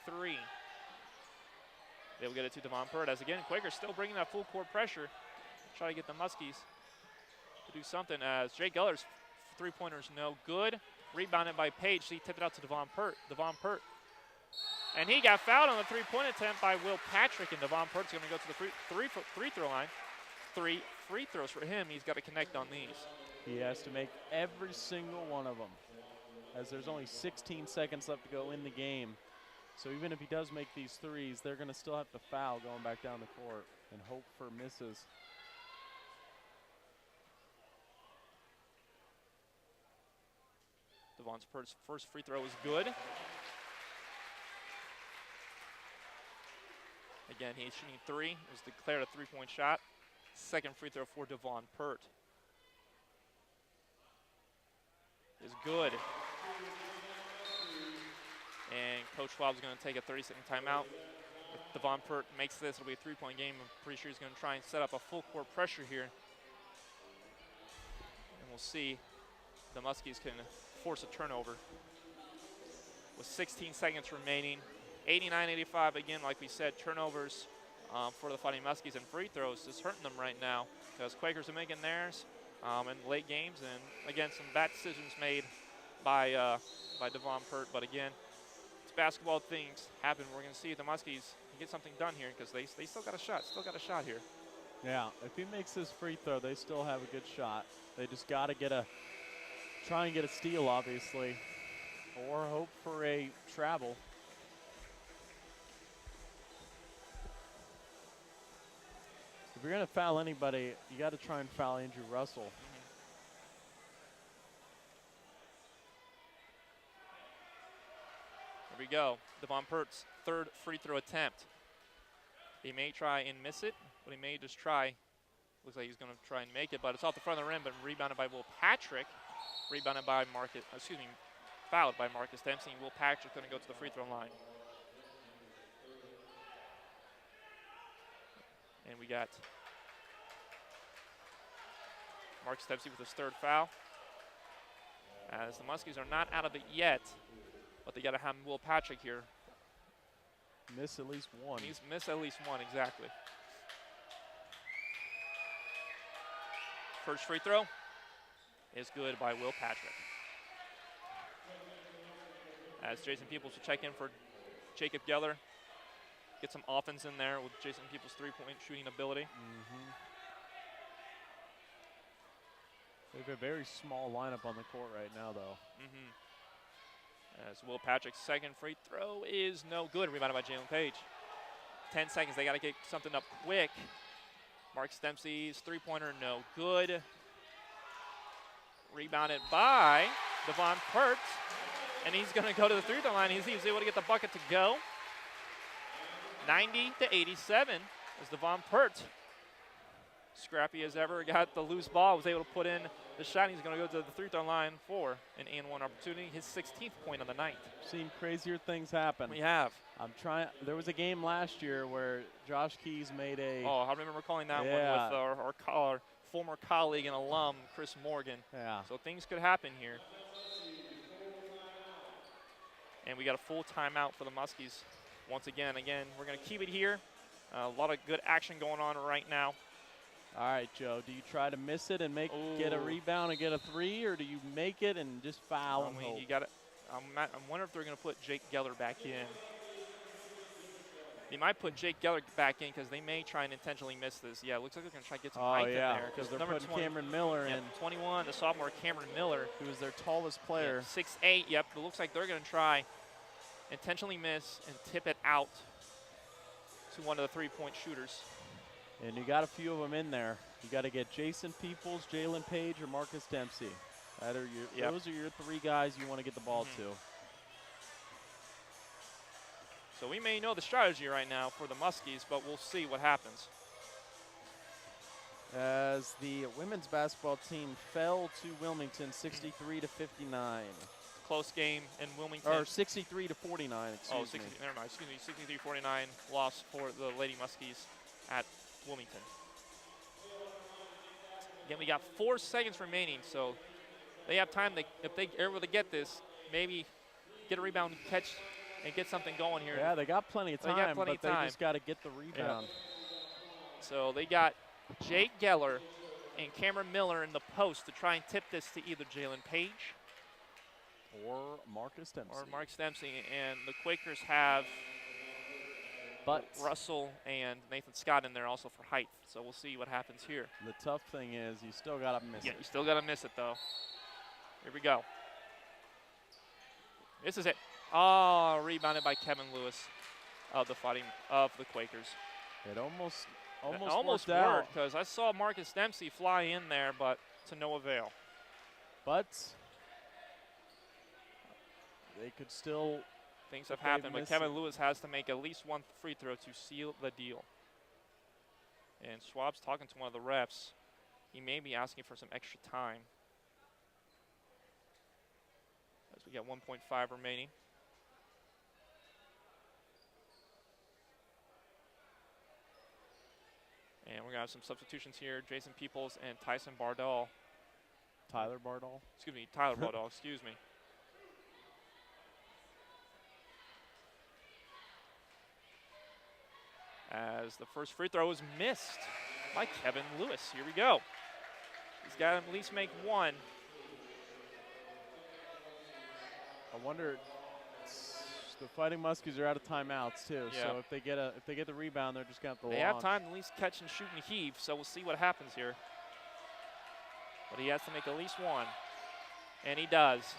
They'll get it to Devon Pert as, again, Quakers still bringing that full court pressure. Try to get the Muskies to do something as Jake Geller's three-pointer's no good. Rebounded by Page. He tipped it out to Devon Pert. Devon Pert. And he got fouled on the three-point attempt by Will Patrick, and Devon Pert's going to go to the free throw line. 3 free throws for him. He's got to connect on these. He has to make every single one of them, as there's only 16 seconds left to go in the game. So even if he does make these threes, they're going to still have to foul going back down the court and hope for misses. Devon Pert's first free throw is good. Again, he's shooting 3. It was declared a three-point shot. Second free throw for Devon Pert is good. And Coach Schwab's going to take a 30-second timeout. If Devon Pert makes this, it'll be a three-point game. I'm pretty sure he's going to try and set up a full court pressure here. And we'll see the Muskies can force a turnover. With 16 seconds remaining, 89-85 again, like we said, turnovers for the Fighting Muskies, and free throws is hurting them right now because Quakers are making theirs in late games, and again, some bad decisions made by Devon Pert. But again, it's basketball, things happen. We're going to see if the Muskies can get something done here because they still got a shot, here. Yeah, if he makes this free throw, they still have a good shot. They just got to try and get a steal, obviously, or hope for a travel. If you're going to foul anybody, you got to try and foul Andrew Russell. Here we go. Devon Pert's third free throw attempt. He may try and miss it, but he may just try. Looks like he's going to try and make it, but it's off the front of the rim, but rebounded by Will Patrick. Fouled by Marcus Dempsey. Will Patrick's going to go to the free throw line. And we got Marcus Dempsey with his third foul. As the Muskies are not out of it yet, but they got to have Will Patrick here. Miss at least one. He's missed at least one, exactly. First free throw is good by Will Patrick. As Jason Peoples will check in for Jacob Geller. Get some offense in there with Jason Peoples' three-point shooting ability. They have a very small lineup on the court right now, though. As Will Patrick's second free throw is no good. Rebounded by Jalen Page. 10 seconds. They got to get something up quick. Marcus Dempsey's three-pointer no good. Rebounded by Devon Pert. And he's going to go to the three-throw line. He's able to get the bucket to go. 90-87 as Devon Pert, scrappy as ever, got the loose ball, was able to put in the shot. He's going to go to the three-throw line for an and-one opportunity, his 16th point on the night. Seen crazier things happen. We have. There was a game last year where Josh Keys made a. Oh, I remember calling that one with our former colleague and alum, Chris Morgan. Yeah. So things could happen here. And we got a full timeout for the Muskies. Once again, we're going to keep it here. A lot of good action going on right now. All right, Joe, do you try to miss it and get a rebound and get a three, or do you make it and just foul and hope? You got it. I'm wondering if they're going to put Jake Geller back in. They might put Jake Geller back in because they may try and intentionally miss this. Yeah, it looks like they're going to try to get some height in there. Because they're putting Cameron Miller in. 21, the sophomore Cameron Miller. Who is their tallest player. 6'8", yep. It looks like they're going to try intentionally miss and tip it out to one of the three-point shooters. And you got a few of them in there. You got to get Jason Peoples, Jalen Page, or Marcus Dempsey. Those are your three guys you want to get the ball to. So we may know the strategy right now for the Muskies, but we'll see what happens. as the women's basketball team fell to Wilmington 63-59. Close game in Wilmington. Or 63-49, excuse me. Never mind. Excuse me. 63-49 loss for the Lady Muskies at Wilmington. Again, we got 4 seconds remaining, so they have time. If they are able to get this, maybe get a rebound and catch and get something going here. Yeah, they got plenty of time, but they just got to get the rebound. Yeah. So they got Jake Geller and Cameron Miller in the post to try and tip this to either Jalen Page or Marcus Dempsey. And the Quakers have Butts, Russell and Nathan Scott in there also for height. So we'll see what happens here. The tough thing is you still got to miss it. Yeah, you still got to miss it, though. Here we go. This is it. Oh, rebounded by Kevin Lewis of the Quakers. It almost worked because I saw Marcus Dempsey fly in there, but to no avail. But they could still. Things have happened, but Kevin Lewis has to make at least one free throw to seal the deal. And Schwab's talking to one of the refs. He may be asking for some extra time. As we got 1.5 remaining. And we're going to have some substitutions here. Jason Peoples and Tyson Bardall. Tyler Bardall? Excuse me, Tyler Bardall, excuse me. As the first free throw is missed by Kevin Lewis. Here we go. He's got to at least make one. I wonder, the Fighting Muskies are out of timeouts too. Yeah. So if they get the rebound, they're just gonna have to They launch. have time to at least catch and shoot and heave. So we'll see what happens here. But he has to make at least one, and he does.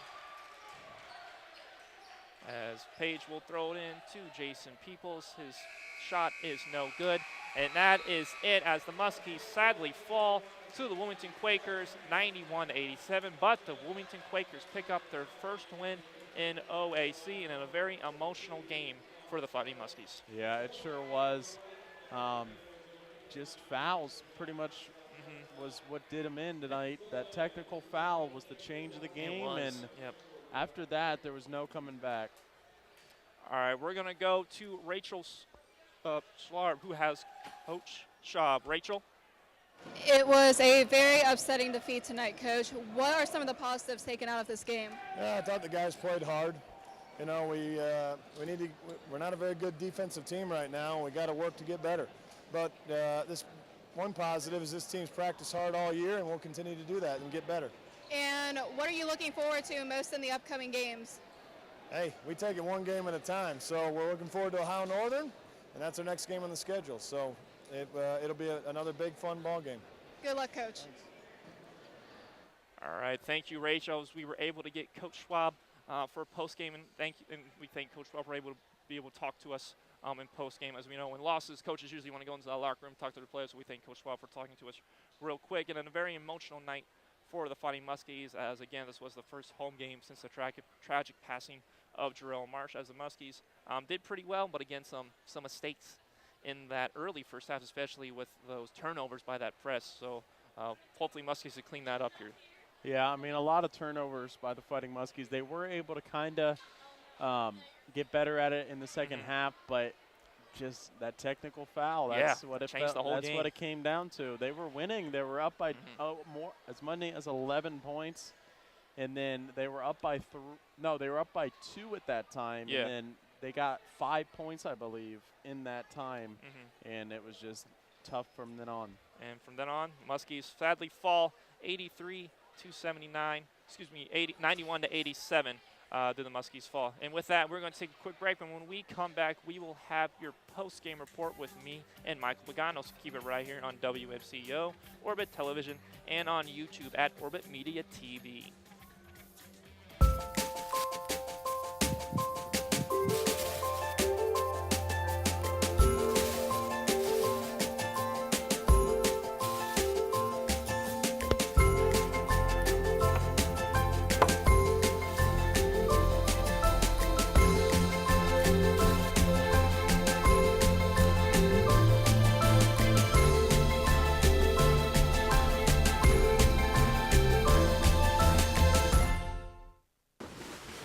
As Page will throw it in to Jason Peoples. His shot is no good. And that is it as the Muskies sadly fall to the Wilmington Quakers 91-87. But the Wilmington Quakers pick up their first win in OAC and in a very emotional game for the Fighting Muskies. Yeah, it sure was. Just fouls pretty much was what did them in tonight. That technical foul was the change of the game. And after that, there was no coming back. All right, we're going to go to Rachel Schlarb, who has Coach Schaub. Rachel? It was a very upsetting defeat tonight, Coach. What are some of the positives taken out of this game? Yeah, I thought the guys played hard. You know, we're not a very good defensive team right now. We got to work to get better. But this one positive is this team's practiced hard all year, and we'll continue to do that and get better. And what are you looking forward to most in the upcoming games? Hey, we take it one game at a time. So we're looking forward to Ohio Northern, and that's our next game on the schedule. So it'll be another big, fun ball game. Good luck, Coach. Thanks. All right, thank you, Rachel. As we were able to get Coach Schwab for a post-game, and we thank Coach Schwab for able to be able to talk to us in post-game. As we know, in losses, coaches usually want to go into the locker room, talk to the players. So we thank Coach Schwab for talking to us real quick. And in a very emotional night for the Fighting Muskies, as again, this was the first home game since the tragic passing of Jarrell Marsh, as the Muskies did pretty well, but again, some mistakes in that early first half, especially with those turnovers by that press. So hopefully Muskies will clean that up here. Yeah, I mean, a lot of turnovers by the Fighting Muskies. They were able to kind of get better at it in the second half, but just that technical foul, that's what it changed the whole game. That's what it came down to. They were winning. They were up by as many as 11 points, and then they were up by they were up by 2 at that time, and then they got 5 points, I believe, in that time, and it was just tough from then on. And from then on, Muskies sadly fall 91-87 did the Muskies fall. And with that, we're going to take a quick break, and when we come back, we will have your post-game report with me and Michael Pagano. So keep it right here on WFCO, Orbit Television, and on YouTube at Orbit Media TV.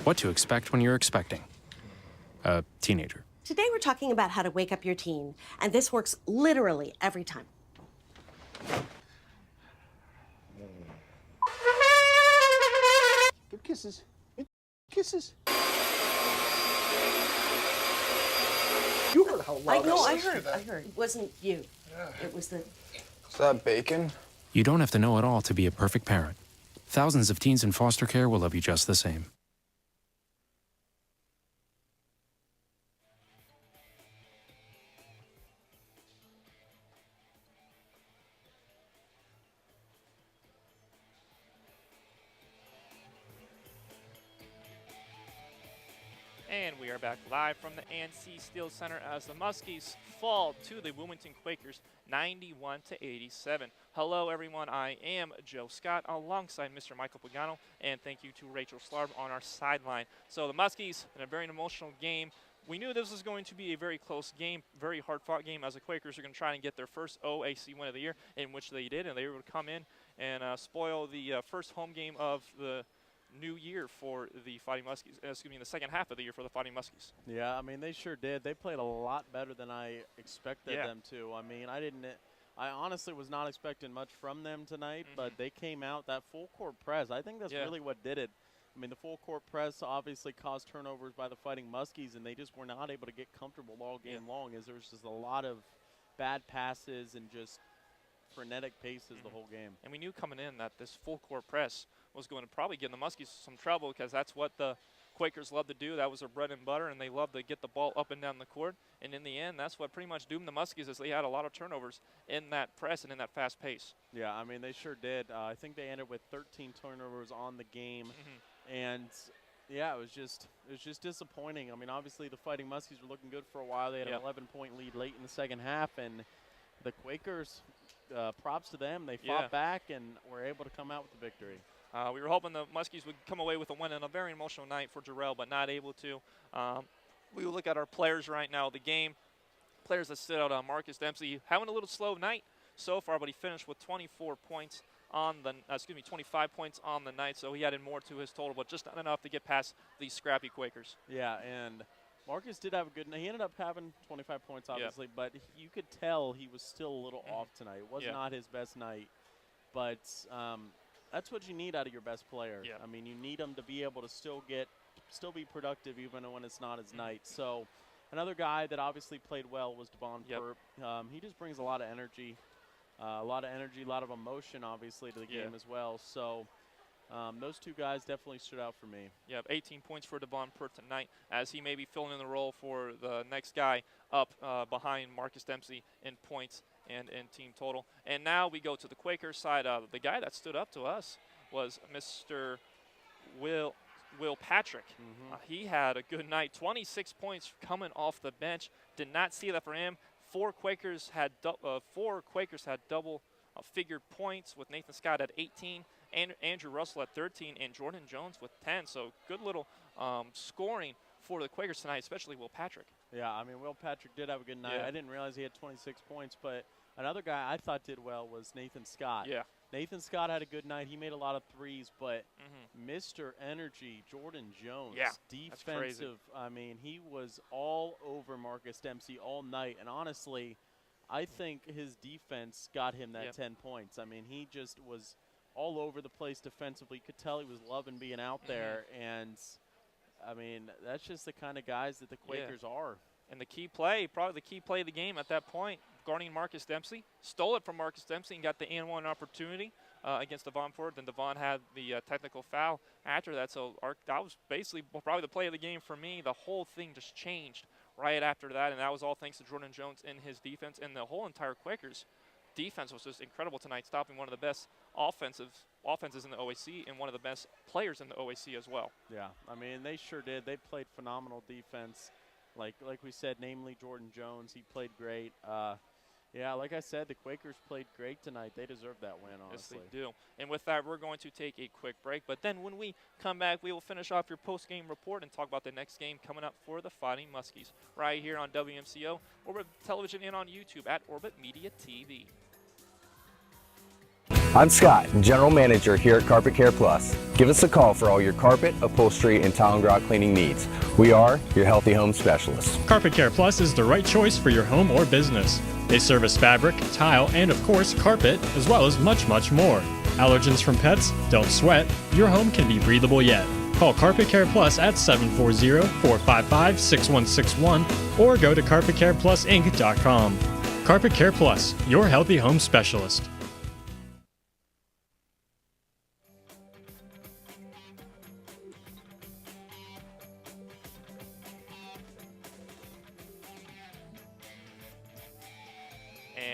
What to expect when you're expecting a teenager. Today we're talking about how to wake up your teen, and this works literally every time. Good kisses. Good kisses. You heard how loud I heard. It wasn't you. It was the... Is that bacon? You don't have to know it all to be a perfect parent. Thousands of teens in foster care will love you just the same. And we are back live from the ANC Steel Center as the Muskies fall to the Wilmington Quakers 91-87. Hello everyone, I am Joe Scott alongside Mr. Michael Pagano, and thank you to Rachel Slarb on our sideline. So the Muskies in a very emotional game. We knew this was going to be a very close game, very hard-fought game, as the Quakers are going to try and get their first OAC win of the year, in which they did, and they were able to come in and spoil the first home game of the new year for the Fighting Muskies, the second half of the year for the Fighting Muskies. Yeah, I mean, they sure did. They played a lot better than I expected them to. I mean, I honestly was not expecting much from them tonight, but they came out, that full court press. I think that's really what did it. I mean, the full court press obviously caused turnovers by the Fighting Muskies, and they just were not able to get comfortable all game long, as there was just a lot of bad passes and just frenetic paces the whole game. And we knew coming in that this full court press was going to probably give the Muskies some trouble, because that's what the Quakers love to do. That was their bread and butter, and they love to get the ball up and down the court. And in the end, that's what pretty much doomed the Muskies, as they had a lot of turnovers in that press and in that fast pace. Yeah, I mean, they sure did. I think they ended with 13 turnovers on the game. And yeah, it was just disappointing. I mean, obviously the Fighting Muskies were looking good for a while. They had an 11-point lead late in the second half, and the Quakers, props to them. They fought back and were able to come out with the victory. We were hoping the Muskies would come away with a win, and a very emotional night for Jarrell, but not able to. We will look at our players right now. The game, players that stood out, Marcus Dempsey having a little slow night so far, but he finished with 24 points on the, 25 points on the night, so he added more to his total, but just not enough to get past these scrappy Quakers. Yeah, and Marcus did have a good night. He ended up having 25 points, obviously, but you could tell he was still a little off tonight. It was not his best night, but that's what you need out of your best player. I mean, you need him to be able to still be productive even when it's not his night. So another guy that obviously played well was Devon Purp. He just brings a lot of energy, a lot of emotion, obviously, to the game as well. So those two guys definitely stood out for me. 18 points for Devon Purp tonight, as he may be filling in the role for the next guy up behind Marcus Dempsey in points and in team total. And now we go to the Quaker side. The guy that stood up to us was Mr. Will Patrick. He had a good night, 26 points coming off the bench. Did not see that for him. Four Quakers had double figure points, with Nathan Scott at 18, and Andrew Russell at 13, and Jordan Jones with 10. So good little scoring for the Quakers tonight, especially Will Patrick. Yeah, I mean, Will Patrick did have a good night. I didn't realize he had 26 points, but another guy I thought did well was Nathan Scott. Nathan Scott had a good night. He made a lot of threes, but Mr. Energy, Jordan Jones, defensive, I mean, he was all over Marcus Dempsey all night. And honestly, I think his defense got him that 10 points. I mean, he just was all over the place defensively. You could tell he was loving being out there. And, I mean, that's just the kind of guys that the Quakers are. And the key play, probably the key play of the game at that point, guarding Marcus Dempsey, stole it from Marcus Dempsey and got the and-one opportunity against Devon Ford. Then Devon had the technical foul after that. So that was basically probably the play of the game for me. The whole thing just changed right after that, and that was all thanks to Jordan Jones and his defense. And the whole entire Quakers defense was just incredible tonight, stopping one of the best offenses in the OAC and one of the best players in the OAC as well. Yeah, I mean, they sure did. They played phenomenal defense. Like we said, namely Jordan Jones, he played great. Yeah, like I said, the Quakers played great tonight. They deserve that win, honestly. Yes, they do. And with that, we're going to take a quick break. But then when we come back, we will finish off your post-game report and talk about the next game coming up for the Fighting Muskies right here on WMCO, Orbit Television, and on YouTube at Orbit Media TV. I'm Scott, General Manager here at Carpet Care Plus. Give us a call for all your carpet, upholstery, and tile and grout cleaning needs. We are your healthy home specialists. Carpet Care Plus is the right choice for your home or business. They service fabric, tile, and of course carpet, as well as much, much more. Allergens from pets? Don't sweat. Your home can be breathable yet. Call Carpet Care Plus at 740-455-6161 or go to carpetcareplusinc.com. Carpet Care Plus, your healthy home specialist.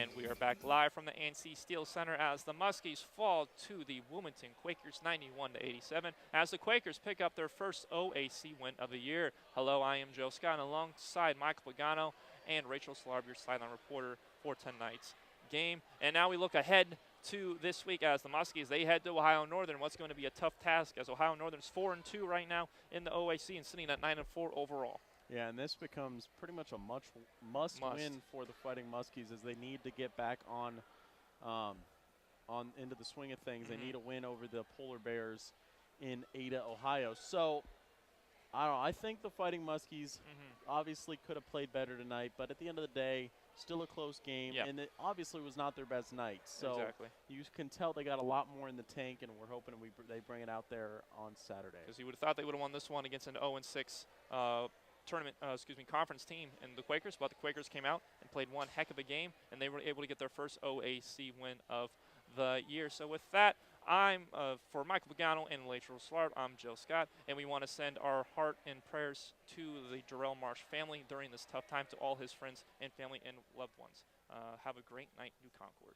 And we are back live from the ANC Steel Center as the Muskies fall to the Wilmington Quakers 91-87 as the Quakers pick up their first OAC win of the year. Hello, I am Joe Scott alongside Michael Pagano and Rachel Slarb, your sideline reporter for tonight's game. And now we look ahead to this week as the Muskies, they head to Ohio Northern. What's going to be a tough task as Ohio Northern's 4-2 right now in the OAC and sitting at 9-4 overall. Yeah, and this becomes pretty much a must win for the Fighting Muskies as they need to get back on into the swing of things. They need a win over the Polar Bears in Ada, Ohio. So, I don't know. I think the Fighting Muskies obviously could have played better tonight, but at the end of the day, still a close game, and it obviously was not their best night. So you can tell they got a lot more in the tank, and we're hoping they bring it out there on Saturday. Because you would have thought they would have won this one against an 0-6 conference team in the Quakers, but the Quakers came out and played one heck of a game, and they were able to get their first OAC win of the year. So with that, I'm for Michael Pagano and Rachel Slarb, I'm Joe Scott, and we want to send our heart and prayers to the Jarrell Marsh family during this tough time, to all his friends and family and loved ones. Have a great night, New Concord.